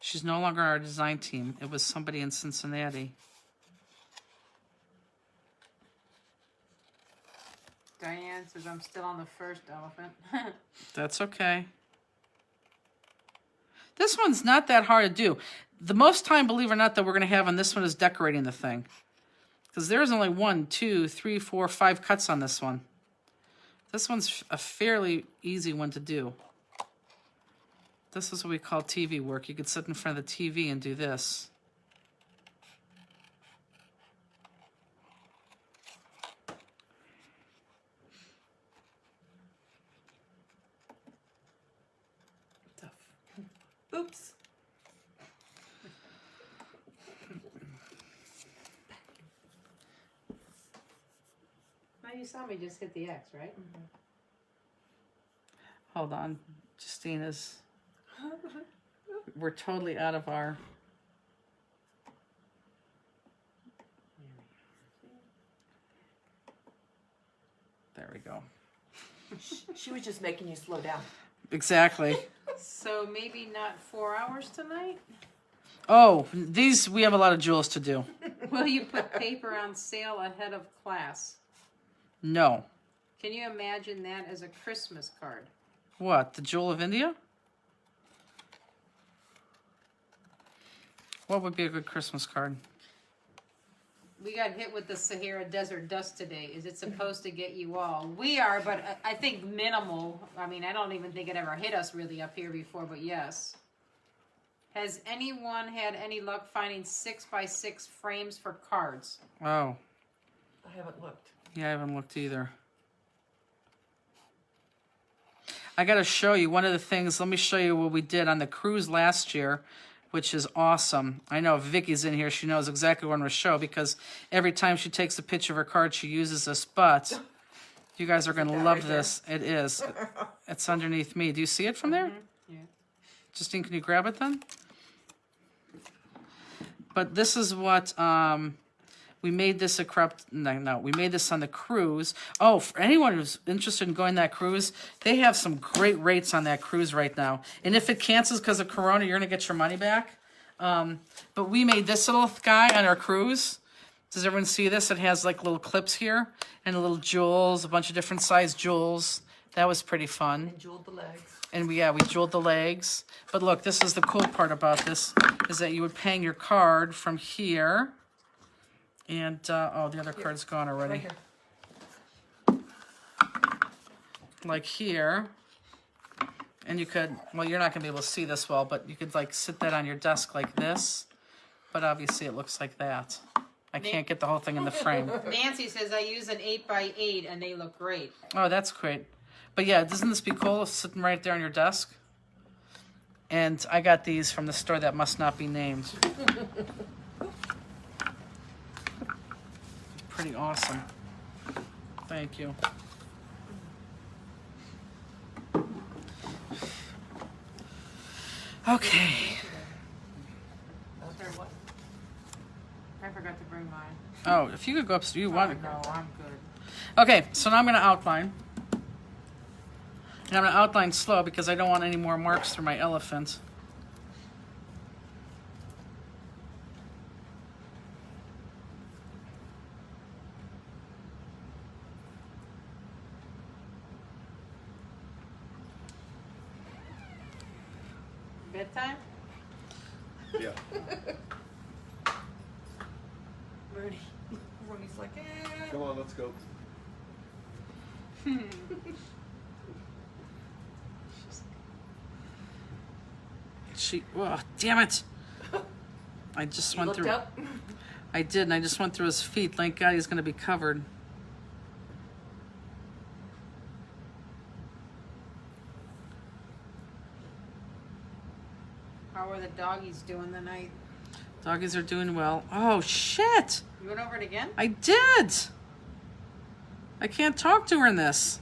She's no longer our design team. It was somebody in Cincinnati. Diane says, I'm still on the first elephant. That's okay. This one's not that hard to do. The most time, believe it or not, that we're going to have on this one is decorating the thing. Because there's only 1, 2, 3, 4, 5 cuts on this one. This one's a fairly easy one to do. This is what we call TV work. You could sit in front of the TV and do this. Tough. Oops. Now you saw me just hit the X, right? Hold on. Justina's... We're totally out of our... There we go. She was just making you slow down. Exactly. So maybe not 4 hours tonight? Oh, these, we have a lot of jewels to do. Will you put paper on sale ahead of class? No. Can you imagine that as a Christmas card? What, the Jewel of India? What would be a good Christmas card? We got hit with the Sahara Desert dust today. Is it supposed to get you all? We are, but I think minimal. I mean, I don't even think it ever hit us really up here before, but yes. Has anyone had any luck finding 6x6 frames for cards? Oh, I haven't looked. yeah, I haven't looked either. I got to show you one of the things. Let me show you what we did on the cruise last year. which is awesome. I know if Vicky's in here, she knows exactly what I'm going to show because every time she takes a picture of her card, she uses this, but you guys are going to love this. It is. It's underneath me. Do you see it from there? Yeah. Justine, can you grab it then? But this is what we made this we made this on the cruise. Oh, for anyone who's interested in going that cruise, they have some great rates on that cruise right now. And if it cancels because of Corona, you're gonna get your money back. But we made this little guy on our cruise. Does everyone see this? It has like little clips here and little jewels, a bunch of different size jewels. That was pretty fun. And jeweled the legs. And we jeweled the legs. But look, this is the cool part about this, is that you would pang your card from here. And, oh, the other card's gone already. Right here. Like here. And you could, well, you're not going to be able to see this well, but you could like sit that on your desk like this. But obviously it looks like that. I can't get the whole thing in the frame. Nancy says I use an 8x8 and they look great. Oh, that's great. But yeah, doesn't this be cool, sitting right there on your desk? And I got these from the store that must not be named. Pretty awesome. Thank you. Okay. I forgot to bring mine. Oh, if you could go upstairs, you want to. No, I'm good. Okay, so now I'm going to outline. And I'm going to outline slow because I don't want any more marks through my elephant. Bedtime? Yeah. Ronnie's like, Come on, let's go. Oh, damn it. I just went looked through. up. I did, and I just went through his feet. Thank God he's going to be covered. How are the doggies doing tonight? Doggies are doing well. Oh, shit. You went over it again? I did. I can't talk to her in this.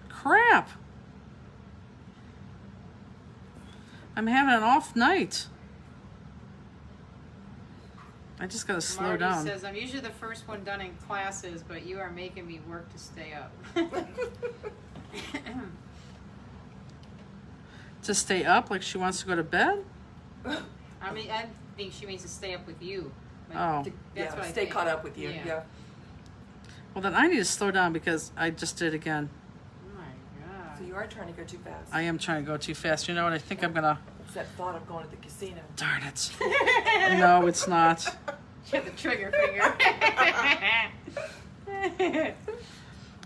Crap. I'm having an off night. I just gotta slow Marty down. says, I'm usually the first one done in classes, but you are making me work to stay up. To stay up, like she wants to go to bed? I mean, I think she means to stay up with you. Like, Oh. That's what I Stay think. caught up with you. Yeah. Yeah. Well, then I need to slow down because I just did again. Oh my So God. you are trying to go too fast. I am trying to go too fast. You know what? I think I'm gonna. It's that thought of going to the casino. Darn it. No, it's not. She had the trigger finger.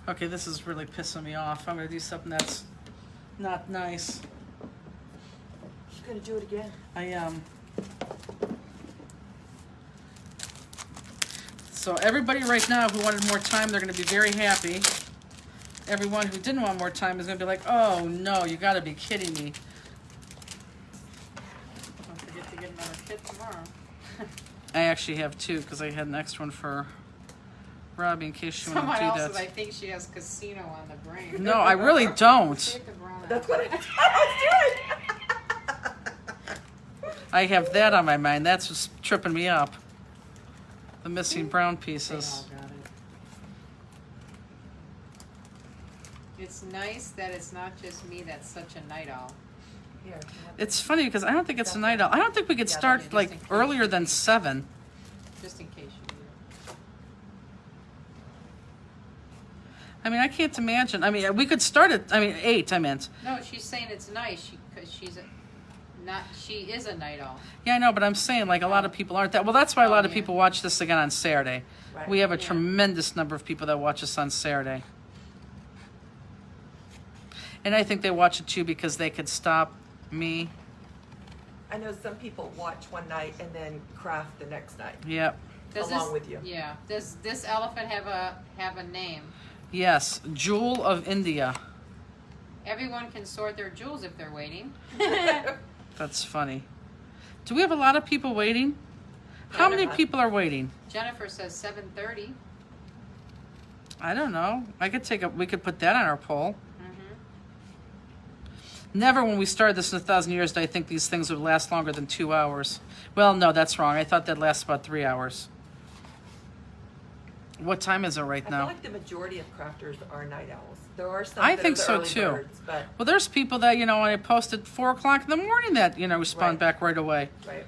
Okay, this is really pissing me off. I'm gonna do something that's not nice. She's gonna do it again. I am. So everybody right now who wanted more time, they're gonna be very happy. Everyone who didn't want more time is gonna be like, oh no, you gotta be kidding me. Don't forget to get another kit tomorrow. I actually have two because I had an extra one for Robbie in case she Someone wanted else to said, do I that. think she has casino on the brain. No, I really don't. Take the Verona. That's what I was I have that on my mind. That's what's tripping me up. The missing brown They pieces. all got it. It's nice that it's not just me that's such a night owl. Here. It's funny because I don't think it's a night owl. I don't think we could Yeah, start just like in case. earlier than 7. Just in case you do. I mean, I can't imagine. I mean, we could start at, 8, I meant. No, she's saying it's nice because she is a night owl. Yeah, I know, but I'm saying like a lot of people aren't that. Well, that's why a lot of yeah. people watch this again on Saturday. Right. We have a Yeah. tremendous number of people that watch us on Saturday. And I think they watch it too because they could stop me. I know some people watch one night and then craft the next night. Yep. Along with you. Yeah. Does this elephant have a name? Yes. Jewel of India. Everyone can sort their jewels if they're waiting. That's funny. Do we have a lot of people waiting? How many people are waiting? Jennifer says 7:30. I don't know. We could put that on our poll. Never when we started this in 1,000 years did I think these things would last longer than 2 hours. Well, no, that's wrong. I thought they'd last about 3 hours. What time is it right I now? feel like the majority of crafters are night owls. There are some I that think are the so early too. birds, but Well, there's people that, when I post at 4 o'clock in the morning that, respond Right. back right away. right.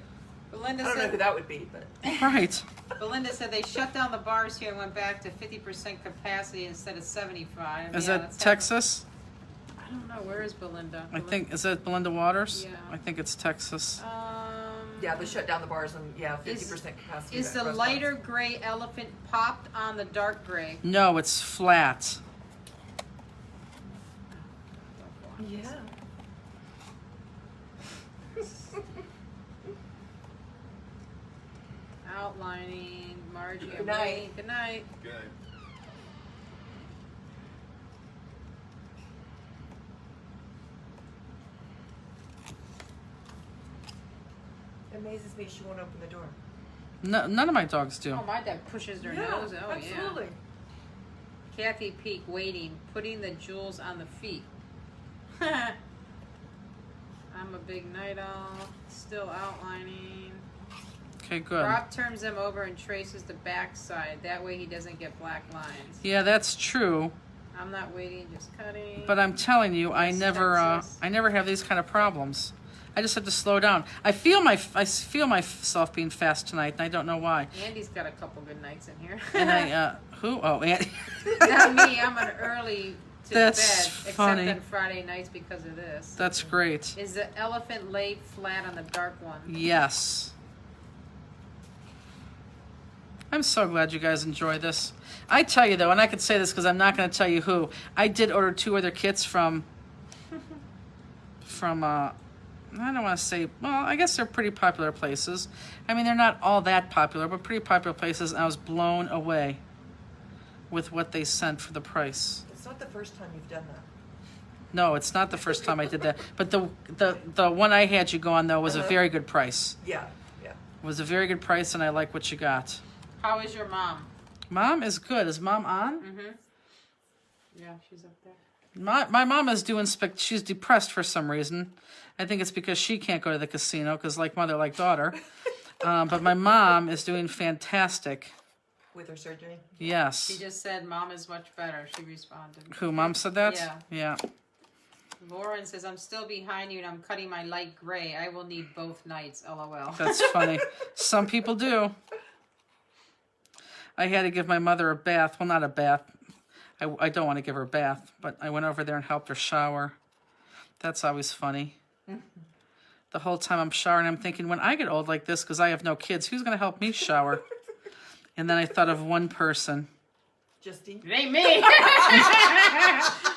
Belinda I don't know who said, that would be, but Right. Belinda said they shut down the bars here and went back to 50% capacity instead of 75. Is Yeah, that that's Texas? I don't know. Where is Belinda? Is that Belinda Waters? Yeah. I think it's Texas. yeah, they shut down the bars and 50% capacity. Is at the restaurants. lighter gray elephant popped on the dark gray? No, it's flat. Yeah. Outlining, Margie. Good night. Good night. Good. It amazes me she won't open the door. No, none of my dogs do. Oh, my dog pushes their nose. Oh, absolutely. yeah. Kathy Peak waiting, putting the jewels on the feet. I'm a big night owl, still outlining. Okay, good. Rob turns them over and traces the back side. That way he doesn't get black lines. Yeah, that's true. I'm not waiting, just cutting. But I'm telling you, I Yes, never Texas. have these kind of problems. I just have to slow down. I feel myself being fast tonight, and I don't know why. Andy's got a couple good nights in here. And who? Oh, Andy. Not me. I'm an early to That's bed, funny. except on Friday nights because of this. That's great. Is the elephant laid flat on the dark one? Yes. I'm so glad you guys enjoy this. I tell you though, and I could say this because I'm not going to tell you who. I did order 2 other kits from. I don't want to say. Well, I guess they're pretty popular places. I mean, they're not all that popular, but pretty popular places. And I was blown away with what they sent for the price. It's not the first time you've done that. No, it's not the first time I did that. But the one I had you go on though was a very good price. Yeah, yeah. It was a very good price, and I like what you got. How is your mom? Mom is good. Is Mom on? Mm-hmm. Yeah, she's up there. My mom is doing she's depressed for some reason. I think it's because she can't go to the casino because like mother, like daughter. But my mom is doing fantastic. With her surgery? Yes. She just said, "Mom is much better." She responded. Who, Mom said that? Yeah. Yeah. Lauren says, "I'm still behind you and I'm cutting my light gray. I will need both nights. LOL." That's funny. Some people do. I had to give my mother a bath. Well, not a bath. I don't want to give her a bath, but I went over there and helped her shower. That's always funny. The whole time I'm showering, I'm thinking, when I get old like this, because I have no kids, who's going to help me shower? And then I thought of one person. Justine? It ain't me.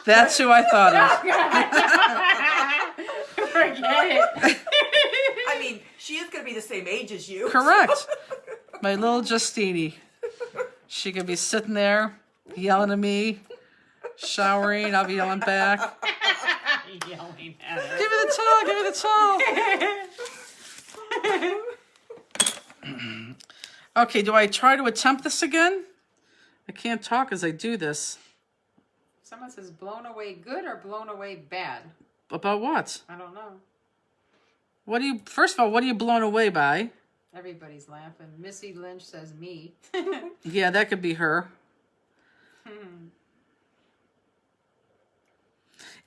That's who I thought of. Forget it. I mean, she is going to be the same age as you. Correct. My little Justine. She could be sitting there yelling at me, showering. I'll be yelling back. Yelling at her. Give me the towel. Give me the towel. Okay, do I try to attempt this again? I can't talk as I do this. Someone says, "Blown away good or blown away bad?" About what? I don't know. First of all, what are you blown away by? Everybody's laughing. Missy Lynch says, "Me." Yeah, that could be her.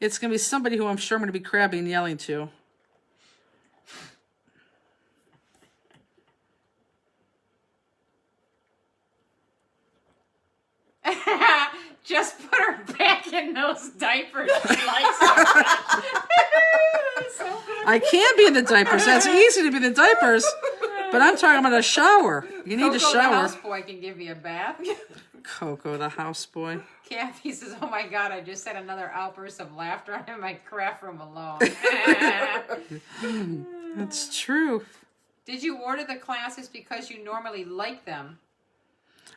It's going to be somebody who I'm sure I'm going to be crabby and yelling to. Just put her back in those diapers. She likes them. I can be in the diapers. That's easy to be in the diapers. But I'm talking about a shower. You need Coco a the shower. houseboy can give you a bath. Coco the houseboy. Kathy says, "Oh my God, I just had another outburst of laughter. I'm in my craft room alone." That's true. Did you order the classes because you normally like them?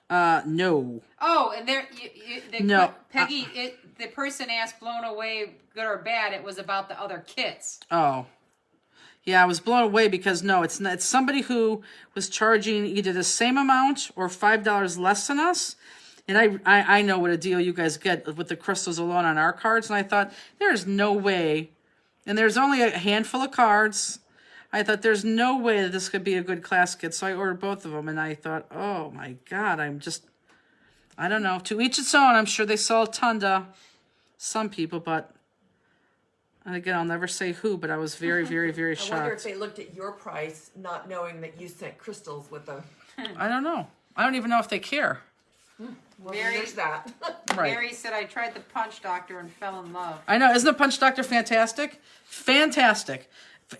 No. Oh, and there, No, Peggy, the person asked blown away, good or bad, it was about the other kits. Oh. Yeah, I was blown away because no, it's not, it's somebody who was charging either the same amount or $5 less than us. And I know what a deal you guys get with the crystals alone on our cards. And I thought, there's no way. And there's only a handful of cards. I thought, there's no way that this could be a good class kit. So I ordered both of them. And I thought, oh my God, I don't know. To each its own. I'm sure they sell a ton to some people. But again, I'll never say who. But I was very, very, very I wonder if shocked. they looked at your price, not knowing that you sent crystals with them. I don't know. I don't even know if they care. Well, Mary- there's that. Right. Mary said, I tried the Punch Doctor and fell in love. I know. Isn't the Punch Doctor fantastic? Fantastic.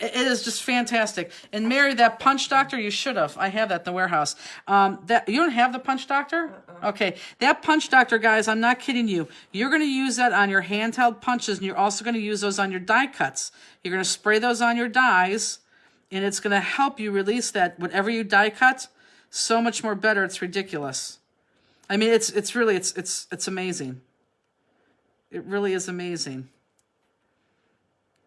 It is just fantastic. And Mary, that Punch Doctor, you should have. I have that in the warehouse. That you don't have the Punch Doctor? Okay. That Punch Doctor, guys, I'm not kidding you. You're going to use that on your handheld punches, and you're also going to use those on your die cuts. You're going to spray those on your dies, and it's going to help you release that, whatever you die cut, so much more better. It's ridiculous. I mean, it's really amazing. It really is amazing.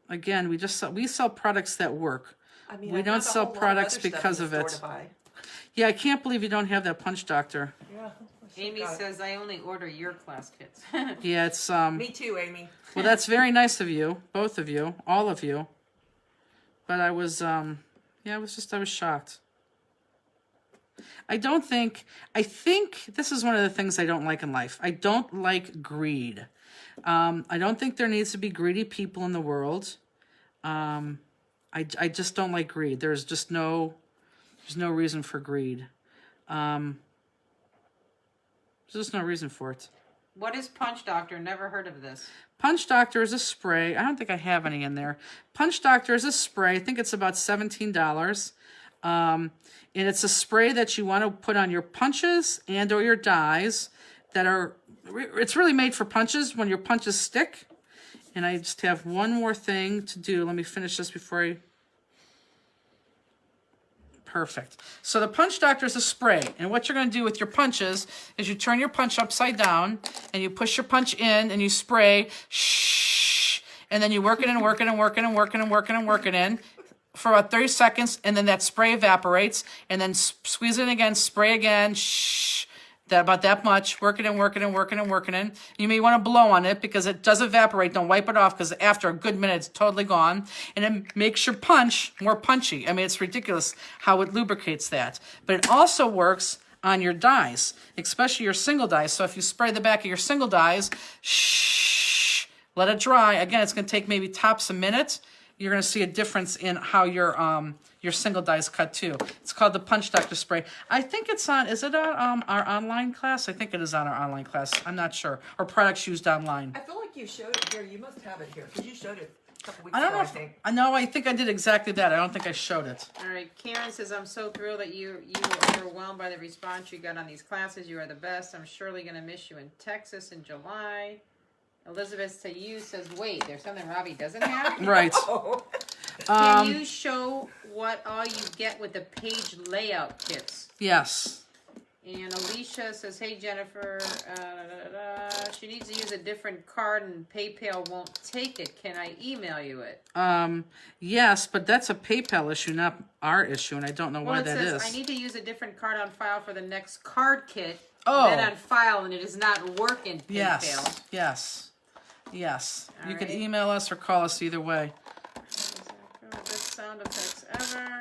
Again, we sell products that work. I mean, We I've don't got a sell whole lot of products other stuff because in of the it. store to buy. Yeah, I can't believe you don't have that Punch Doctor. Yeah. I should've Amy got it. says, I only order your class kits. Yeah, it's Me too, Amy. well, that's very nice of you, both of you, all of you. But I was I was shocked. I think this is one of the things I don't like in life. I don't like greed. I don't think there needs to be greedy people in the world. I just don't like greed. There's no reason for greed. There's just no reason for it. What is Punch Doctor? Never heard of this. Punch Doctor is a spray. I don't think I have any in there. Punch Doctor is a spray. I think it's about $17. And it's a spray that you want to put on your punches and or your dies that are, it's really made for punches when your punches stick. And I just have one more thing to do. Let me finish this before I... Perfect. So the Punch Doctor is a spray. And what you're going to do with your punches is you turn your punch upside down and you push your punch in and you spray, shh, and then you work it and work it and work it and work it and work it and work it in for about 30 seconds, and then that spray evaporates, and then squeeze it in again, spray again, shh, about that much, work it and work it and work it and work it in. You may want to blow on it because it does evaporate. Don't wipe it off because after a good minute, it's totally gone. And it makes your punch more punchy. I mean, it's ridiculous how it lubricates that. But it also works on your dies, especially your single dies. So if you spray the back of your single dies, shh, let it dry. Again, it's going to take maybe tops a minute. You're going to see a difference in how your single dies cut too. It's called the Punch Doctor spray. I think it's on, is it on our online class? I think it is on our online class. I'm not sure. Or products used online. I feel like you showed it here. You must have it here because you showed it a couple weeks I don't ago, know I if, think. no, I think I did exactly that. I don't think I showed it. All right, Karen says, I'm so thrilled that you were overwhelmed by the response you got on these classes. You are the best. I'm surely going to miss you in Texas in July. Elizabeth to you says, wait, there's something Robbie doesn't have? Right. Oh, Can you show what all you get with the page layout kits? Yes. And Alicia says, hey, Jennifer, she needs to use a different card and PayPal won't take it. Can I email you it? Yes, but that's a PayPal issue, not our issue, and I don't know why Well, it that says, is. I need to use a different card on file for the next card kit. Oh. Then on file, and it is not working PayPal. Yes. Yes. Yes. All You could right. email us or call us either way. Best sound effects ever.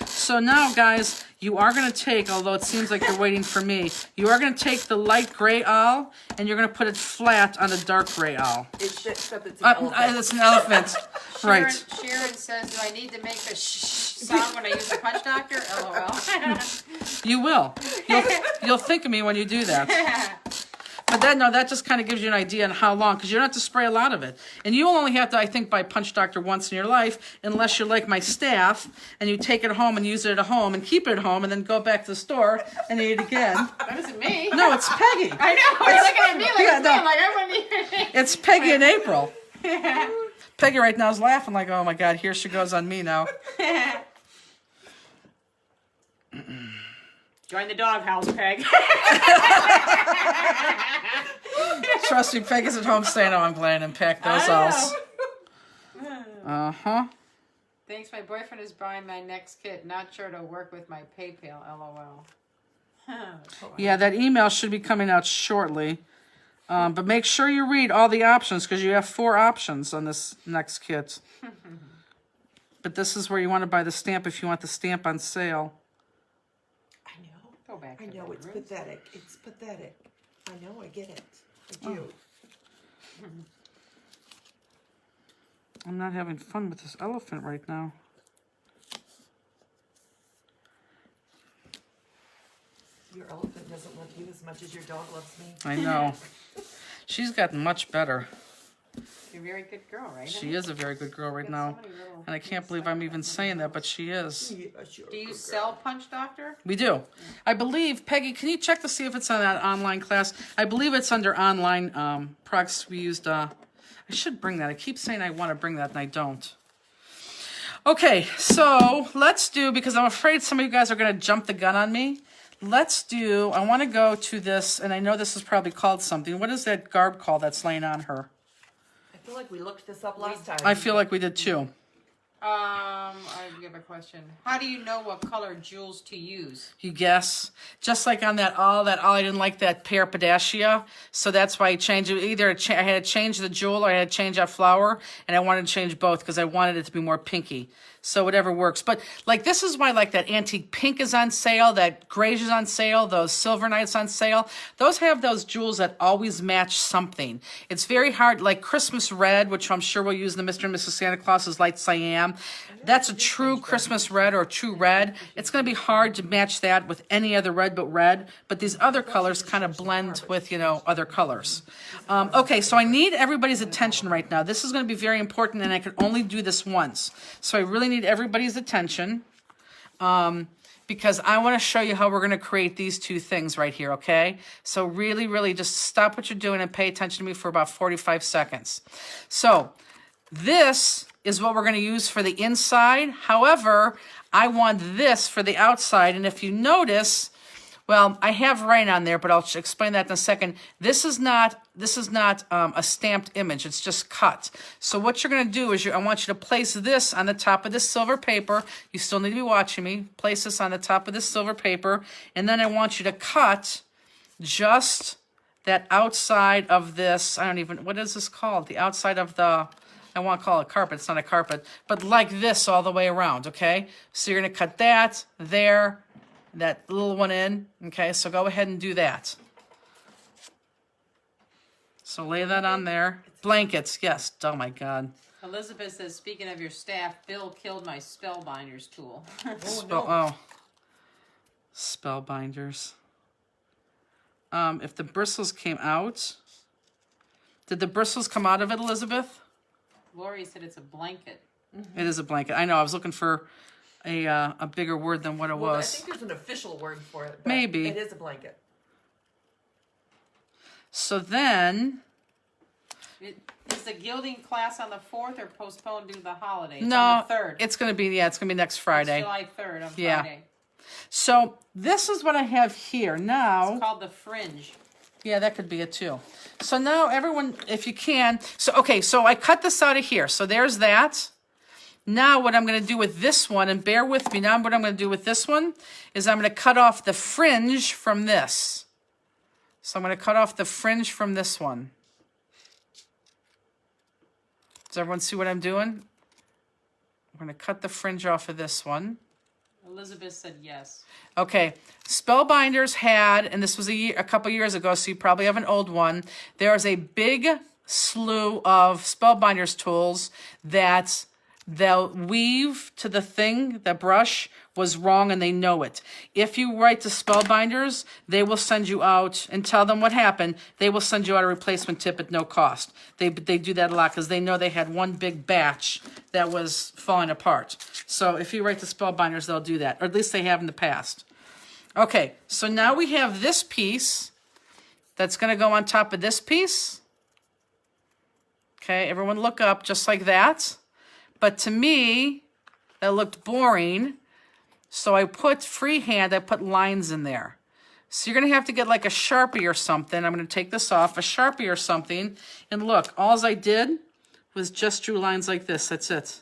So now, guys, you are going to take, although it seems like you're waiting for me, you are going to take the light gray owl and you're going to put it flat on the dark gray owl. except it's an elephant. It's an elephant. Right. Sharon says, do I need to make the sound when I use the Punch Doctor? LOL. You will. You'll think of me when you do that. But that just kind of gives you an idea on how long, because you don't have to spray a lot of it. And you only have to, I think, buy Punch Doctor once in your life, unless you're like my staff, and you take it home and use it at home and keep it at home and then go back to the store and eat it again. That wasn't me. No, it's Peggy. I know. You're looking at me like, Yeah, it's no. me. I'm like, I wouldn't It's Peggy and April. Peggy right now is laughing like, oh my God, here she goes on me now. Join the doghouse, Peg. Trust me, Peggy's at home saying, "Oh, I'm glad and pack those out." Uh-huh. Thanks, my boyfriend is buying my next kit. Not sure to work with my PayPal, LOL. Yeah, that email should be coming out shortly. But make sure you read all the options because you have 4 options on this next kit. But this is where you want to buy the stamp if you want the stamp on sale. I know. Go back I to know, it's bedrooms. pathetic. It's pathetic. I know, I get it. I do. I'm not having fun with this elephant right now. Your elephant doesn't love you as much as your dog loves me. I know. She's gotten much better. You're a very good girl, right? She is a very good girl right now. And I can't believe I'm even saying that, but she is. Do you sell Punch Doctor? We do. I believe, Peggy, can you check to see if it's on that online class? I believe it's under online products. We used, I should bring that. I keep saying I want to bring that and I don't. Okay, so let's do, because I'm afraid some of you guys are going to jump the gun on me. Let's do, I want to go to this, and I know this is probably called something. What is that garb called that's laying on her? I feel like we looked this up last time. I feel like we did too. I have a question. How do you know what color jewels to use? You guess? Just like on that all I didn't like that pear pedacea, so that's why I changed it. Either I had to change the jewel or I had to change that flower, and I wanted to change both because I wanted it to be more pinky. So whatever works. But like this is why like that antique pink is on sale, that greige is on sale, those silver nights on sale. Those have those jewels that always match something. It's very hard, like Christmas red, which I'm sure we'll use in the Mr. and Mrs. Santa Claus's Light Siam. That's a true Christmas red or true red. It's going to be hard to match that with any other red but red. But these other colors kind of blend with, you know, other colors. Okay, so I need everybody's attention right now. This is going to be very important, and I can only do this once. So I really need everybody's attention because I want to show you how we're going to create these 2 things right here, okay? So really, really just stop what you're doing and pay attention to me for about 45 seconds. So this is what we're going to use for the inside. However, I want this for the outside. And if you notice, well, I have rain on there, but I'll explain that in a second. This is not a stamped image. It's just cut. So what you're going to do is I want you to place this on the top of this silver paper. You still need to be watching me. Place this on the top of this silver paper. And then I want you to cut just that outside of this. What is this called? The outside of the... I want to call it carpet. It's not a carpet. But like this all the way around, okay? So you're going to cut that, there, that little one in, okay? So go ahead and do that. So lay that on there. Blankets, yes. Oh, my God. Elizabeth says, speaking of your staff, Bill killed my spellbinders tool. Spellbinders. If the bristles came out, did the bristles come out of it, Elizabeth? Lori said it's a blanket. It is a blanket. I know. I was looking for a bigger word than what it Well, I was. think there's an official word for it. But Maybe. It is a blanket. So then... Is the gilding class on the 4th or postponed due to the holiday? It's No, on the 3rd. it's going to be next Friday. It's July 3rd on Yeah. Friday. So this is what I have here now. It's called the fringe. Yeah, that could be it too. So now everyone, if you can, so I cut this out of here. So there's that. Now what I'm going to do with this one, and bear with me, now what I'm going to do with this one is I'm going to cut off the fringe from this. So I'm going to cut off the fringe from this one. Does everyone see what I'm doing? I'm going to cut the fringe off of this one. Elizabeth said yes. Okay, Spellbinders had, and this was a couple years ago, so you probably have an old one. There's a big slew of Spellbinders tools that they'll weave to the thing, the brush was wrong and they know it. If you write to Spellbinders, they will send you out and tell them what happened. They will send you out a replacement tip at no cost. They do that a lot because they know they had one big batch that was falling apart. So if you write to Spellbinders, they'll do that, or at least they have in the past. Okay, so now we have this piece that's going to go on top of this piece. Okay, everyone look up just like that. But to me, that looked boring. So I put freehand, I put lines in there. So you're gonna have to get like a Sharpie or something. I'm gonna take this off, a Sharpie or something. And look, all I did was just drew lines like this, that's it.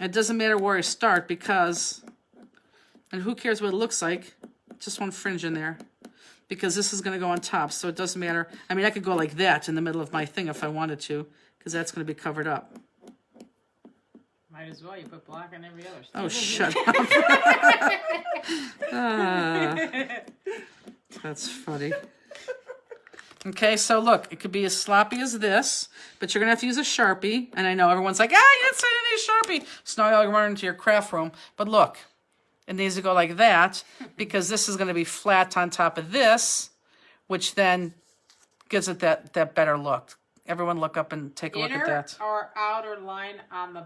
It doesn't matter where I start because, and who cares what it looks like, just one fringe in there. Because this is gonna go on top, so it doesn't matter. I mean, I could go like that in the middle of my thing if I wanted to, because that's gonna be covered up. Might as well, you put black on every other stuff. Oh, shut up. That's funny. Okay, so look, it could be as sloppy as this, but you're going to have to use a Sharpie. And I know everyone's like, you didn't say you need a Sharpie. So now you'll run into your craft room. But look, it needs to go like that because this is going to be flat on top of this, which then gives it that better look. Everyone look up and take a look at Inner that. or outer line on the...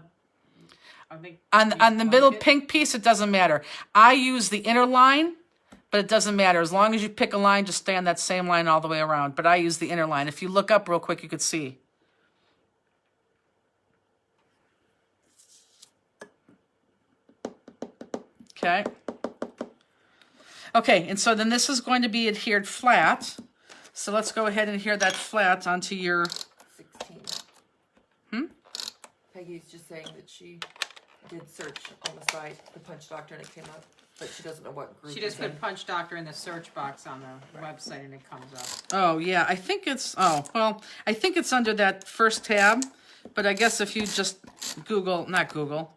I think On the middle pink piece, it doesn't matter. I use the inner line, but it doesn't matter. As long as you pick a line, just stay on that same line all the way around. But I use the inner line. If you look up real quick, you could see. Okay. Okay, and so then this is going to be adhered flat. So let's go ahead and adhere that flat onto your... 16. Peggy's just saying that she did search on the site, the Punch Doctor, and it came up, but she doesn't know what group she just it's in. put Punch Doctor in the search box on the website and it comes up. Oh, yeah, I think it's, I think it's under that first tab, but I guess if you just not Google,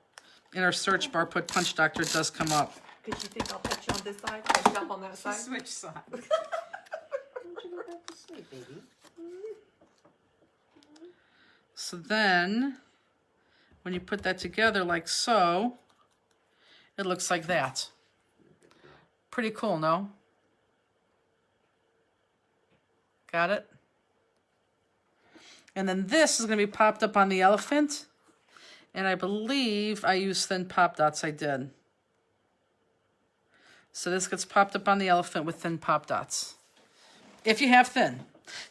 in our search bar, put Punch Doctor, it does come up. Because you think I'll put you on this side and stop on that side? Switch side. Don't you go back to sleep, baby? So then, when you put that together like so, it looks like that. Pretty cool, no? Got it? And then this is going to be popped up on the elephant. And I believe I used thin pop dots. I did. So this gets popped up on the elephant with thin pop dots. If you have thin.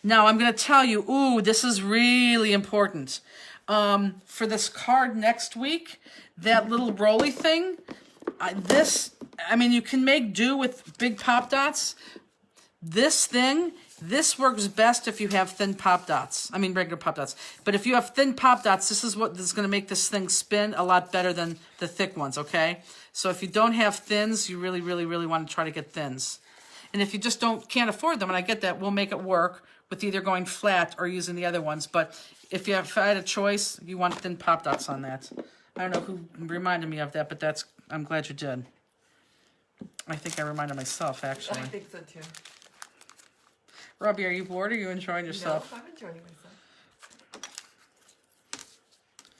Now I'm going to tell you, this is really important. For this card next week, that little rolly thing, you can make do with big pop dots. This works best if you have thin pop dots. I mean, regular pop dots. But if you have thin pop dots, this is what is going to make this thing spin a lot better than the thick ones, okay? So if you don't have thins, you really, really, really want to try to get thins. And if you just can't afford them, and I get that, we'll make it work with either going flat or using the other ones. But if I had a choice, you want thin pop dots on that. I don't know who reminded me of that, but I'm glad you did. I think I reminded myself, actually. I think so too. Robbie, are you bored or are you enjoying yourself? No, I'm enjoying myself.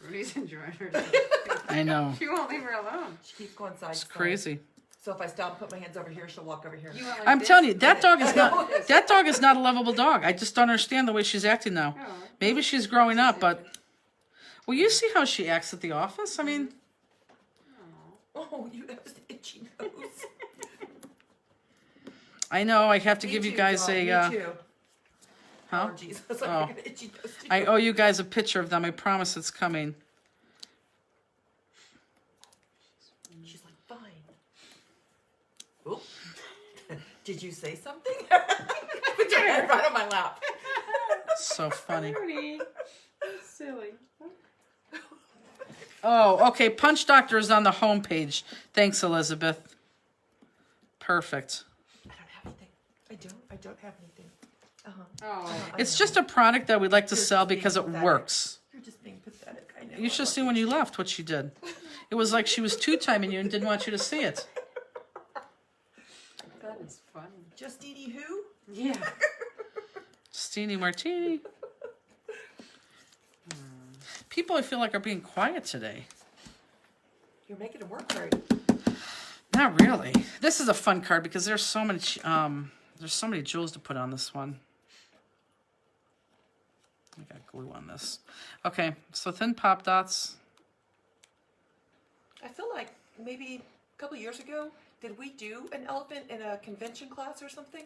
Rudy's enjoying her. I know. She won't leave her alone. She keeps going side to It's side. crazy. So if I stop and put my hands over here, she'll walk over here. You went like I'm this? telling you, that dog is not a lovable dog. I just don't understand the way she's acting now. Oh. Maybe she's growing up, but well, you see how she acts at the office. I mean, Oh, you have an itchy nose. I know I have to Me give you too, guys dog, a. me too. Huh? Allergies. It's like Oh. I got an itchy nose too. I owe you guys a picture of them. I promise it's coming. She's like, fine. Oop. Did you say something? Put your hand right on my lap. So funny. Rudy. That's silly. Oh, okay. Punch Doctor is on the home page. Thanks, Elizabeth. Perfect. I don't have anything. I don't have anything. Oh. It's just a product that we'd like to sell because it pathetic. works. You're just being pathetic. I know. You should have seen when you left what she did. It was like she was two-timing you and didn't want you to see it. That is funny. Justini who? Yeah. Steenie Martini. People, I feel like, are being quiet today. You're making it work hard. Not really. This is a fun card because there's so many jewels to put on this one. I got glue on this. Okay, so thin pop dots. I feel like maybe a couple years ago, did we do an elephant in a convention class or something?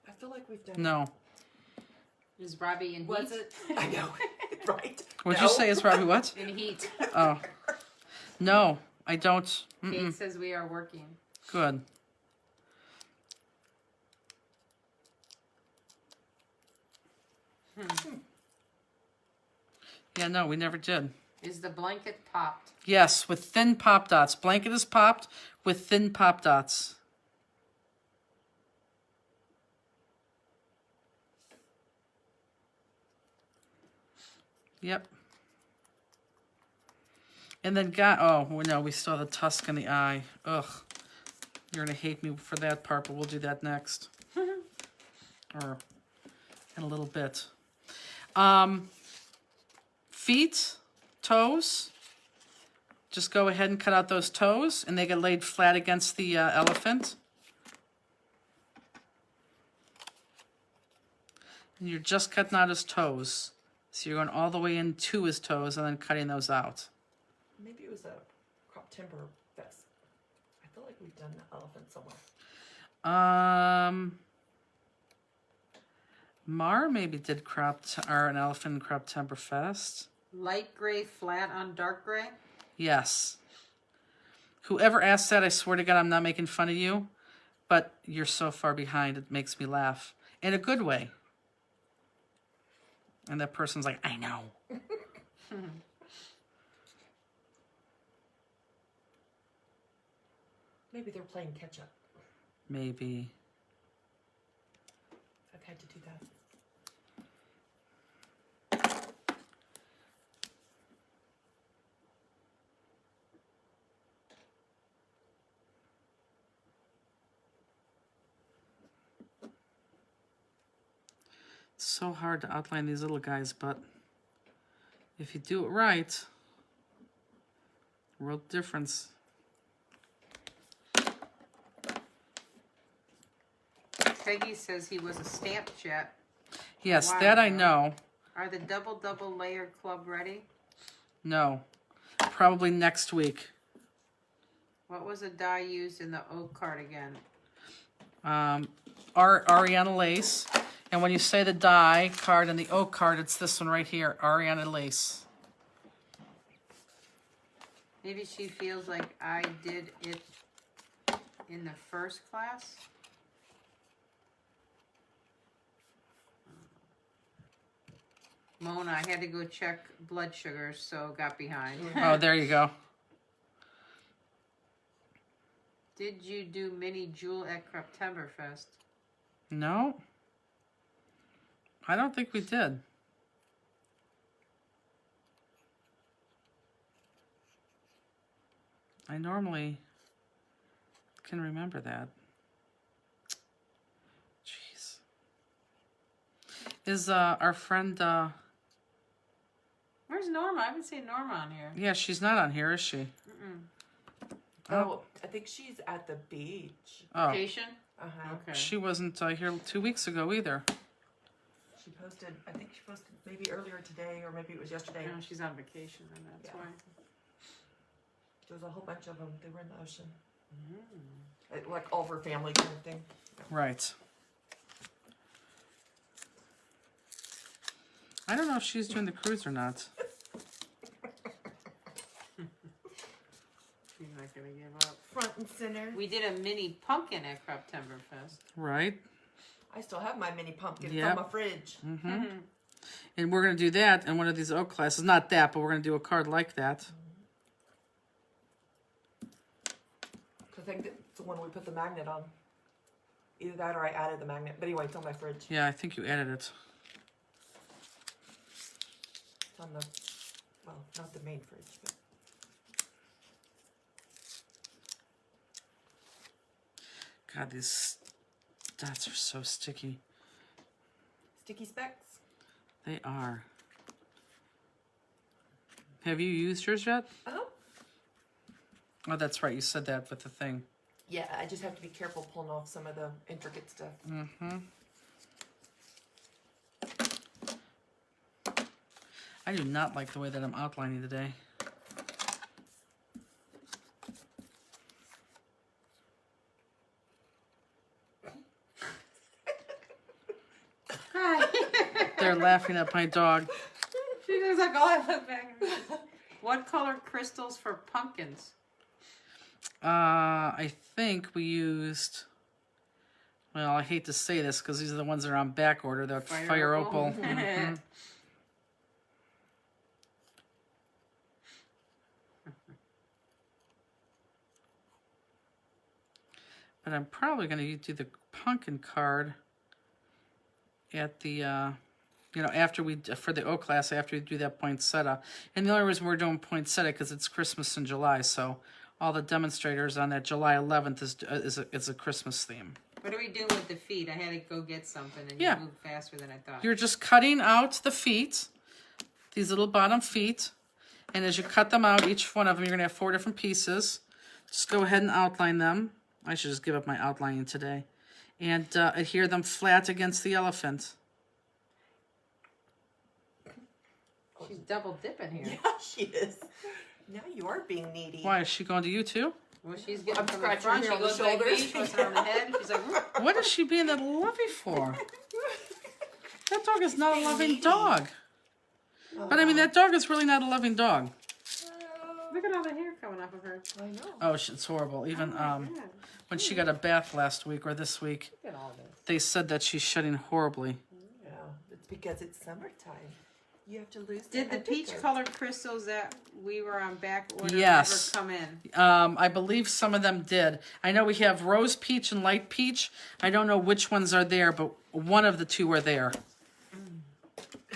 I feel like we've done No. Is Robbie in Was heat? it? I know. Right? Would No? you say it's Robbie what? In heat. Oh. No, I don't. Kate says we are working. Good. Yeah, no, we never did. Is the blanket popped? Yes, with thin pop dots. Blanket is popped with thin pop dots. Yep. And then oh, well, no, we still have the tusk in the eye. Ugh. You're going to hate me for that part, but we'll do that next. Or in a little bit. Feet, toes. Just go ahead and cut out those toes, and they get laid flat against the elephant. And you're just cutting out his toes. So you're going all the way into his toes and then cutting those out. Maybe it was a crop timber fest. I feel like we've done the elephant somewhere. Mar maybe did an elephant crop timber fest. Light gray flat on dark gray? Yes. Whoever asked that, I swear to God, I'm not making fun of you, but you're so far behind, it makes me laugh. In a good way. And that person's like, I know. Maybe they're playing catch up. Maybe. I've had to do that. It's so hard to outline these little guys, but if you do it right, world difference. Peggy says he was a stamp jet. Yes, Wow. that I know. Are the double layered club ready? No. Probably next week. What was the dye used in the oak cardigan? Ariana Lace. And when you say the die card and the oak card, it's this one right here, Ariana Lace. Maybe she feels like I did it in the first class. Mona, I had to go check blood sugars, so got behind. Oh, there you go. Did you do mini jewel at Creptemberfest? No. I don't think we did. I normally can remember that. Jeez. Is our friend Where's Norma? I haven't seen Norma on here. yeah, she's not on here, is she? Oh, I think she's at the beach. Oh, Vacation? Uh-huh. Okay. she wasn't here 2 weeks ago either. She posted, I think she posted maybe earlier today or maybe it was yesterday. No, she's on vacation, and that's Yeah. why. There was a whole bunch of them. They were in the ocean. Like all of her family kind of thing. Right. I don't know if she's doing the cruise or not. She's not gonna give up. Front and center. We did a mini pumpkin at Creptemberfest. Right. I still have my mini pumpkin Yep. from my fridge. And we're going to do that in one of these oak classes. Not that, but we're going to do a card like that. I think that's the one we put the magnet on. Either that or I added the magnet. But anyway, it's on my fridge. Yeah, I think you added it. It's on the, well, not the main fridge, but God, these dots are so sticky. sticky specks. They are. Have you used yours yet? Oh. Oh, that's right. You said that with the thing. Yeah, I just have to be careful pulling off some of the intricate stuff. I do not like the way that I'm outlining today. Hi. They're laughing at my dog. She was like, oh, I look back. What color crystals for pumpkins? I think we used. Well, I hate to say this because these are the ones that are on back order. They're fire opal. Mhm. But I'm probably going to do the pumpkin card at the, after we, for the O class, after we do that poinsettia. And the only reason we're doing poinsettia because it's Christmas in July, so all the demonstrators on that July 11th is a Christmas theme. What are we doing with the feet? I had to go get something and Yeah. you moved faster than I thought. You're just cutting out the feet, these little bottom feet, and as you cut them out, each one of them, you're going to have 4 different pieces. Just go ahead and outline them. I should just give up my outlining today. And adhere them flat against the elephant. She's double dipping here. Yeah, she is. Now you are being needy. Why, is she going to you too? Well, she's getting I'm from the scratching front. her She on the goes like shoulders. me. She puts her on the head. She's like, "Whoop." What is she being that lovey for? That dog is not a loving dog. But I mean, that dog is really not a loving dog. Look at all the hair coming off of her. I know. Oh, it's horrible. Even Yeah. when she got a bath last week or this week, Look at all this. they said that she's shedding horribly. Yeah, it's because it's summertime. You have to lose. Did the peach colored crystals that we were on back order Yes. ever come in? I believe some of them did. I know we have rose peach and light peach. I don't know which ones are there, but one of the two are there.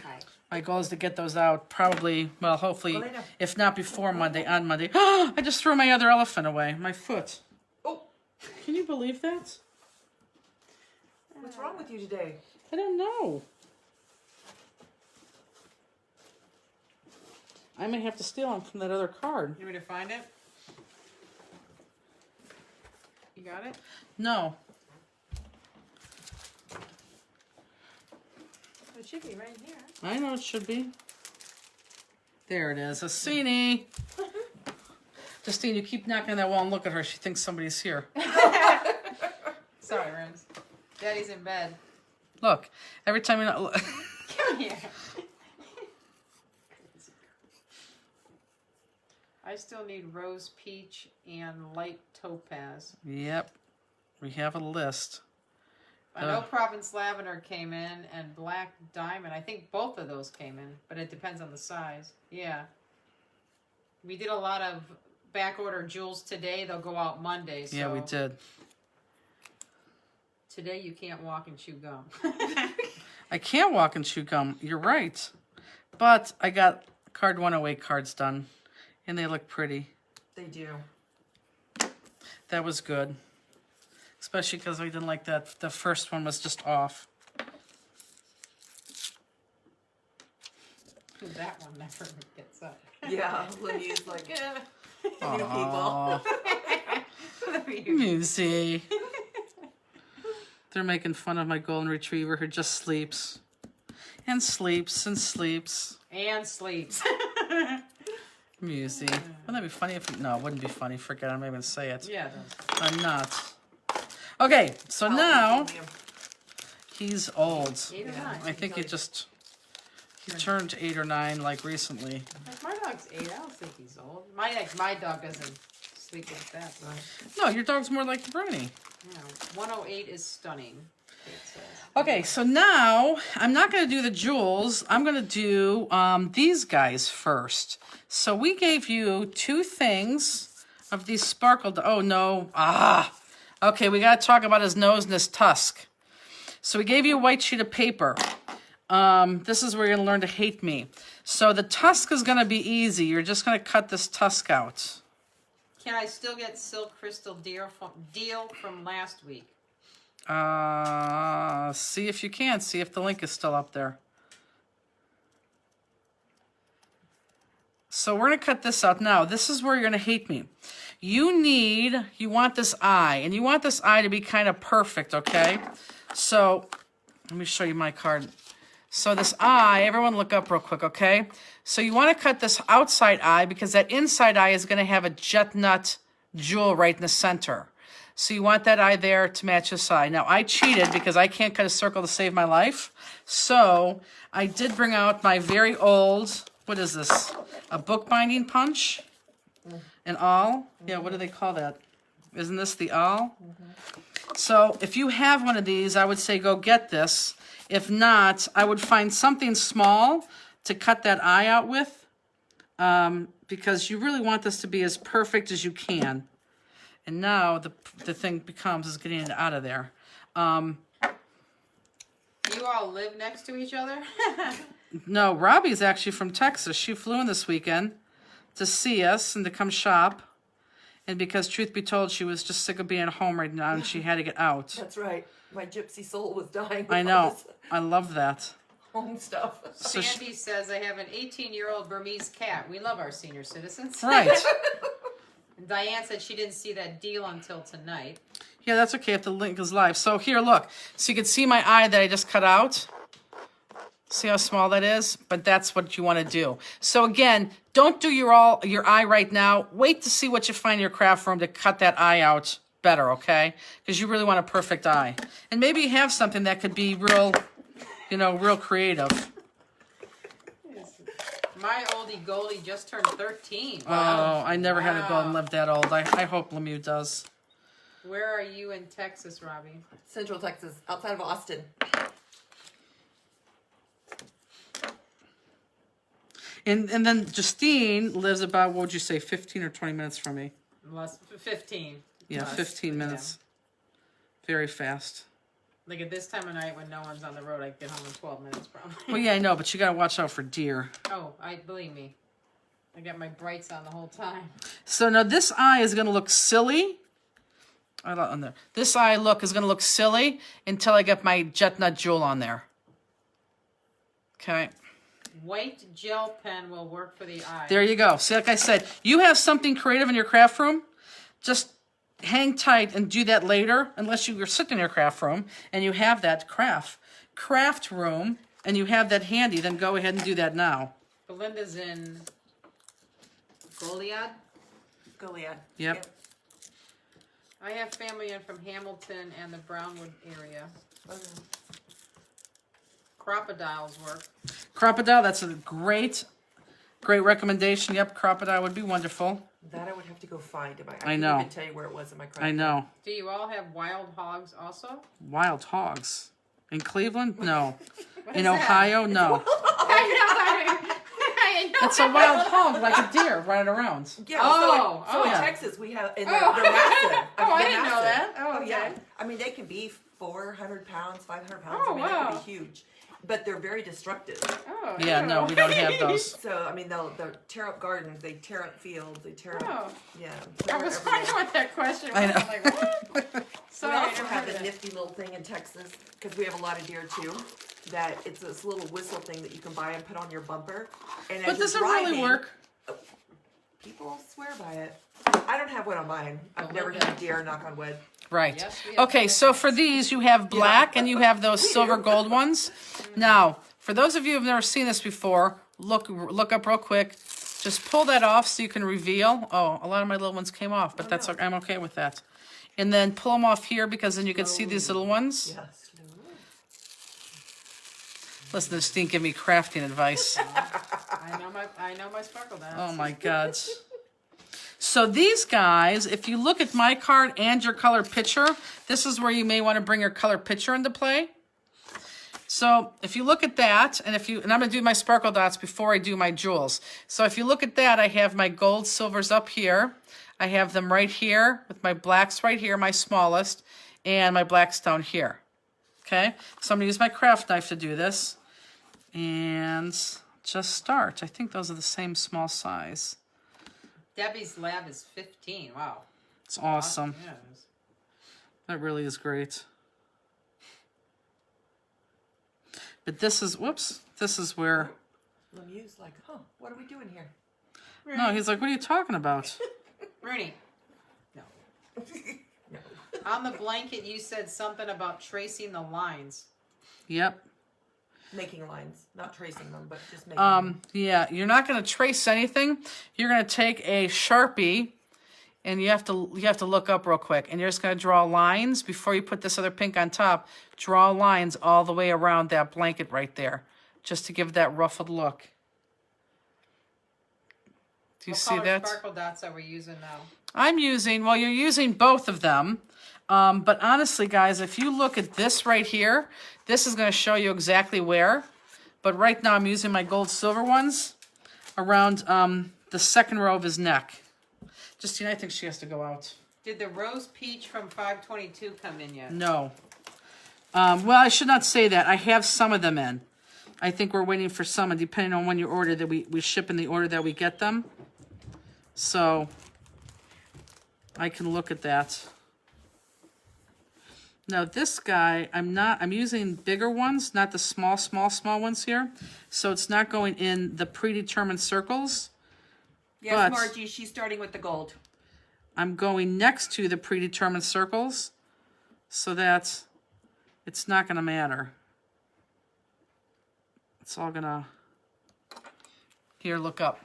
Hi. My goal is to get those out probably, well, hopefully, Well, I know. if not before Monday, on Monday. I just threw my other elephant away, my foot. Oh, Can you believe that? what's wrong with you today? I don't know. I may have to steal them from that other card. You want me to find it? You got it? No. It should be right here. I know it should be. There it is. Assini. Justine, you keep knocking on that wall and look at her. She thinks somebody's here. Sorry, Rose. Daddy's in bed. Look, every time you know. Come here. I still need rose peach and light topaz. Yep. We have a list. I know Province Lavender came in and Black Diamond. I think both of those came in, but it depends on the size. Yeah. We did a lot of back order jewels today. They'll go out Monday. So Yeah, we did. Today you can't walk and chew gum. I can't walk and chew gum. You're right. But I got card 108 cards done. And they look pretty. They do. That was good. Especially because I didn't like that. The first one was just off. That one never gets up. Yeah, Lydia's like, Yeah. Aww. Musi. They're making fun of my golden retriever who just sleeps. And sleeps and sleeps. And sleeps. Musi. Wouldn't that be funny if... No, it wouldn't be funny. Forget it. I'm not even going to say it. Yeah, it does. I'm not. Okay, so now Liam. he's old. 8 or Yeah. 9. I think he just... He turned 8 or 9 like recently. My dog's 8. I don't think he's old. My dog doesn't sleep like that. But, No, your dog's more like Bernie. you know, 108 is stunning. It says. Okay, so now I'm not going to do the jewels. I'm going to do these guys first. So we gave you 2 things of these sparkled. Oh, no. Okay, we got to talk about his nose and his tusk. So we gave you a white sheet of paper. This is where you're going to learn to hate me. So the tusk is going to be easy. You're just going to cut this tusk out. Can I still get Silk Crystal deal from last week? See if you can. See if the link is still up there. So we're going to cut this out. Now, this is where you're going to hate me. You want this eye, and you want this eye to be kind of perfect, okay? So, let me show you my card. So this eye, everyone look up real quick, okay? So you want to cut this outside eye because that inside eye is going to have a jet nut jewel right in the center. So you want that eye there to match this eye. Now, I cheated because I can't cut a circle to save my life. So I did bring out my very old what is this? A bookbinding punch? An awl? Yeah, what do they call that? Isn't this the awl? So if you have one of these, I would say go get this. If not, I would find something small to cut that eye out with, because you really want this to be as perfect as you can. And now the thing becomes is getting it out of there. You all live next to each other? No, Robbie's actually from Texas. She flew in this weekend to see us and to come shop. And because, truth be told, she was just sick of being at home right now and she had to get out. That's right. My gypsy soul was dying. I know. I love that. Home stuff. So Sandy says, I have an 18-year-old Burmese cat. We love our senior citizens. right. And Diane said she didn't see that deal until tonight. Yeah, that's okay if the link is live. So here, look. So you can see my eye that I just cut out. See how small that is? But that's what you want to do. So again, don't do your eye right now. Wait to see what you find in your craft room to cut that eye out better, okay? Because you really want a perfect eye. And maybe you have something that could be real, real creative. My oldie Goldie just turned 13. Oh, I never had a goal and lived that old. I hope Lemieux does. Where are you in Texas, Robbie? Central Texas, outside of Austin. And then Justine lives about, what would you say, 15 or 20 minutes from me? Less 15. Yeah, Less, 15 minutes. Very fast. Like at this time of night when no one's on the road, I get home in 12 minutes probably. Well, yeah, I know, but you got to watch out for deer. Oh, believe me. I got my brights on the whole time. So now this eye is going to look silly. On there. This eye is going to look silly until I get my jet nut jewel on there. Okay. White gel pen will work for the eye. There you go. See, like I said, you have something creative in your craft room, just hang tight and do that later, unless you're sitting in your craft room and you have that craft room and you have that handy, then go ahead and do that now. Belinda's in Goliad. Goliad. Yep. I have family in from Hamilton and the Brownwood area. Crocodiles work. Crocodile, that's a great recommendation. Yep, crocodile would be wonderful. That I would have to go find. I know. I can't even tell you where it was in my craft. I know. Do you all have wild hogs also? Wild hogs. In Cleveland? No. In that? Ohio? No. I know. It's a wild hog, like a deer running around. Yeah. Oh, so in yeah. Texas we have, and they're massive. I they're didn't know massive. that. Oh, yeah. okay. I mean, they can be 400 pounds, 500 pounds. Oh, I mean, they wow. can be huge, but they're very destructive. Oh, Yeah, no, we don't have those. So I mean, they'll tear up gardens, they tear up fields, they tear Oh. up. Yeah. I they're was everywhere. wondering what that question was. I know. I'm like, what? We Sorry, I also never have heard a of nifty little thing in Texas because we have a lot of deer too. That it's this little whistle thing that you can buy and put on your bumper. And But as you're does it really driving, work? People swear by it. I don't have one on mine. I've never look had a deer. Knock on wood. Right. Yes, we have Okay, so for these, you have black and you have those silver gold ones. Now, for those of you who've never seen this before, look up real quick. Just pull that off so you can reveal. Oh, a lot of my little ones came off, but that's okay. I'm okay with that. And then pull them off here because then you can see these little ones. Yes. Listen to Steve give me crafting advice. I know my sparkle dance. Oh my God. So these guys, if you look at my card and your color picture, this is where you may want to bring your color picture into play. So if you look at that, and I'm going to do my sparkle dots before I do my jewels. So if you look at that, I have my gold silvers up here. I have them right here with my blacks right here, my smallest, and my blacks down here. Okay, so I'm going to use my craft knife to do this. And just start. I think those are the same small size. Debbie's lab is 15. Wow. It's awesome. Yeah, it is. That really is great. But this is where, Lemieux's like, what are we doing here? no, he's like, what are you talking about? Rooney. No. No. On the blanket, you said something about tracing the lines. Yep. Making lines, not tracing them, but just making them. Yeah, you're not going to trace anything. You're going to take a Sharpie, and you have to look up real quick, and you're just going to draw lines before you put this other pink on top. Draw lines all the way around that blanket right there, just to give that ruffled look. Do you What see color that? sparkle dots are we using now? Well, you're using both of them. But honestly, guys, if you look at this right here, this is going to show you exactly where. But right now I'm using my gold silver ones around the second row of his neck. Justine, I think she has to go out. Did the rose peach from 522 come in yet? No. Well, I should not say that. I have some of them in. I think we're waiting for some, and depending on when you order, that we ship in the order that we get them. So I can look at that. Now this guy, I'm using bigger ones, not the small ones here. So it's not going in the predetermined circles. Yes, But- Margie, she's starting with the gold. I'm going next to the predetermined circles so that it's not going to matter. It's all going to... Here, look up.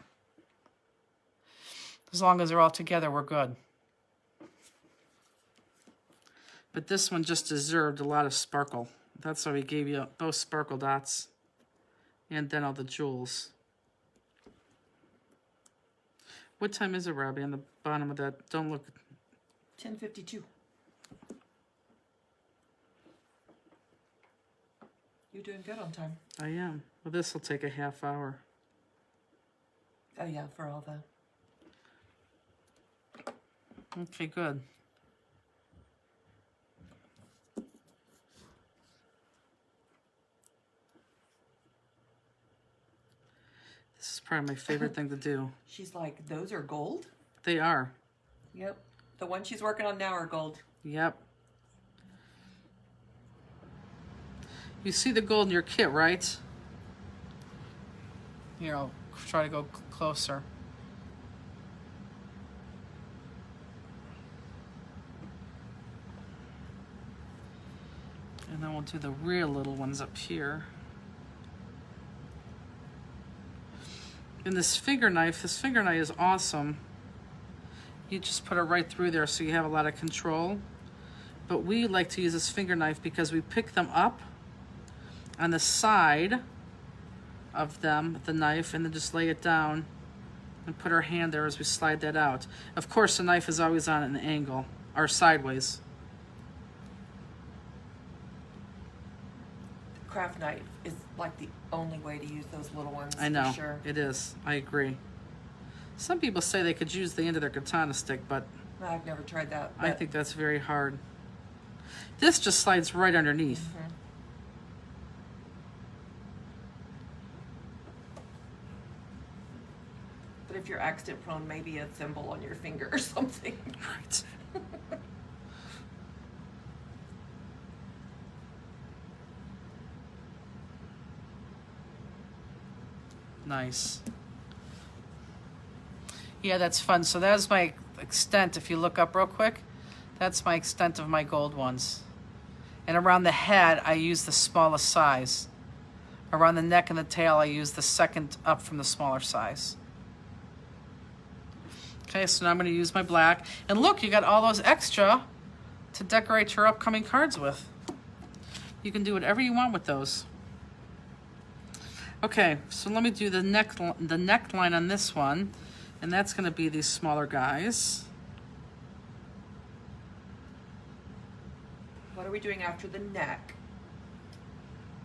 As long as they're all together, we're good. But this one just deserved a lot of sparkle. That's why we gave you both sparkle dots and then all the jewels. What time is it, Robbie, on the bottom of that? Don't look. 10:52. You're doing good on time. I am. Well, this will take a half hour. Oh yeah, for all the... Okay, good. This is probably my favorite thing to do. She's like, those are gold? They are. Yep. The ones she's working on now are gold. Yep. You see the gold in your kit, right? Here, I'll try to go closer. And then we'll do the real little ones up here. And this finger knife is awesome. You just put it right through there so you have a lot of control. But we like to use this finger knife because we pick them up on the side of them, the knife, and then just lay it down and put our hand there as we slide that out. Of course, the knife is always on an angle, or sideways. Craft knife is like the only way to use those little ones. I know, For sure. it is. I agree. Some people say they could use the end of their katana stick, but I've never tried that. I but- think that's very hard. This just slides right underneath. But if you're accident prone, maybe a thimble on your finger or something. Right. Nice. Yeah, that's fun. So that's my extent. If you look up real quick, that's my extent of my gold ones. And around the head, I use the smallest size. Around the neck and the tail, I use the second up from the smaller size. Okay, so now I'm going to use my black. And look, you got all those extra to decorate your upcoming cards with. You can do whatever you want with those. Okay, so let me do the neckline on this one. And that's going to be these smaller guys. What are we doing after the neck?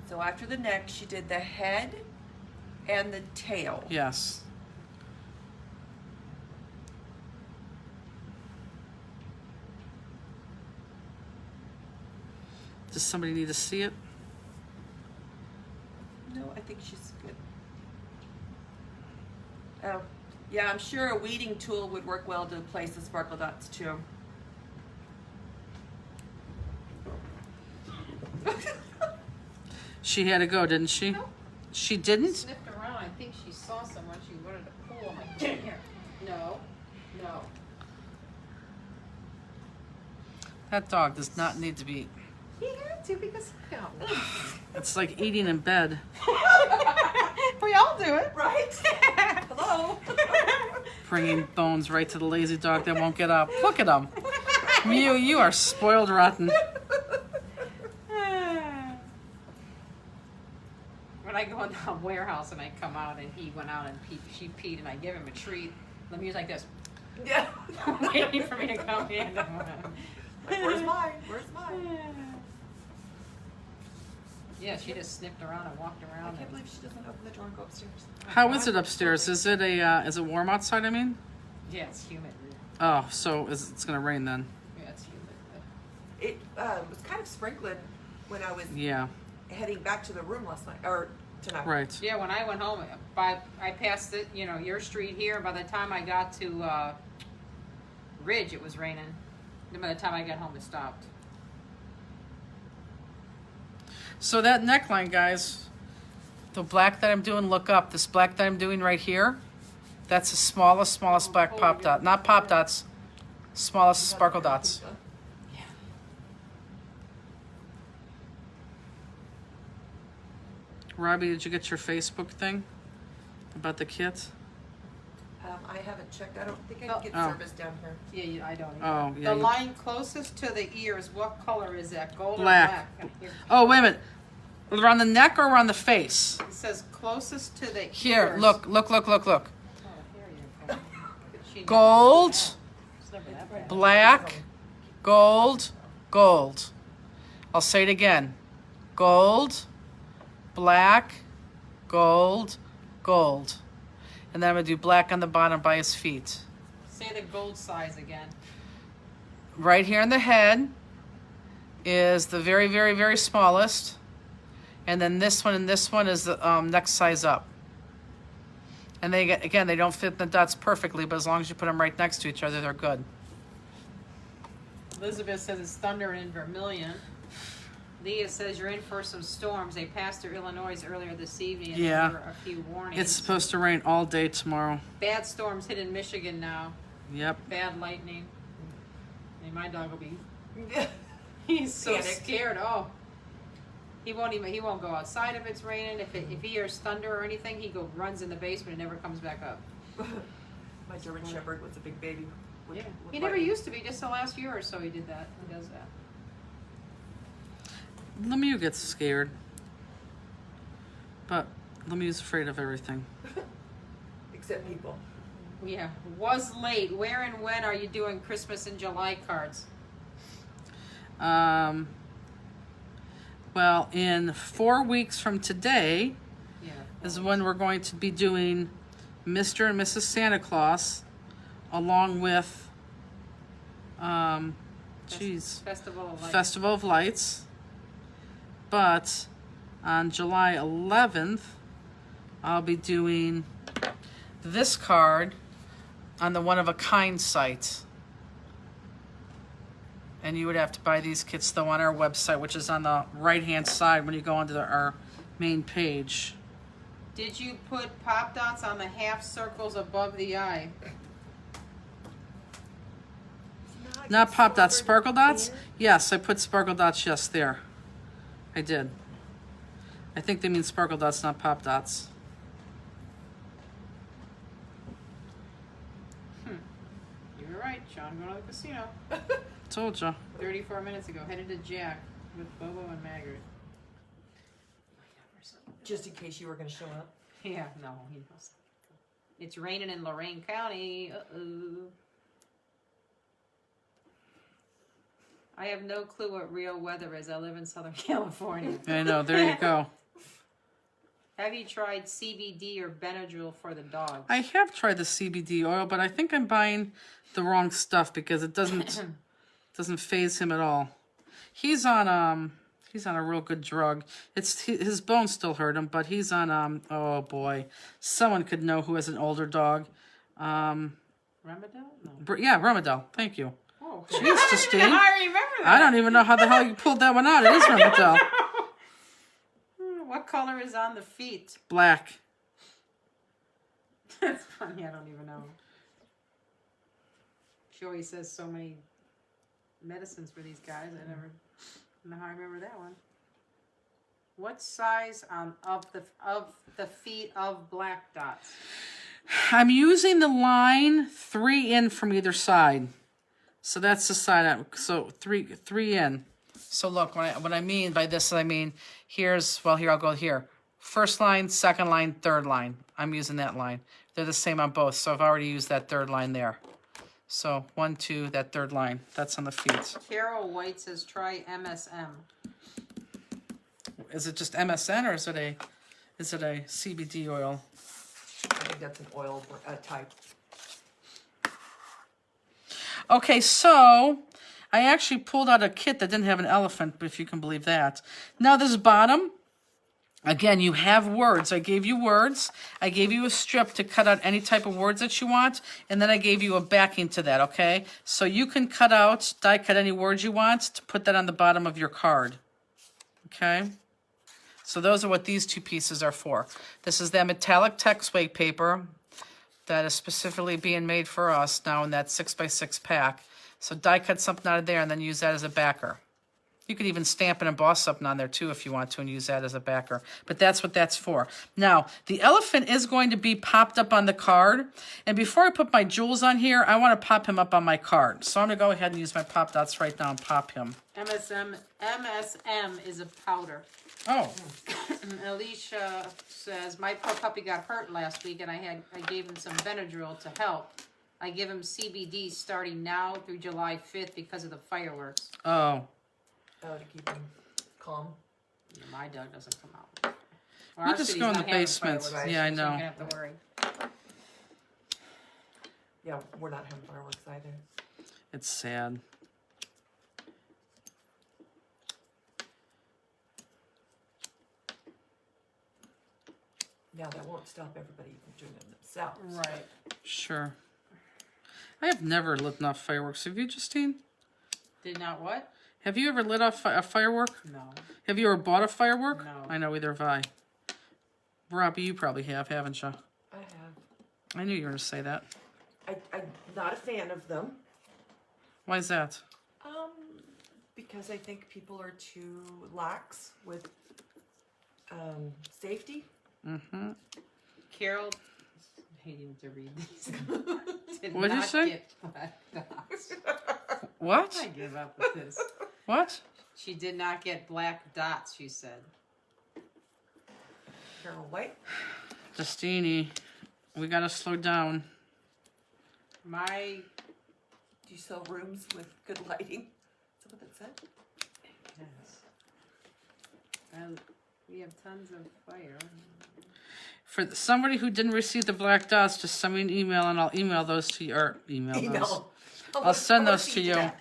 So after the neck, she did the head and the tail. Yes. Does somebody need to see it? No, I think she's good. Oh, yeah, I'm sure a weeding tool would work well to place the sparkle dots too. She had to go, didn't she? No. She didn't? Sniffed around. I think she saw someone. She wanted to pull. I'm like, get in here. No. No. That dog does not need to be. He had to because no. It's like eating in bed. We all do it. Right? Hello? Bringing bones right to the lazy dog that won't get up. Look at him. You are spoiled rotten. When I go in the warehouse and I come out and he went out and she peed and I give him a treat, Let me use like this. Yeah. Waiting for me to come in. Like, where's mine? Where's mine? Yeah, she just sniffed around and walked I around. can't believe she doesn't open the door and go upstairs. How is it upstairs? Is it warm outside? I mean, Yeah, it's humid. oh, so it's gonna rain then? Yeah, it's humid. It was kind of sprinkling when I was Yeah, heading back to the room last night, or tonight. right. Yeah, when I went home, I passed it, your street here. By the time I got to Ridge, it was raining. Then by the time I got home, it stopped. So that neckline, guys, the black that I'm doing, look up. This black that I'm doing right here, that's the smallest black pop dot. Not pop dots, smallest sparkle dots. Robbie, did you get your Facebook thing about the kit? I haven't checked. I don't think I can get Oh. service down here. Yeah, I don't. Oh, yeah. The you- line closest to the ears, what color is that? Gold Black. or black? Oh, wait a minute. Around the neck or around the face? It says closest to the Here, ears. look. Oh, here you go. She Gold, It's never that bad. black, gold, gold. I'll say it again. Gold, black, gold, gold. And then I'm going to do black on the bottom by his feet. Say the gold size again. Right here in the head is the very, very, very smallest. And then this one and this one is the next size up. And they get, again, they don't fit in the dots perfectly, but as long as you put them right next to each other, they're good. Elizabeth says it's thundering in Vermilion. Leah says you're in for some storms. They passed through Illinois earlier this evening, and Yeah. there were a few warnings. It's supposed to rain all day tomorrow. Bad storms hitting Michigan now. Yep. Bad lightning. And my dog will be. He's so Panicked. scared. Oh, he won't go outside if it's raining. If he hears thunder or anything, he runs in the basement and never comes back up. My German Shepherd was a big baby. Yeah, he never used to be. Just the last year or so, he did that. He does that. Lemieux gets scared. But Lemieux's afraid of everything. Except people. Yeah, was late. Where and when are you doing Christmas and July cards? Well, in 4 weeks from today Yeah. is when we're going to be doing Mr. and Mrs. Santa Claus, along with, Festival of Lights. Festival of Lights. But on July 11th, I'll be doing this card on the One of a Kind site. And you would have to buy these kits though on our website, which is on the right-hand side when you go onto our main page. Did you put pop dots on the half circles above the eye? Not pop dots, sparkle dots? Yes, I put sparkle dots just there. I did. I think they mean sparkle dots, not pop dots. You were right, Sean. Going to the casino. Told ya. 34 minutes ago. Headed to Jack with Bobo and Margaret. Just in case you were going to show up. Yeah, no, he knows. It's raining in Lorain County. Uh-oh. I have no clue what real weather is. I live in Southern California. I know, there you go. Have you tried CBD or Benadryl for the dogs? I have tried the CBD oil, but I think I'm buying the wrong stuff because it doesn't phase him at all. He's on a real good drug. His bones still hurt him, but he's on oh boy, someone could know who has an older dog. Remadel? No. Yeah, Remadel. Thank you. Oh, Jeez, Justine. I remember that. I don't even know how the hell you pulled that one out. It is Remadel. What color is on the feet? Black. That's funny. I don't even know. She always says so many medicines for these guys. I never know how I remember that one. What size of the feet of black dots? I'm using the line 3 in from either side. So that's the side out. So three in. So look, what I mean by this, I mean here I'll go here. First line, second line, third line. I'm using that line. They're the same on both, so I've already used that third line there. So 1, 2, that third line, that's on the feet. Carol White says try MSM. Is it just MSN or is it a CBD oil? I think that's an oil type. Okay, so I actually pulled out a kit that didn't have an elephant, but if you can believe that. Now this bottom, again, you have words. I gave you words. I gave you a strip to cut out any type of words that you want, and then I gave you a backing to that, okay? So you can cut out, die cut any words you want to put that on the bottom of your card, okay? So those are what these two pieces are for. This is that metallic text weight paper that is specifically being made for us now in that 6x6 pack. So die cut something out of there and then use that as a backer. You could even stamp and emboss something on there too if you want to and use that as a backer. But that's what that's for. Now, the elephant is going to be popped up on the card. And before I put my jewels on here, I want to pop him up on my card. So I'm going to go ahead and use my pop dots right now and pop him. MSM is a powder. Oh, Alicia says, my poor puppy got hurt last week and I gave him some Benadryl to help. I give him CBD starting now through July 5th because of the fireworks. oh. Oh, to keep him calm. Yeah, my dog doesn't come out. Well, You our just city's go in not the having basement. fireworks, Yeah, I so know. you don't have to worry. Yeah, we're not having fireworks either. It's sad. Now, that won't stop everybody from doing them themselves. Right. Sure. I have never lit off fireworks. Have you, Justine? Did not what? Have you ever lit off a firework? No. Have you ever bought a firework? No. I know, either have I. Robbie, you probably have, haven't you? I have. I knew you were going to say that. I'm not a fan of them. Why is that? Because I think people are too lax with safety. Mm-hmm. Carol, I hating to read these. Did What'd you not say? get black dots. What? I give up with this. What? She did not get black dots, she said. Carol White. Justine, we got to slow down. My, Do you sell rooms with good lighting? Is that what that said? yes. And we have tons of fire. For somebody who didn't receive the black dots, just send me an email and I'll email those to you. Or email those. I'll send those to you.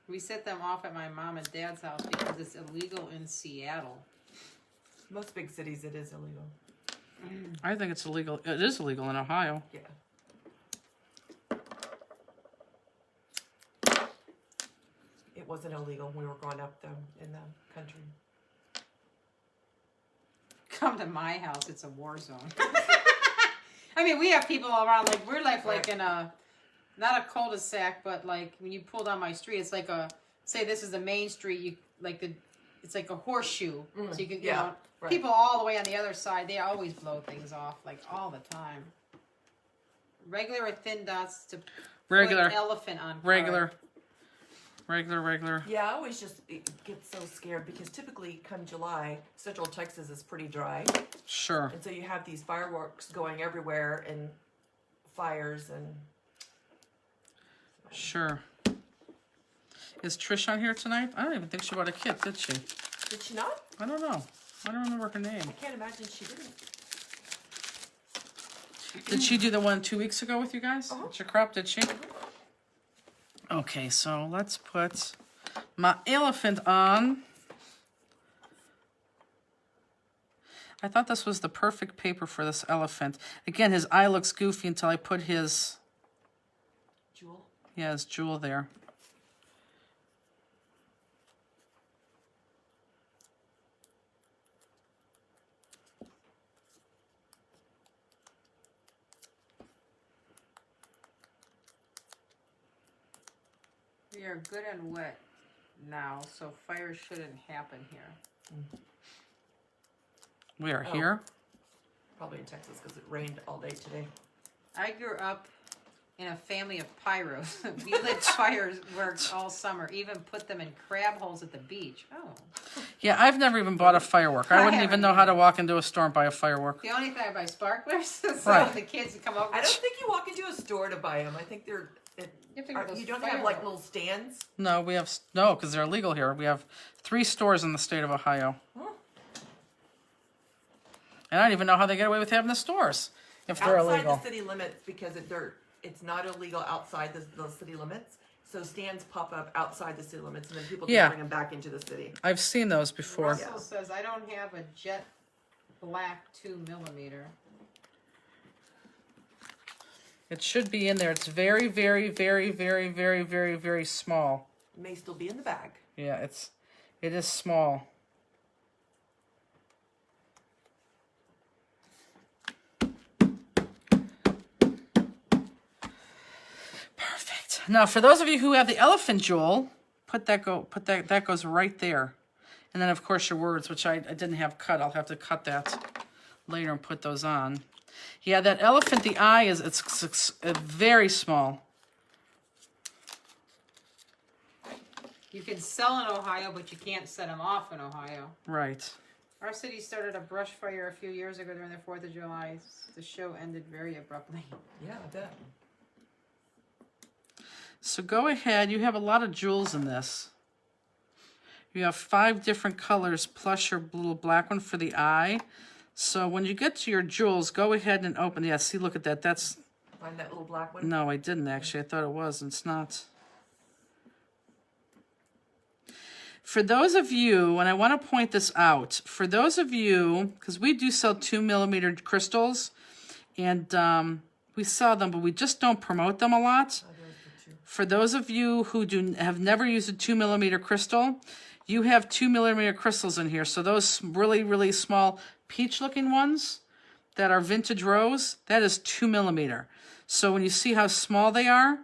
We set them off at my mom and dad's house because it's illegal in Seattle. Most big cities, it is illegal. I think it's illegal. It is illegal in Ohio. Yeah. It wasn't illegal when we were growing up, though, in the country. Come to my house, it's a war zone. I mean, we have people around, like, we're like in a, not a cul-de-sac, but like when you pull down my street, it's like a, say this is the main street, you, like it's like a horseshoe. So you can, you know, right. people all the way on the other side, they always blow things off, like all the time. Regular or thin dots to Regular. put elephant on card. Regular. Regular. Yeah, I always just get so scared because typically come July, Central Texas is pretty dry. Sure. And so you have these fireworks going everywhere and fires and... Sure. Is Trish on here tonight? I don't even think she bought a kit, did she? Did she not? I don't know. I don't remember her name. I can't imagine she didn't. Did she do the one 2 weeks ago with you guys? Uh-huh. At your crop, did she? Okay, so let's put my elephant on. I thought this was the perfect paper for this elephant. Again, his eye looks goofy until I put his, Jewel? yeah, his jewel there. We are good and wet now, so fire shouldn't happen here. We are Oh. here. Probably in Texas because it rained all day today. I grew up in a family of pyros. We lit fireworks all summer, even put them in crab holes at the beach. Oh. Yeah, I've never even bought a firework. I wouldn't even know how to walk into a store and buy a firework. The only thing I buy sparklers, so Right. the kids would come over. I don't think you walk into a store to buy them. I think they're. You don't have like little stands. No, we have no, because they're illegal here. We have 3 stores in the state of Ohio, Huh. and I don't even know how they get away with having the stores if they're Outside illegal. the city limits because it's not illegal outside the city limits. So stands pop up outside the city limits, and then people can Yeah. bring them back into the city. I've seen those before. Russell says, I don't have a jet black 2mm. It should be in there. It's very, very, very, very, very, very, very small. It may still be in the bag. Yeah, it is small. Perfect. Now, for those of you who have the elephant jewel, that goes right there. And then, of course, your words, which I didn't have cut. I'll have to cut that later and put those on. Yeah, that elephant, the eye it's very small. You can sell in Ohio, but you can't set them off in Ohio. Right. Our city started a brush fire a few years ago during the 4th of July. The show ended very abruptly. Yeah, I bet. So go ahead. You have a lot of jewels in this. You have 5 different colors plus your little black one for the eye. So when you get to your jewels, go ahead and open. Yeah, see, look at that. That's... Find that little black one. No, I didn't actually. I thought it was. It's not. For those of you, and I want to point this out, for those of you, because we do sell 2mm crystals, and we sell them, but we just don't promote them a lot. For those of you who have never used a 2mm crystal, you have 2mm crystals in here. So those really, really small peach-looking ones that are vintage rose, that is 2mm. So when you see how small they are,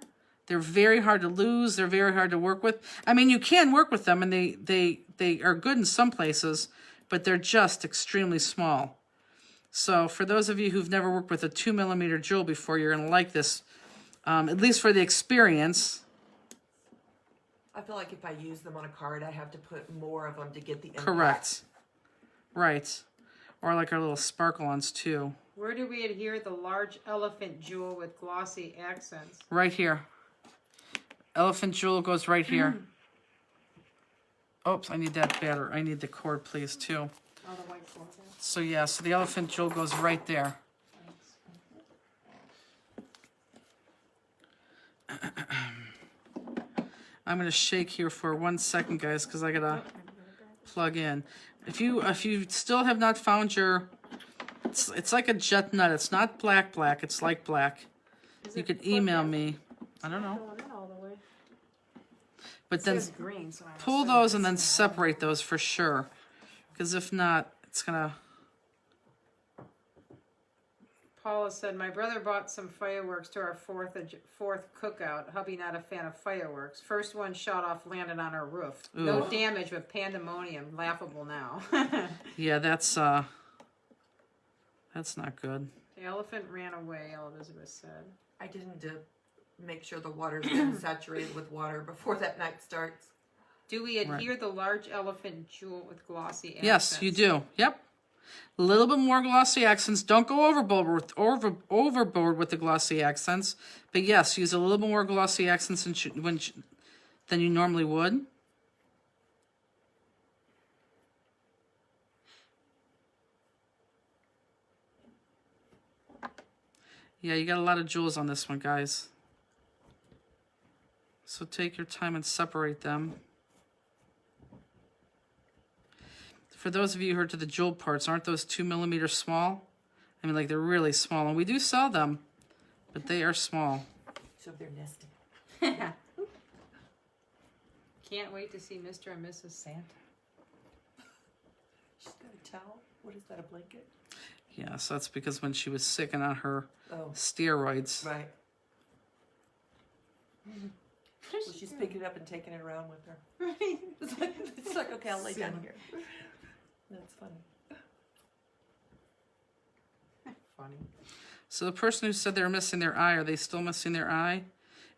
they're very hard to lose. They're very hard to work with. I mean, you can work with them, and they are good in some places, but they're just extremely small. So for those of you who've never worked with a 2mm jewel before, you're going to like this, at least for the experience. I feel like if I use them on a card, I have to put more of them to get the impact. Correct. Right. Or like our little sparkle ones, too. Where do we adhere the large elephant jewel with glossy accents? Right here. Elephant jewel goes right here. Oops, I need that batter. I need the cord, please, too. Oh, the white cord. So, yeah, so the elephant jewel goes right there. I'm going to shake here for 1 second, guys, because I got to plug in. If you still have not found your... It's like a jet nut. It's not black. It's like black. You could email me. I don't know. But then Green, so I'm pull those and then separate those for sure. Because if not, it's going to... Paula said, my brother bought some fireworks to our fourth cookout. Hubby not a fan of fireworks. First one shot off landed on our roof. No damage, but pandemonium. Laughable now. Yeah, that's not good. The elephant ran away, Elizabeth said. I didn't make sure the water's been saturated with water before that night starts. Do we adhere the large elephant jewel with glossy accents? Yes, you do. Yep. A little bit more glossy accents. Don't go overboard with the glossy accents. But yes, use a little bit more glossy accents than you normally would. Yeah, you got a lot of jewels on this one, guys. So take your time and separate them. For those of you who are to the jewel parts, aren't those 2mm small? I mean, like, they're really small. And we do sell them, but they are small. So they're nesting. Can't wait to see Mr. and Mrs. Santa. She's got a towel. What is that, a blanket? Yeah, so that's because when she was sick and on her Oh, steroids. right. Well, she's picking it up and taking it around with her. It's like okay, I'll lay down here. That's funny. Funny. So the person who said they were missing their eye, are they still missing their eye?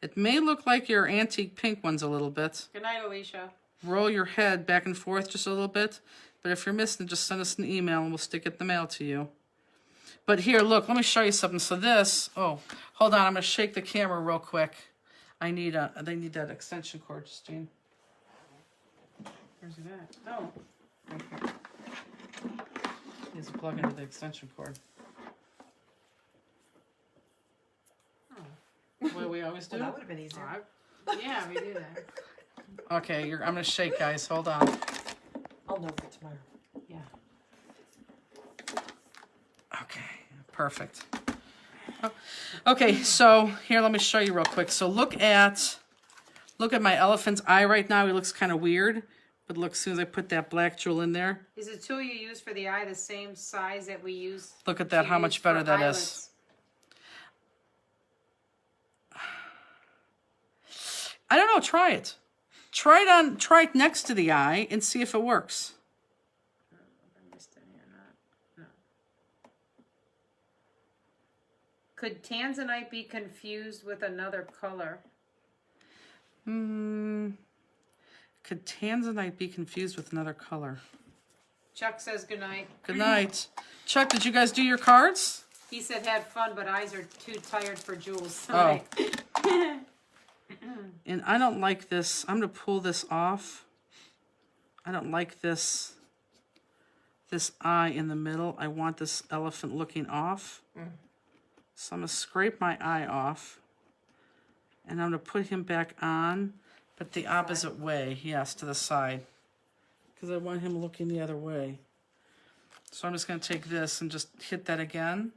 It may look like your antique pink ones a little bit. Good night, Alicia. Roll your head back and forth just a little bit. But if you're missing it, just send us an email and we'll stick it in the mail to you. But here, look, let me show you something. So this, oh, hold on, I'm going to shake the camera real quick. They need that extension cord, Justine. Where's it at? Oh. Right here. Needs to plug into the extension cord. What we always do? Well, that would have been easier. Yeah, we do that. Okay, I'm going to shake, guys. Hold on. I'll know for tomorrow. Yeah. Okay, perfect. Okay, so here, let me show you real quick. So look at my elephant's eye right now. He looks kind of weird, but look, as soon as I put that black jewel in there, Is the tool you use for the eye the same size that we use? look at that, how much better that is. I don't know, try it. Try it next to the eye and see if it works. Could tanzanite be confused with another color? Could tanzanite be confused with another color? Chuck says good night. Good night. Chuck, did you guys do your cards? He said had fun, but eyes are too tired for Jules Oh. tonight. And I don't like this. I'm going to pull this off. I don't like this eye in the middle. I want this elephant looking off. So I'm going to scrape my eye off. And I'm going to put him back on, but the opposite way. Yes, to the side. Because I want him looking the other way. So I'm just going to take this and just hit that again.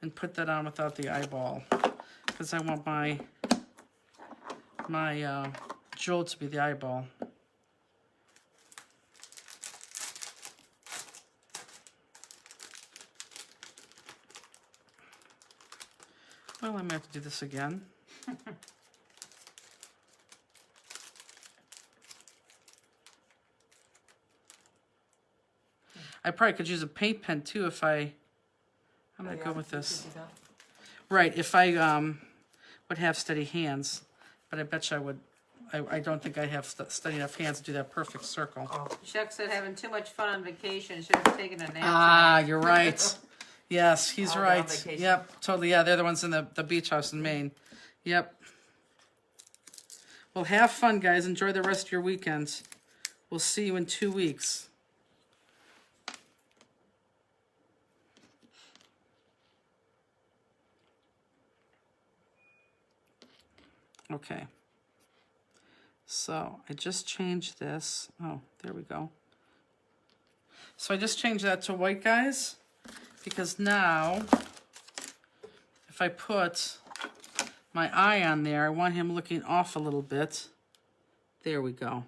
And put that on without the eyeball. Because I want my jewel to be the eyeball. Well, I might have to do this again. I probably could use a paint pen too if I'm gonna go with this. Right, if I would have steady hands, but I bet you I would. I don't think I have steady enough hands to do that perfect circle. Chuck said having too much fun on vacation. Should have taken a nap. Ah, tonight. you're right. Yes, he's Oh, they're on right. vacation. Yep, totally. Yeah, they're the ones in the beach house in Maine. Yep. Well, have fun, guys. Enjoy the rest of your weekends. We'll see you in 2 weeks. Okay. So I just changed this. Oh, there we go. So I just changed that to white, guys, because now if I put my eye on there, I want him looking off a little bit. There we go.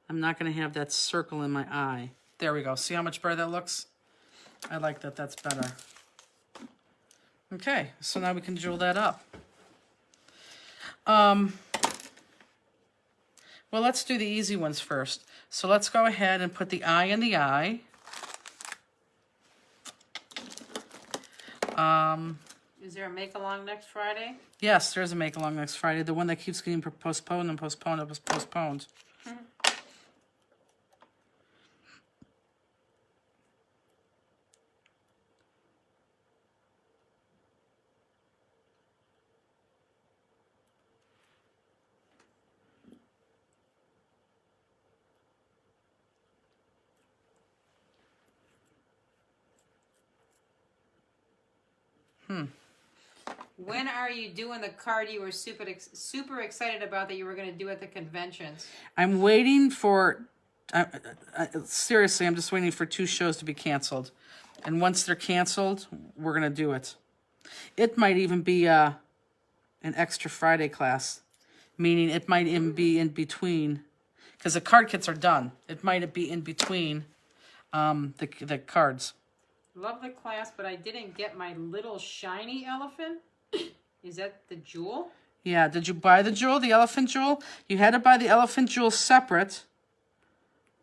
I'm not going to have that circle in my eye. There we go. See how much better that looks? I like that. That's better. Okay, so now we can jewel that up. Well, let's do the easy ones first. So let's go ahead and put the eye in the eye. Is there a make along next Friday? Yes, there's a make along next Friday. The one that keeps getting postponed and postponed and postponed. When are you doing the card you were super excited about that you were going to do at the conventions? I'm waiting for, seriously, I'm just waiting for 2 shows to be canceled. And once they're canceled, we're going to do it. It might even be an extra Friday class, meaning it might even be in between, because the card kits are done. It might be in between the cards. Love the class, but I didn't get my little shiny elephant. Is that the jewel? Yeah, did you buy the jewel, the elephant jewel? You had to buy the elephant jewel separate,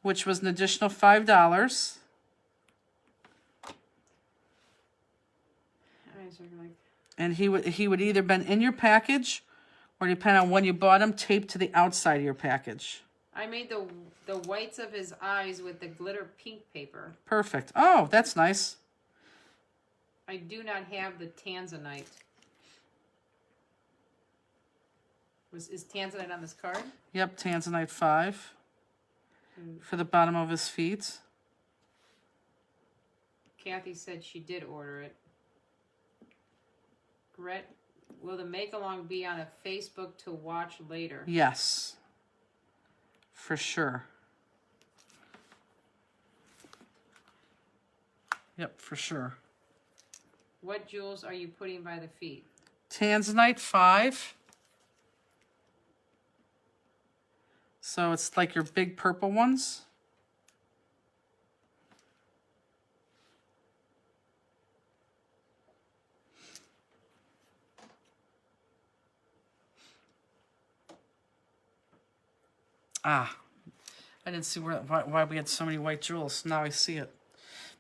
which was an additional $5. eyes are like, And he would either been in your package, or depending on when you bought him, taped to the outside of your package. I made the whites of his eyes with the glitter pink paper. Perfect. Oh, that's nice. I do not have the Tanzanite. Is Tanzanite on this card? Yep, Tanzanite 5 for the bottom of his feet. Kathy said she did order it. Gret, will the make-along be on a Facebook to watch later? Yes, for sure. Yep, for sure. What jewels are you putting by the feet? Tanzanite 5. So it's like your big purple ones. Ah, I didn't see why we had so many white jewels. Now I see it.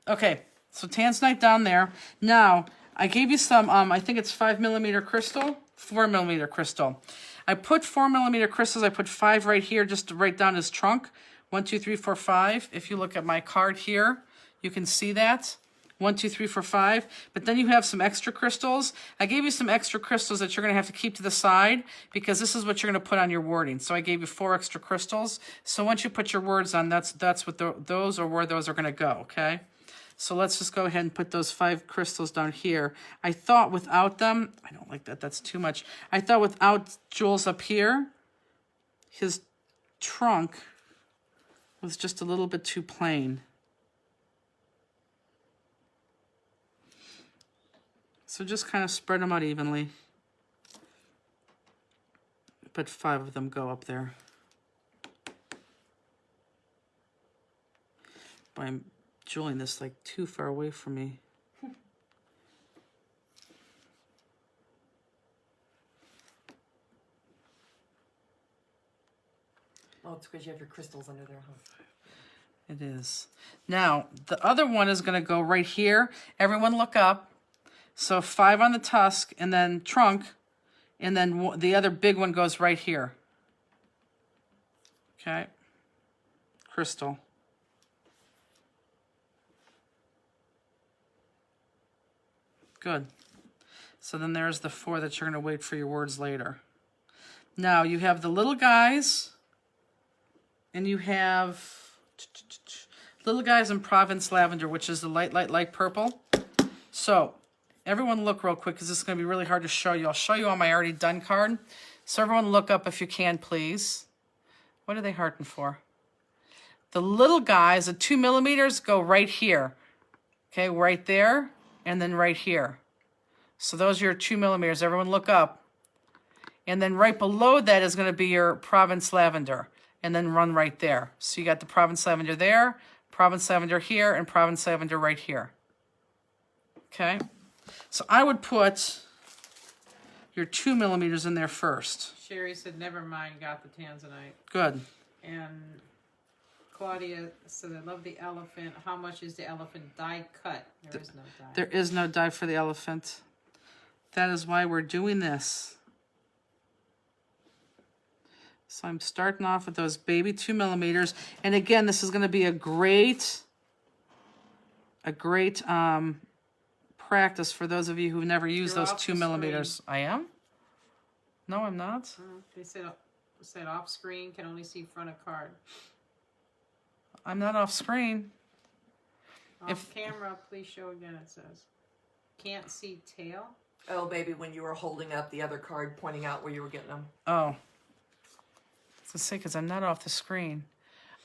Okay, so Tanzanite down there. Now, I gave you some, I think it's 5mm crystal, 4mm crystal. I put 4mm crystals, I put 5 right here just to write down his trunk. 1, 2, 3, 4, 5. If you look at my card here, you can see that. 1, 2, 3, 4, 5. But then you have some extra crystals. I gave you some extra crystals that you're going to have to keep to the side because this is what you're going to put on your wording. So I gave you 4 extra crystals. So once you put your words on, that's what those or where those are going to go, okay? So let's just go ahead and put those 5 crystals down here. I thought without them, I don't like that, that's too much. I thought without jewels up here, his trunk was just a little bit too plain. So just kind of spread them out evenly. But 5 of them go up there. But I'm jeweling this like too far away from me. Oh, it's because you have your crystals under there, huh? It is. Now, the other one is going to go right here. Everyone look up. So 5 on the tusk, and then trunk, and then the other big one goes right here. Okay. Crystal. Good. So then there's the 4 that you're going to wait for your words later. Now, you have the little guys, and you have little guys in Provence Lavender, which is the light purple. So, everyone look real quick because this is going to be really hard to show you. I'll show you on my already done card. So everyone look up if you can, please. What are they hearting for? The little guys, the 2mm, go right here. Okay, right there, and then right here. So those are your 2mm. Everyone look up. And then right below that is going to be your Provence Lavender. And then run right there. So you got the Provence Lavender there, Provence Lavender here, and Provence Lavender right here. Okay? So I would put your 2mm in there first. Sherry said, never mind, got the Tanzanite. Good. And Claudia said, I love the elephant. How much is the elephant die cut? There is no die. There is no die for the elephant. That is why we're doing this. So I'm starting off with those baby 2mm. And again, this is going to be a great practice for those of you who've never used You're those off the 2mm. screen. I am? No, I'm not. They said off screen, can only see front of card. I'm not off screen. Off camera, please show again, it says. Can't see tail? Oh, maybe when you were holding up the other card, pointing out where you were getting them. Oh. I was going to say, because I'm not off the screen.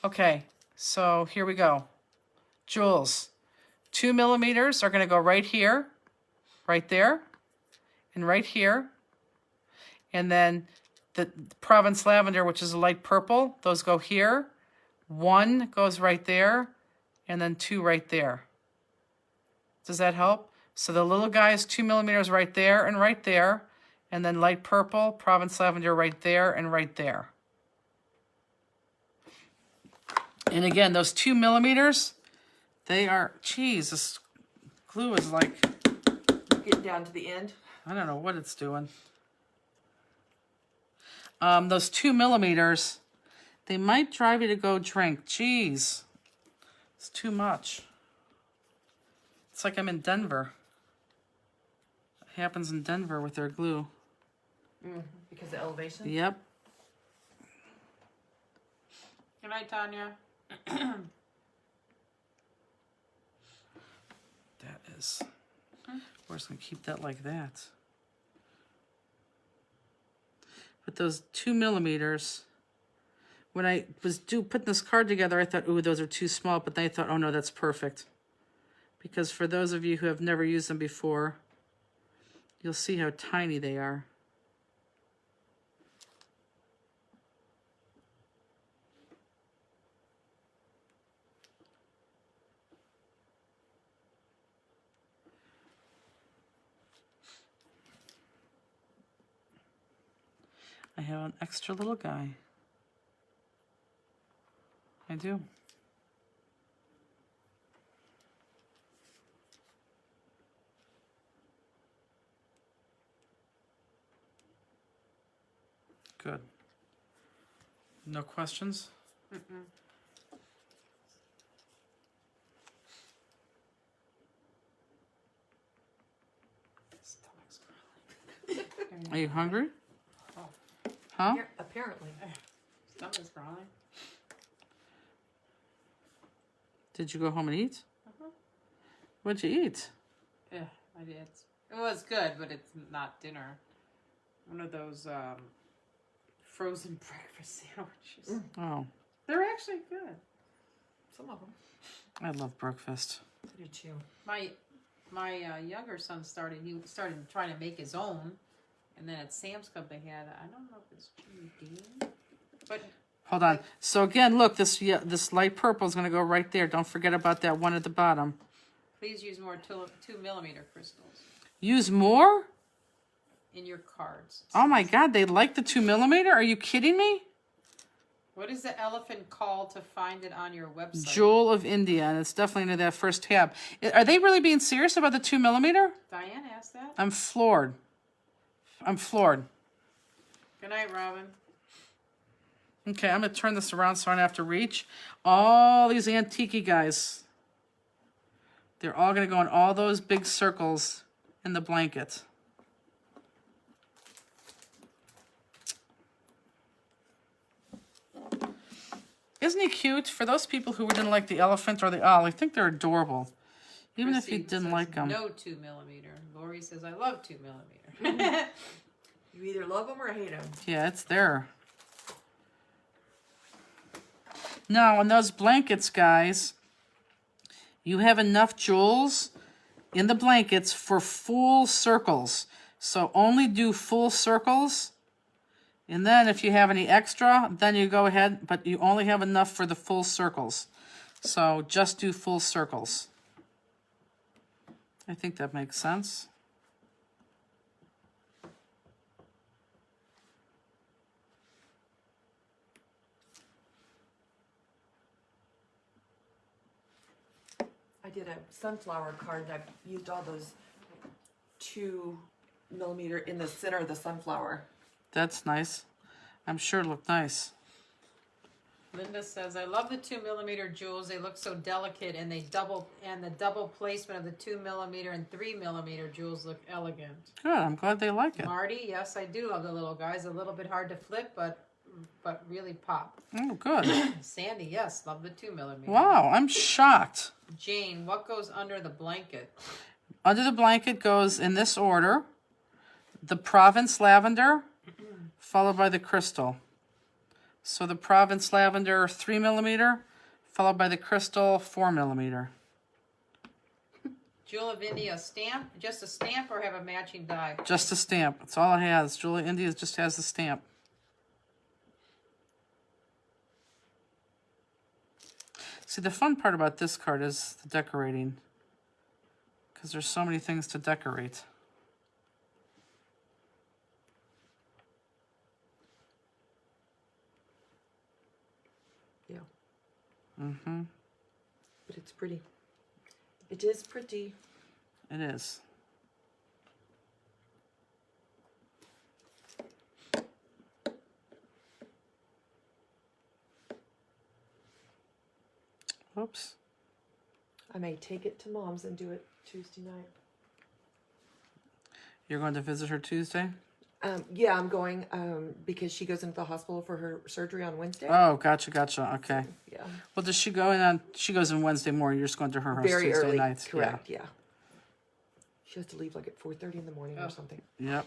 Okay, so here we go. Jewels. 2mm are going to go right here, right there, and right here. And then the Provence Lavender, which is a light purple, those go here. 1 goes right there, and then 2 right there. Does that help? So the little guy is 2mm right there, and then light purple, Provence Lavender right there and right there. And again, those 2mm, they are, geez, this glue is like getting down to the end. I don't know what it's doing. Those 2 millimeters, they might drive you to go drink. Jeez, it's too much. It's like I'm in Denver. It happens in Denver with their glue. Because of elevation? Yep. Good night, Tanya. That is. We're just going to keep that like that. But those 2 millimeters, when I was putting this card together, I thought, ooh, those are too small. But then I thought, oh no, that's perfect. Because for those of you who have never used them before, you'll see how tiny they are. I have an extra little guy. I do. Good. No questions? Stomach's growling. Are you hungry? Oh. Huh? Apparently. Stomach's growling. Did you go home and eat? What'd you eat? Yeah, I did. It was good, but it's not dinner. One of those frozen breakfast sandwiches. Oh, They're actually good. Some of them. I love breakfast. I do too. My younger son started trying to make his own, and then at Sam's Club they had, I don't know if it's Jimmy Dean, but Hold on. So again, look, this light purple is going to go right there. Don't forget about that one at the bottom. please use more 2 millimeter crystals Use more? in your cards. Oh my God, they like the 2 millimeter? Are you kidding me? What is the elephant called to find it on your website? Jewel of India, and it's definitely into that first tab. Are they really being serious about the 2 millimeter? Diane asked that. I'm floored. I'm floored. Good night, Robin. Okay, I'm going to turn this around so I don't have to reach. All these antique guys, they're all going to go in all those big circles in the blanket. Isn't he cute? For those people who didn't like the elephant or the owl, I think they're adorable. Even if you Chrissy didn't says like them. No 2 millimeter. Lori says, I love 2 millimeter. You either love them or hate them. Yeah, it's there. Now, on those blankets, guys, you have enough jewels in the blankets for full circles. So only do full circles. And then if you have any extra, then you go ahead, but you only have enough for the full circles. So just do full circles. I think that makes sense. I did a sunflower card and I used all those 2 millimeter in the center of the sunflower. That's nice. I'm sure it looked nice. Linda says, I love the 2 millimeter jewels. They look so delicate, and the double placement of the 2 millimeter and 3 millimeter jewels look elegant. Good, I'm glad they like it. Marty, yes, I do love the little guys. A little bit hard to flip, but really pop. Oh, good. Sandy, yes, love the 2 millimeter. Wow, I'm shocked. Jane, what goes under the blanket? Under the blanket goes in this order: the Provence lavender, followed by the crystal. So the Provence lavender 3 millimeter, followed by the crystal 4 millimeter. Jewel of India stamp, just a stamp, or have a matching die? Just a stamp. That's all it has. Julia India just has the stamp. See, the fun part about this card is the decorating, because there's so many things to decorate. Yeah. Mm-hmm. But it's pretty. It is pretty. It is. Oops. I may take it to Mom's and do it Tuesday night. You're going to visit her Tuesday? Yeah, I'm going because she goes into the hospital for her surgery on Wednesday. Oh, gotcha. Okay. Yeah, Well, does she go in on? She goes in Wednesday morning. You're just going to her house very Tuesday early. night. Correct. Yeah. She has to leave like at 4:30 in the morning or something. Yeah. Yep.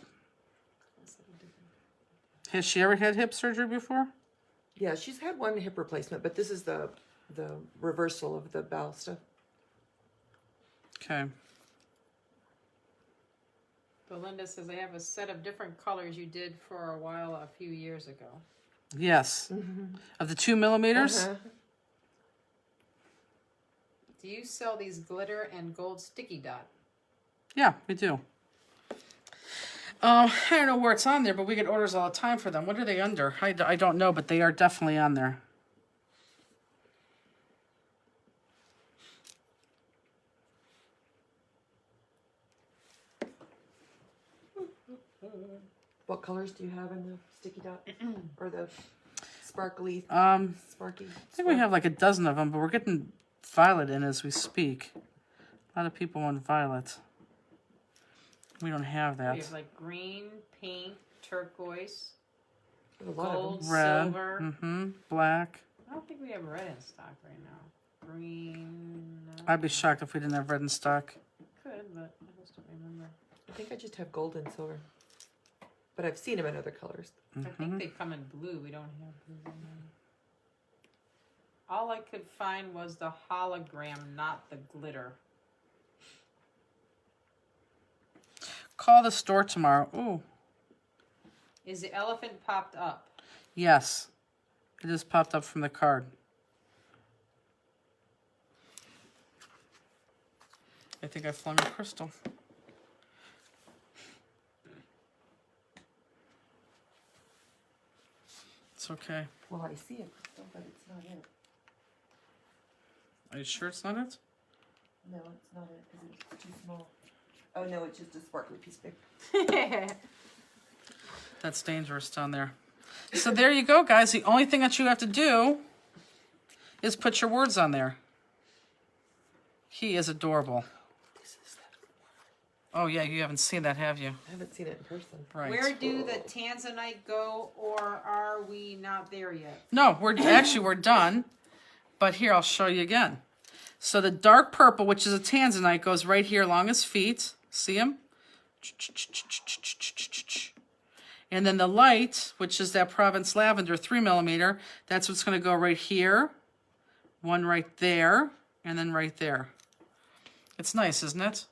Has she ever had hip surgery before? Yeah, she's had one hip replacement, but this is the reversal of the bowel stuff. Okay. Belinda says they have a set of different colors you did for a while a few years ago. Yes. Of the 2 millimeters. Uh-huh. Do you sell these glitter and gold sticky dot? Yeah, we do. I don't know where it's on there, but we get orders all the time for them. What are they under? I don't know, but they are definitely on there. What colors do you have in the sticky dot or the sparkly? Sparky. I think we have like a dozen of them, but we're getting violet in as we speak. A lot of people want violet. We don't have We that. have like green, pink, turquoise, A lot of gold, them. Red. silver. Black. I don't think we have red in stock right now. Green. I'd be shocked if we didn't have red in stock. Could, but I just don't remember. I think I just have gold and silver, but I've seen them in other colors. I think they come in blue. We don't have blue right now. All I could find was the hologram, not the glitter. Call the store tomorrow. Ooh. Is the elephant popped up? Yes. It just popped up from the card. I think I flung a crystal. It's okay. Well, I see a crystal, but it's not it. Are you sure it's not it? No, it's not it because it's too small. Oh no, it's just a sparkly piece of paper. That's dangerous down there. So there you go, guys. The only thing that you have to do is put your words on there. He is adorable. This is that. Oh, yeah, you haven't seen that, have you? I haven't seen it in person. Right. Where do the Tanzanite go, or are we not there yet? No, we're done. But here, I'll show you again. So the dark purple, which is a tanzanite, goes right here along his feet. See him? And then the light, which is that Provence lavender, 3 millimeter, that's what's going to go right here. One right there, and then right there. It's nice, isn't it?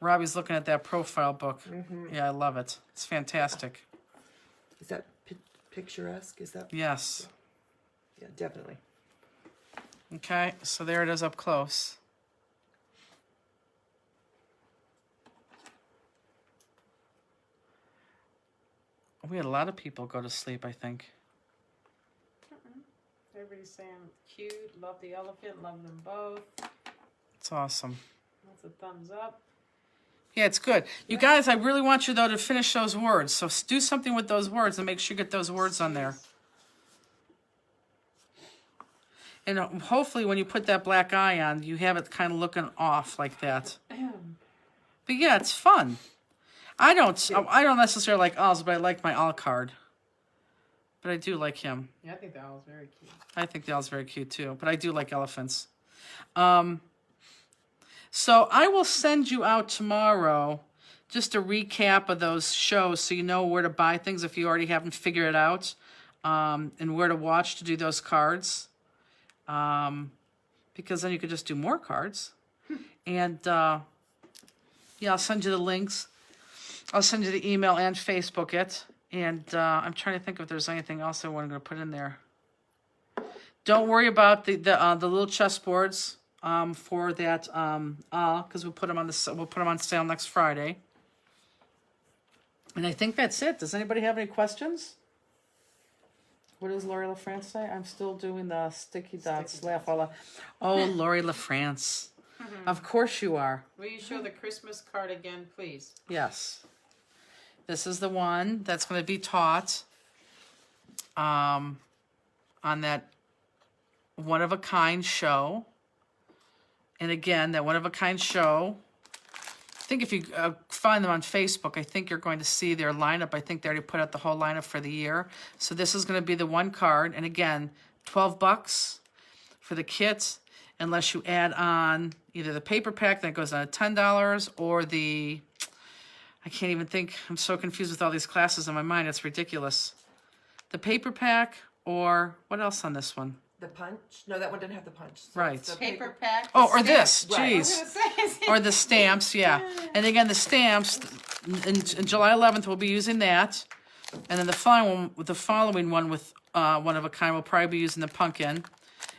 Robbie's looking at that profile book. Yeah, I love it. It's fantastic. Is that picturesque? Is that? Yes. Yeah, definitely. Okay, so there it is up close. We had a lot of people go to sleep, I think. Everybody's saying cute, love the elephant, love them both. It's awesome. Lots of thumbs up. Yeah, it's good. You guys, I really want you, though, to finish those words. So do something with those words and make sure you get those words on there. And hopefully when you put that black eye on, you have it kind of looking off like that. But yeah, it's fun. I don't necessarily like owls, but I like my owl card. But I do like him. Yeah, I think the owl's very cute. I think the owl's very cute too, but I do like elephants. So I will send you out tomorrow just a recap of those shows so you know where to buy things if you already haven't figured it out, and where to watch to do those cards. Because then you could just do more cards. And yeah, I'll send you the links. I'll send you the email and Facebook it. And I'm trying to think if there's anything else I want to put in there. Don't worry about the little chessboards for that because we'll put them on sale next Friday. And I think that's it. Does anybody have any questions? What does Lori LaFrance say? I'm still doing the sticky dots. Laugh all out. Oh, Lori LaFrance. Of course you are. Will you show the Christmas card again, please? Yes. This is the one that's going to be taught on that one-of-a-kind show. And again, that one-of-a-kind show, I think if you find them on Facebook, I think you're going to see their lineup. I think they already put out the whole lineup for the year. So this is going to be the one card. And again, $12 for the kit, unless you add on either the paper pack that goes on at $10 or the, I can't even think, I'm so confused with all these classes in my mind, it's ridiculous. The paper pack, or what else on this one? The punch? No, that one didn't have the punch. So Right. it's the Paper pack. Oh, or stamp. this, Right. I was jeez. gonna say, Or the stamps, yeah. And again, the stamps, in July 11th, we'll be using that. And then the following one with one of a kind, we'll probably be using the pumpkin.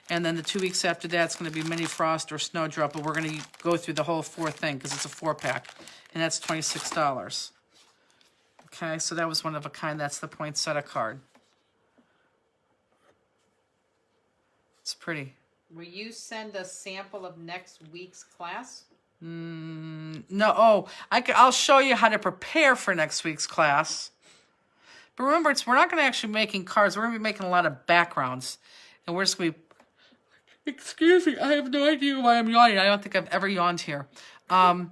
And then the 2 weeks after that, it's going to be mini frost or snowdrop, but we're going to go through the whole 4 thing because it's a 4-pack. And that's $26. Okay, so that was one of a kind. That's the poinsettia card. It's pretty. Will you send a sample of next week's class? No, I'll show you how to prepare for next week's class. But remember, we're not going to actually be making cards. We're going to be making a lot of backgrounds. And we're just going to be... Excuse me, I have no idea why I'm yawning. I don't think I've ever yawned here. We're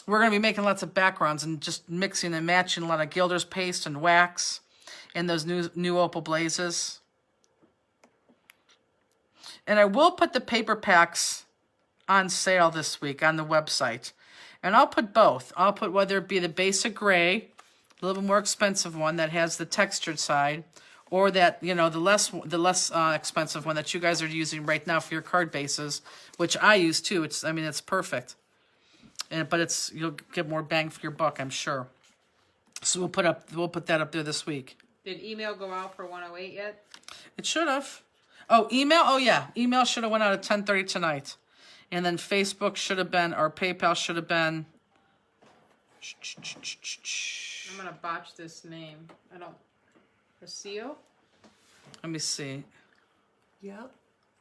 going to be making lots of backgrounds and just mixing and matching a lot of Gilder's paste and wax and those new Opal Blazes. And I will put the paper packs on sale this week on the website. And I'll put both. I'll put whether it be the basic gray, a little bit more expensive one that has the textured side, or that, the less expensive one that you guys are using right now for your card bases, which I use too. It's perfect. But you'll get more bang for your buck, I'm sure. So we'll put that up there this week. Did email go out for 108 yet? It should have. Oh, email? Oh, yeah. Email should have went out at 10:30 tonight. And then Facebook should have been, or PayPal should have been... I'm gonna botch this name. Rocio? Let me see. Yep.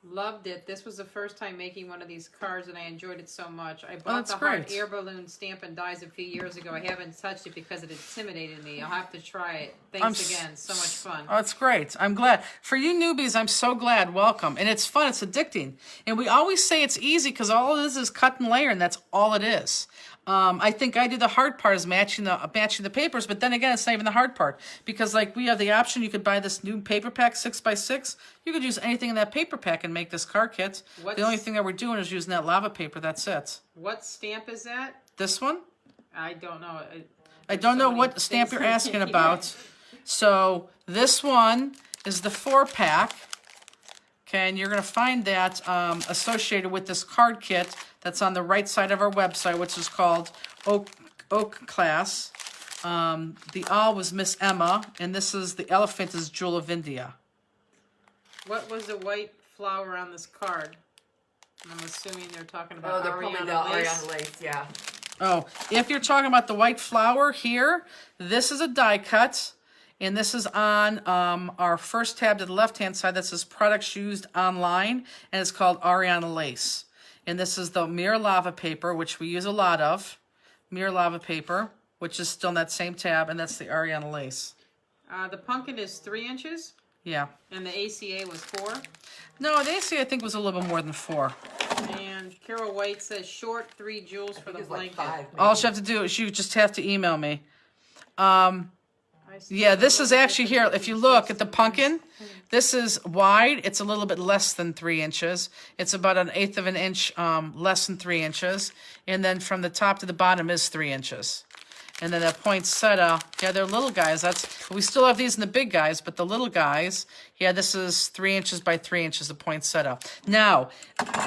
Loved it. This was the first time making one of these cards, and I enjoyed it so much. I bought that's the hard great. air balloon stamp and dies a few years ago. I haven't touched it because it intimidated me. I'll have to try it. Thanks again. So much fun. Oh, it's great. I'm glad. For you newbies, I'm so glad. Welcome. And it's fun. It's addicting. And we always say it's easy because all it is cut and layer, and that's all it is. I think I do the hard part is matching the papers, but then again, it's not even the hard part because we have the option. You could buy this new paper pack 6x6. You could use anything in that paper pack and make this card kit. The only thing that we're doing is using that lava paper. That's it. What stamp is that? This one? I don't know. I don't know what stamp you're asking about. So this one is the 4-pack. Okay, and you're going to find that associated with this card kit that's on the right side of our website, which is called Oak Class. The owl was Miss Emma, and the elephant is Jewel of India. What was the white flower on this card? I'm assuming they're talking about They're probably the Ariana lace. Ariana lace, yeah. Oh, if you're talking about the white flower here, this is a die cut. And this is on our first tab to the left-hand side that says products used online, and it's called Ariana Lace. And this is the Mirror Lava paper, which we use a lot of. Mirror Lava paper, which is still in that same tab, and that's the Ariana Lace. The pumpkin is 3 inches, Yeah. and the ACA was 4. No, the AC I think was a little bit more than 4. And Carol White says short 3 jewels for the It's like blanket. 5. All you have to do is you just have to email me. Yeah, this is actually here. If you look at the pumpkin, this is wide. It's a little bit less than 3 inches. It's about 1/8 of an inch less than 3 inches. And then from the top to the bottom is 3 inches. And then the poinsettia, yeah, they're little guys. We still have these in the big guys, but the little guys, yeah, this is 3 inches by 3 inches, the poinsettia. Now,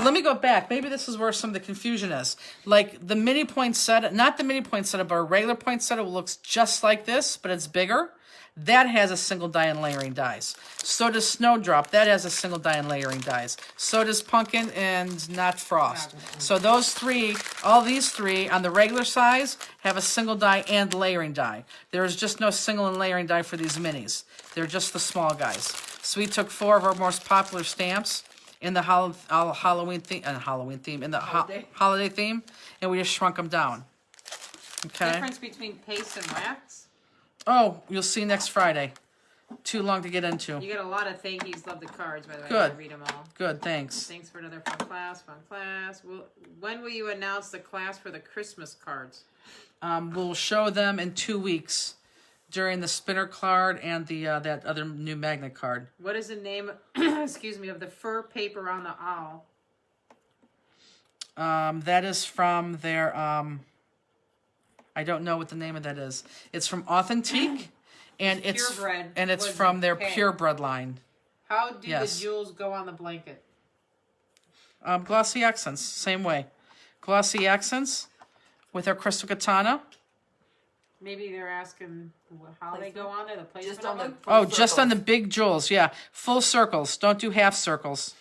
let me go back. Maybe this is where some of the confusion is. Like the mini poinsettia, not the mini poinsettia, but a regular poinsettia looks just like this, but it's bigger. That has a single die and layering dies. So does Snowdrop. That has a single die and layering dies. So does Pumpkin and not Frost. So those 3, all these 3 on the regular size have a single die and layering die. There is just no single and layering die for these minis. They're just the small guys. So we took 4 of our most popular stamps in the Halloween theme, in the holiday theme, and we just shrunk them down. Okay. Difference between paste and wax? Oh, you'll see next Friday. too long to get into. You got a lot of thank yous. Love the cards, by the way. Good. I read them all. Good, thanks. Thanks for another fun class. When will you announce the class for the Christmas cards? We'll show them in 2 weeks during the spinner card and the that other new magnet card. What is the name, excuse me, of the fur paper on the owl? That is from their, I don't know what the name of that is. It's from Authentique, and it's Purebred and it's was from their okay. Purebred line. How do Yes. the jewels go on the blanket? Glossy accents, same way. Glossy accents with our crystal katana. Maybe they're asking how they go on there, the placement Just on of the them? Oh, just on the big jewels, yeah. Full circles. Don't do half circles.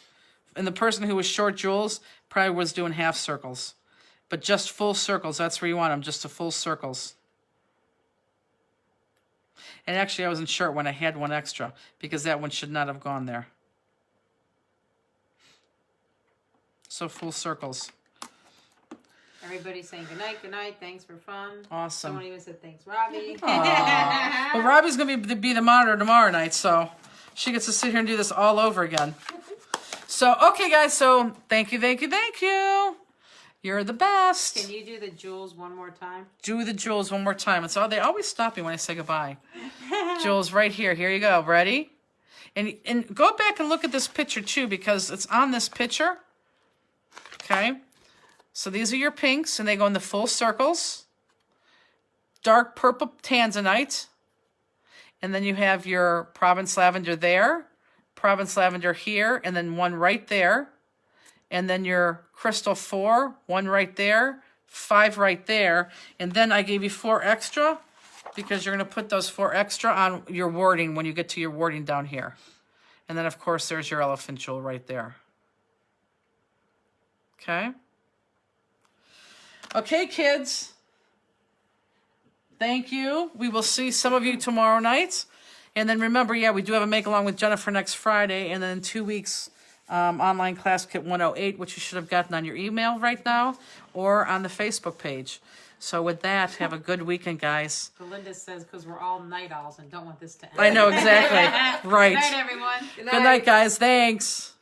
And the person who was short jewels probably was doing half circles. But just full circles, that's where you want them, just to full circles. And actually, I wasn't sure when I had one extra, because that one should not have gone there. So full circles. Everybody's saying good night, thanks for fun. Awesome. Someone even said thanks, Robbie. Well, Robbie's going to be the monitor tomorrow night, so she gets to sit here and do this all over again. So, okay, guys, so thank you. You're the best. Can you do the jewels one more time? Do the jewels one more time. It's all, they always stop me when I say goodbye. Jewels right here. Here you go. Ready? And go back and look at this picture, too, because it's on this picture. Okay? So these are your pinks, and they go in the full circles. Dark purple tanzanite. And then you have your Provence lavender there, Provence lavender here, and then one right there. And then your crystal 4, one right there, 5 right there. And then I gave you 4 extra because you're going to put those 4 extra on your warding when you get to your warding down here. And then, of course, there's your elephant jewel right there. Okay? Okay, kids. Thank you. We will see some of you tomorrow night. And then remember, yeah, we do have a make-along with Jennifer next Friday. And then in 2 weeks, online class kit 108, which you should have gotten on your email right now or on the Facebook page. So with that, have a good weekend, guys. Belinda says because we're all night owls and don't want this to end. I know, exactly. Right. Good night, everyone. Good night, guys. Thanks.